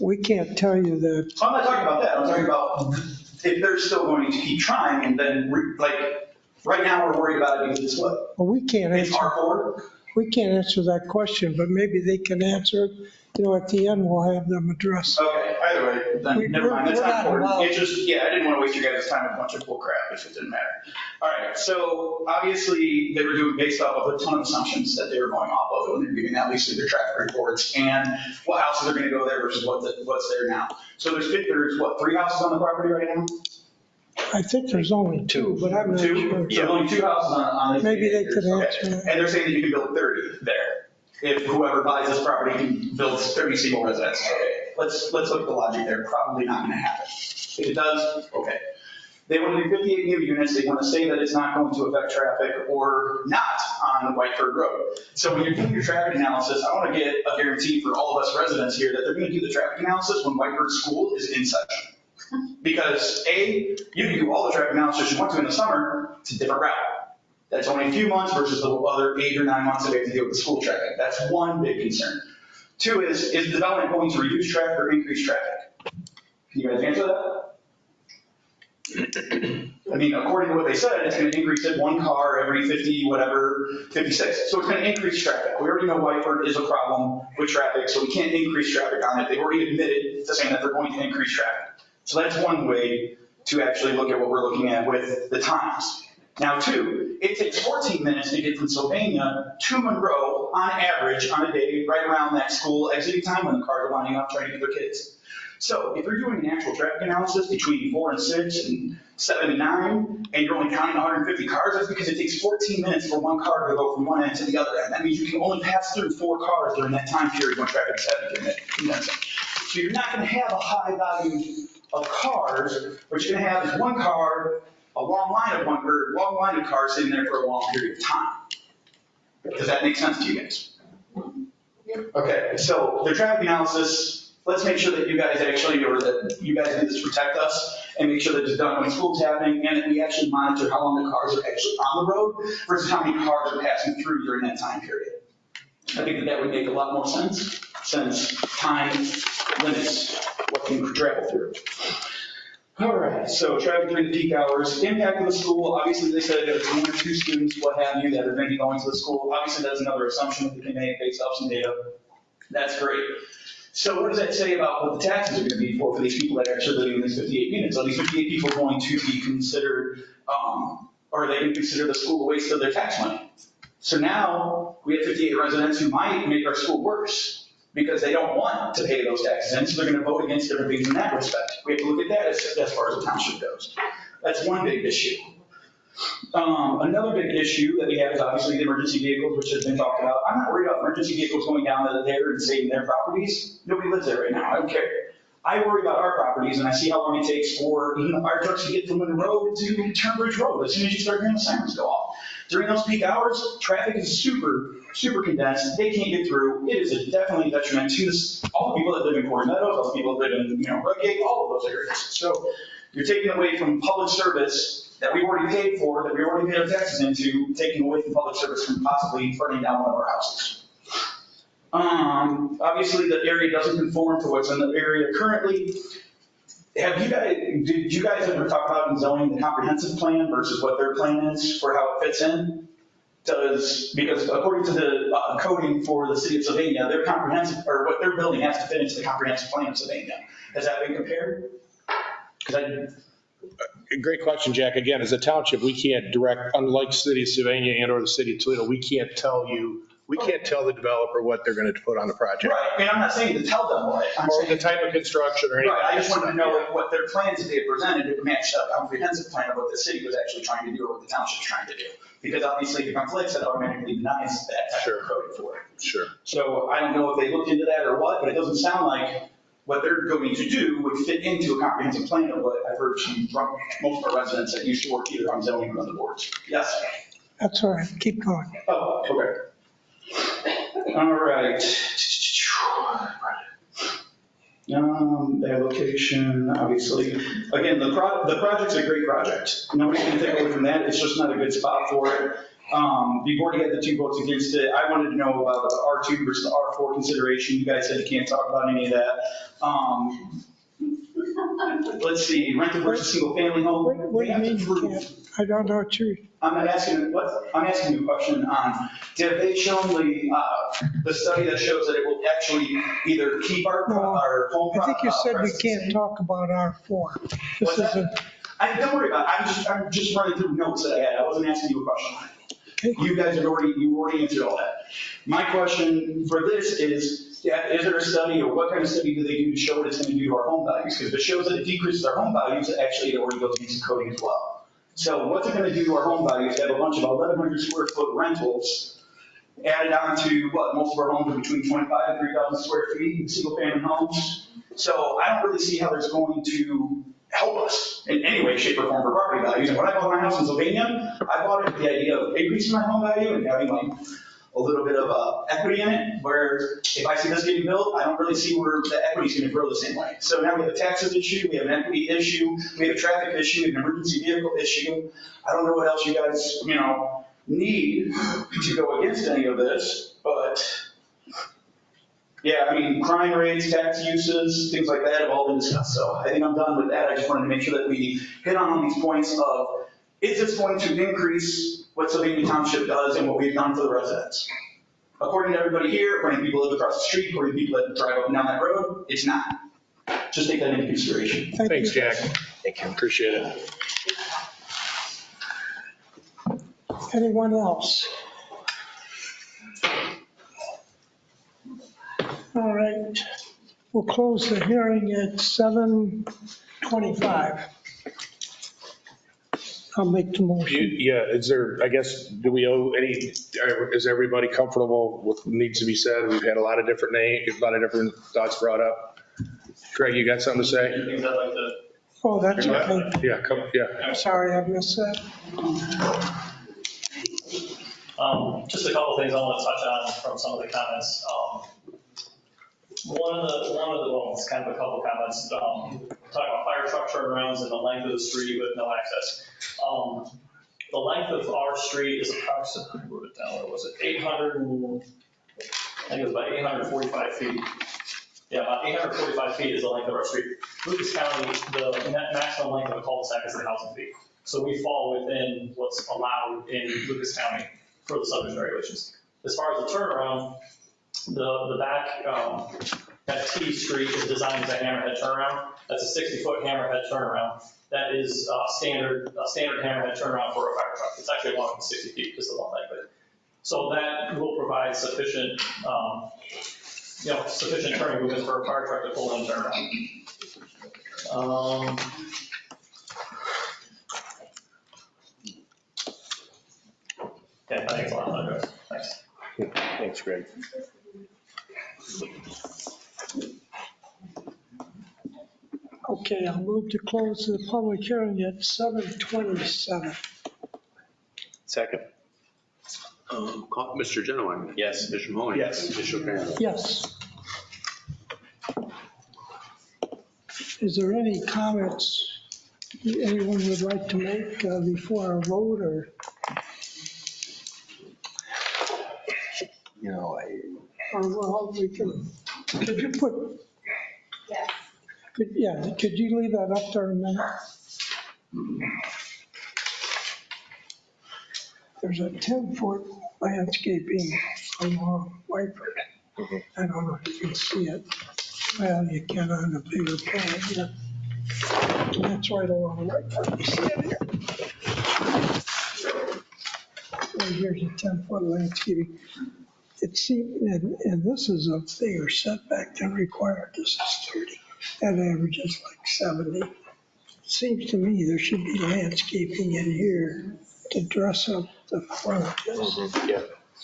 We can't tell you that. I'm not talking about that. I'm talking about if they're still going to keep trying, and then right now we're worried about it because it's what? Well, we can't It's answer. R4? We can't answer that question, but maybe they can answer it. At the end, we'll have them address. Okay, either way, then never mind. That's we're not not important. allowed. It just, I didn't want to waste your guys' time with a bunch of bull crap if it didn't matter. All right, so obviously they were doing based off of a ton of assumptions that they were going off of when they're giving at least their traffic reports and what houses are going to go there versus what's there now. So there's 3 houses on the property right now? I think there's only 2, but I'm not sure. So only 2 houses on this. Maybe they could answer Okay. that. And they're saying that you can build 30 there. If whoever buys this property can build 30 single residences. Okay, let's look at the logic there. Probably not going to happen. If it does, okay. They want to do 58 new units. They want to say that it's not going to affect traffic or not on Whiteford Road. So when you're doing your traffic analysis, I want to get a guarantee for all of us residents here that they're going to do the traffic analysis when Whiteford School is in session. Because A, you can do all the traffic analysis you want to in the summer. It's a different route. That's only a few months versus the other 8 or 9 months that we have to deal with the school traffic. That's one big concern. 2 is development going to reduce traffic or increase traffic? Can you guys answer that? I mean, according to what they said, it's going to increase it 1 car every 56. So it's going to increase traffic. We already know Whiteford is a problem with traffic, so we can't increase traffic on it. They've already admitted to saying that they're going to increase traffic. So that's one way to actually look at what we're looking at with the times. Now 2, it takes 14 minutes to get from Sylvania to Monroe on average on a day right around that school exiting time when the cars are lining up trying to get their kids. So if you're doing an actual traffic analysis between 4 and 6 and 7 and 9, and you're only counting 150 cars, that's because it takes 14 minutes for 1 car to go from one end to the other end. That means you can only pass through 4 cars during that time period when traffic is heavy. So you're not going to have a high value of cars. What you're going to have is 1 car, a long line of cars sitting there for a long period of time. Does that make sense to you guys? Okay, so the traffic analysis, let's make sure that you guys actually, or that you guys do this to protect us and make sure that it's done when school's happening and that we actually monitor how long the cars are actually on the road versus how many cars are passing through during that time period. I think that would make a lot more sense since time limits what can travel through. All right, so traffic during the peak hours, impact of the school, obviously they said it's 1 or 2 students, what have you, that are going to be going to the school. Obviously that's another assumption that they can make based off some data. That's great. So what does that say about what the taxes are going to be for these people that are actually living in these 58 units? Are these 58 people going to be considered, or are they going to consider the school a waste of their tax money? So now we have 58 residents who might make our school worse because they don't want to pay those taxes in, so they're going to vote against different things in that respect. We have to look at that as far as the township goes. That's one big issue. Another big issue that we have is obviously the emergency vehicles, which has been talked about. I'm not worried about emergency vehicles going down there and saving their properties. Nobody lives there right now. I don't care. I worry about our properties, and I see how long it takes for even our trucks to get from Monroe to Turnbridge Road as soon as you start hearing the sirens go off. During those peak hours, traffic is super condensed. They can't get through. It is definitely a detriment to all the people that live in Quarry Meadows, all the people that live in Ruggate, all of those areas. So you're taking away from public service that we've already paid for, that we already paid our taxes into, taking away from public service from possibly burning down one of our houses. Obviously, the area doesn't conform to what's in the area currently. Did you guys ever talk about in zoning the comprehensive plan versus what their plan is for how it fits in? Because according to the coding for the city of Sylvania, their comprehensive, or what they're building has to fit into the comprehensive plan of Sylvania. Has that been compared? Great question, Jack. Again, as a township, we can't direct, unlike city of Sylvania and or the city of Toledo, we can't tell the developer what they're going to put on the project. Right, I mean, I'm not saying to tell them what. Or the type of construction or anything. Right, I just wanted to know what their plans that they had presented would match the comprehensive plan of what the city was actually trying to do or what the township's trying to do. Because obviously the conflicts that automatically denies that type of coding for it. Sure. So I don't know if they looked into that or what, but it doesn't sound like what they're going to do would fit into a comprehensive plan of what I've heard from most of our residents that used to work either on zoning or on the boards. Yes? That's all right, keep going. Oh, okay. All right. Their location, obviously. Again, the project's a great project. Nobody's gonna take away from that. It's just not a good spot for it. You've already had the 2 votes against it. I wanted to know about the R2 versus the R4 consideration. You guys said you can't talk about any of that. Let's see, rental versus single family home. What do you mean you can't? I don't know what you're. I'm asking you a question on, have they shown the study that shows that it will actually either keep our home? I think you said we can't talk about R4. This isn't. Don't worry about it. I'm just running through notes that I had. I wasn't asking you a question. Okay. You guys have already answered all that. My question for this is there a study or what kind of study do they do to show what it's going to do to our home values? Because if it shows that it decreases our home values, actually it already goes against the coding as well. So what's it going to do to our home values to have a bunch of 1,100 square foot rentals added on to what? Most of our homes are between 25 and 3,000 square feet, single family homes. So I don't really see how there's going to help us in any way, shape, or form for property values. And when I bought my house in Sylvania, I bought it with the idea of increasing my home value and having like a little bit of equity in it, where if I see this getting built, I don't really see where the equity is going to grow the same way. So now we have a taxes issue, we have an equity issue, we have a traffic issue, we have an emergency vehicle issue. I don't know what else you guys, need to go against any of this, but yeah, I mean, crime rates, tax uses, things like that have all been discussed. So I think I'm done with that. I just wanted to make sure that we hit on these points of, is this going to increase what Sylvania Township does and what we've done for the residents? According to everybody here, according to people that live across the street, according to people that drive up and down that road, it's not. Just take that into consideration. Thanks, Jack. Thank you. Appreciate it. Anyone else? All right, we'll close the hearing at 7:25. I'll make the motion. Yeah, is there, I guess, do we owe any, is everybody comfortable with what needs to be said? We've had a lot of different names, a lot of different thoughts brought up. Craig, you got something to say? Oh, that's okay. Yeah, yeah. I'm sorry, I missed that. Just a couple things I want to touch on from some of the comments. It's kind of a couple comments, talking about fire truck turnarounds and the length of the street with no access. The length of our street is approximately, I wrote it down, what was it, 800, I think it was about 845 feet. Yeah, about 845 feet is the length of our street. Lucas County, the maximum length of a cul-de-sac is 1,000 feet. So we fall within what's allowed in Lucas County for the subdivision regulations. As far as the turnaround, the back, that T Street is designed as a hammerhead turnaround. That's a 60-foot hammerhead turnaround. That is a standard hammerhead turnaround for a fire truck. It's actually longer than 60 feet, just a one leg, but so that will provide sufficient, sufficient turning movement for a fire truck to pull in and turn around. Okay, I think it's a lot of address. Thanks. Thanks, Greg. Okay, I'll move to close the public hearing at 7:27. Second. Mr. Genowine? Yes. Mr. Mahoney? Yes. Mr. O'Connor? Yes. Is there any comments anyone would like to make before our vote, or? Or, well, we can, could you put, could you leave that up there a minute? There's a 10-foot landscaping along Whiteford. I don't know if you can see it. Well, you can on the bigger plan here. And that's right along Whiteford. You see it here? Right here's a 10-foot landscaping. It seems, and this is a bigger setback than required. This is 30. That averages like 70. It seems to me there should be landscaping in here to dress up the front.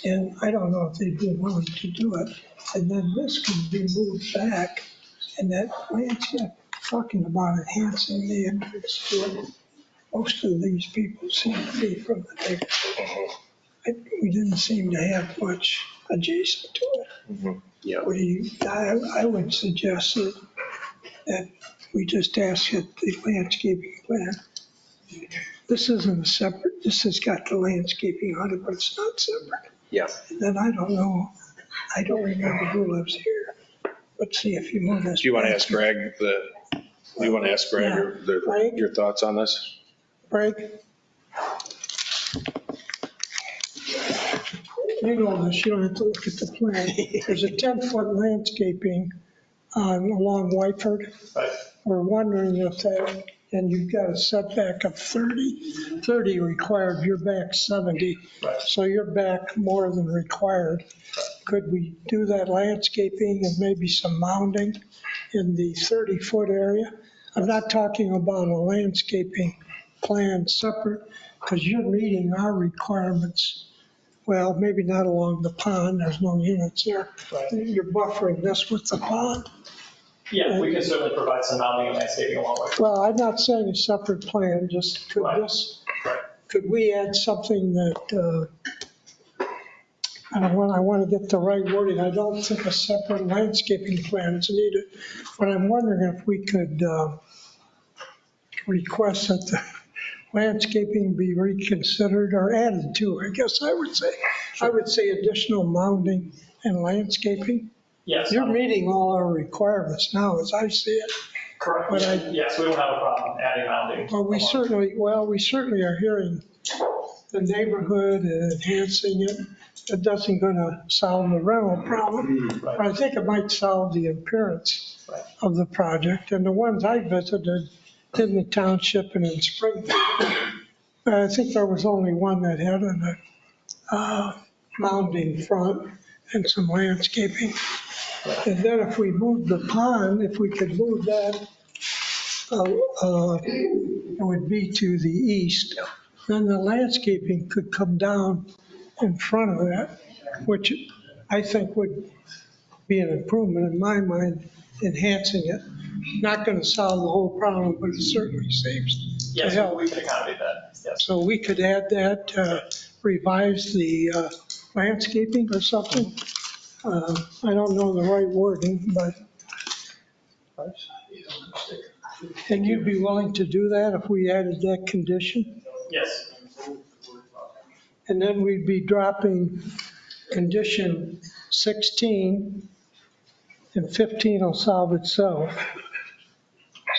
And I don't know if they'd be willing to do it. And then this can be moved back, and that landscape, talking about enhancing the entrance to it. Most of these people seem to be from the neighborhood. We didn't seem to have much adjacent to it. What do you, I would suggest that we just ask that the landscaping plan. This isn't a separate, this has got the landscaping on it, but it's not separate. Yeah. And then I don't know, I don't remember who lives here. Let's see if you move this. Do you want to ask Greg Greg? your thoughts on this? Greg? You know this, you don't have to look at the plan. There's a 10-foot landscaping along Whiteford. Right. We're wondering if that, and you've got a setback of 30. 30 required, you're back 70. Right. So you're back more than required. Could we do that landscaping and maybe some mounding in the 30-foot area? I'm not talking about a landscaping plan separate, because you're meeting our requirements. Well, maybe not along the pond, there's no units there. Right. You're buffering this with the pond. Yeah, we can certainly provide some mounting and landscaping along with. Well, I'm not saying a separate plan, just could Right. this, Right. could we add something that, I want to get the right wording. I don't think a separate landscaping plan is needed, but I'm wondering if we could request that the landscaping be reconsidered or added to, I guess I would say. I would say additional mounding and landscaping. Yes. You're meeting all our requirements now, as I see it. Correct. But Yes, we don't have a problem adding mounting. Well, we certainly are hearing the neighborhood and enhancing it. It doesn't gonna solve the rental problem. Right. But I think it might solve the appearance of the project. And the ones I visited in the township and in Springfield, I think there was only one that had a mounding front and some landscaping. And then if we moved the pond, if we could move that, it would be to the east. Then the landscaping could come down in front of that, which I think would be an improvement in my mind, enhancing it. Not going to solve the whole problem, but it certainly saves to Yes, help. we can accommodate that. Yes. So we could add that, revise the landscaping or something. I don't know the right wording, but. And you'd be willing to do that if we added that condition? Yes. And then we'd be dropping condition 16, and 15 will solve itself.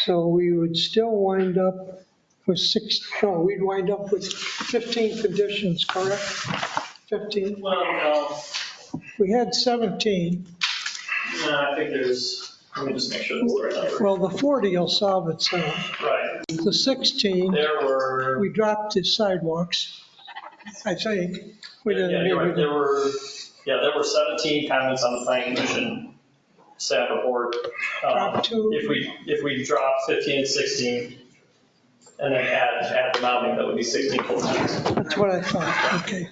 So we would still wind up with we'd wind up with 15 conditions, correct? 15? Well, We had 17. no, I think let me just make sure that's the right number. Well, the 40 will solve itself. Right. The 16, we dropped the sidewalks, I think. We didn't Yeah, you're right. maybe- There were 17 comments on the planning commission staff report. Drop two. If we drop 15 and 16, and then add the mounting, that would be 16 full times. That's what I thought, okay.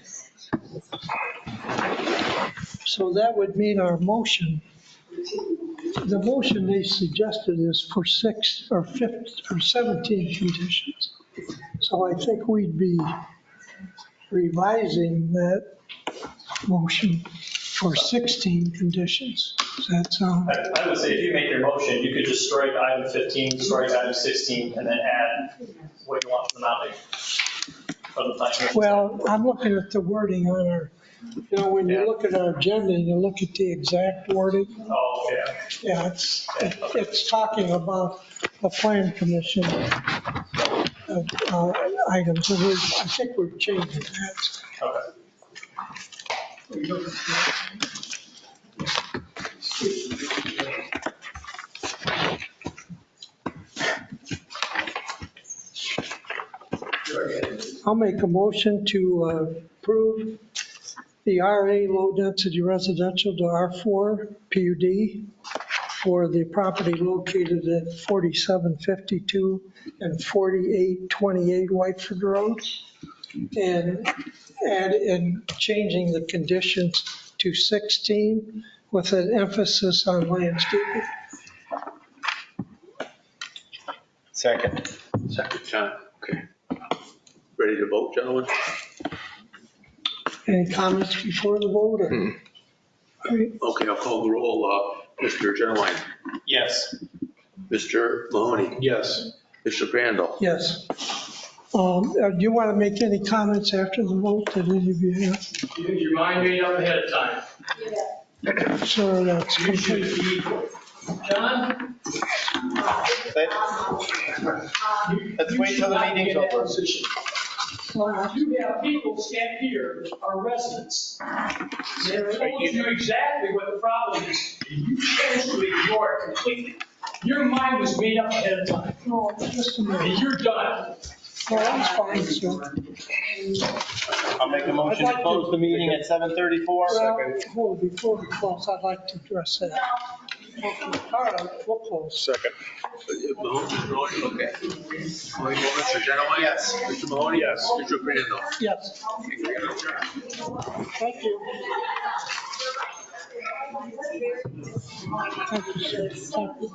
So that would mean our motion, the motion they suggested is for 6 or 17 conditions. So I think we'd be revising that motion for 16 conditions. Does that sound? I would say if you make your motion, you could just strike item 15, strike item 16, and then add what you want for the mounting. From the planning commission. Well, I'm looking at the wording on our, you know, when you look at our agenda, you look at the exact wording. Oh, yeah. Yeah, it's talking about the plan commission items, and I think we're changing that. Okay. I'll make a motion to approve the RA low-density residential to R4 PUD for the property located at 4752 and 4828 Whiteford Road, and changing the conditions to 16 with an emphasis on landscaping. Second. Second, John, okay. Ready to vote, gentlemen? Any comments before the vote? Or? Okay, I'll call the roll. Mr. Genowine? Yes. Mr. Mahoney? Yes. Mr. Crandall? Yes. Do you want to make any comments after the vote that any of you have? You need your mind made up ahead of time. So that's You should be, John? Let's wait till the meeting's over. You have people stand here, are residents. They're told you exactly what the problem is. You chose to ignore it completely. Your mind was made up ahead of time. No, just a minute. And you're done. Well, that's fine, sir. I'll make a motion to close the meeting at 7:34. Well, before we close, I'd like to address that. Okay, all right, we'll close. Second. Mahoney, okay. Mr. Genowine? Yes. Mr. Mahoney? Yes. Mr. Crandall? Yes. Thank you. Thank you, sir. Thank you.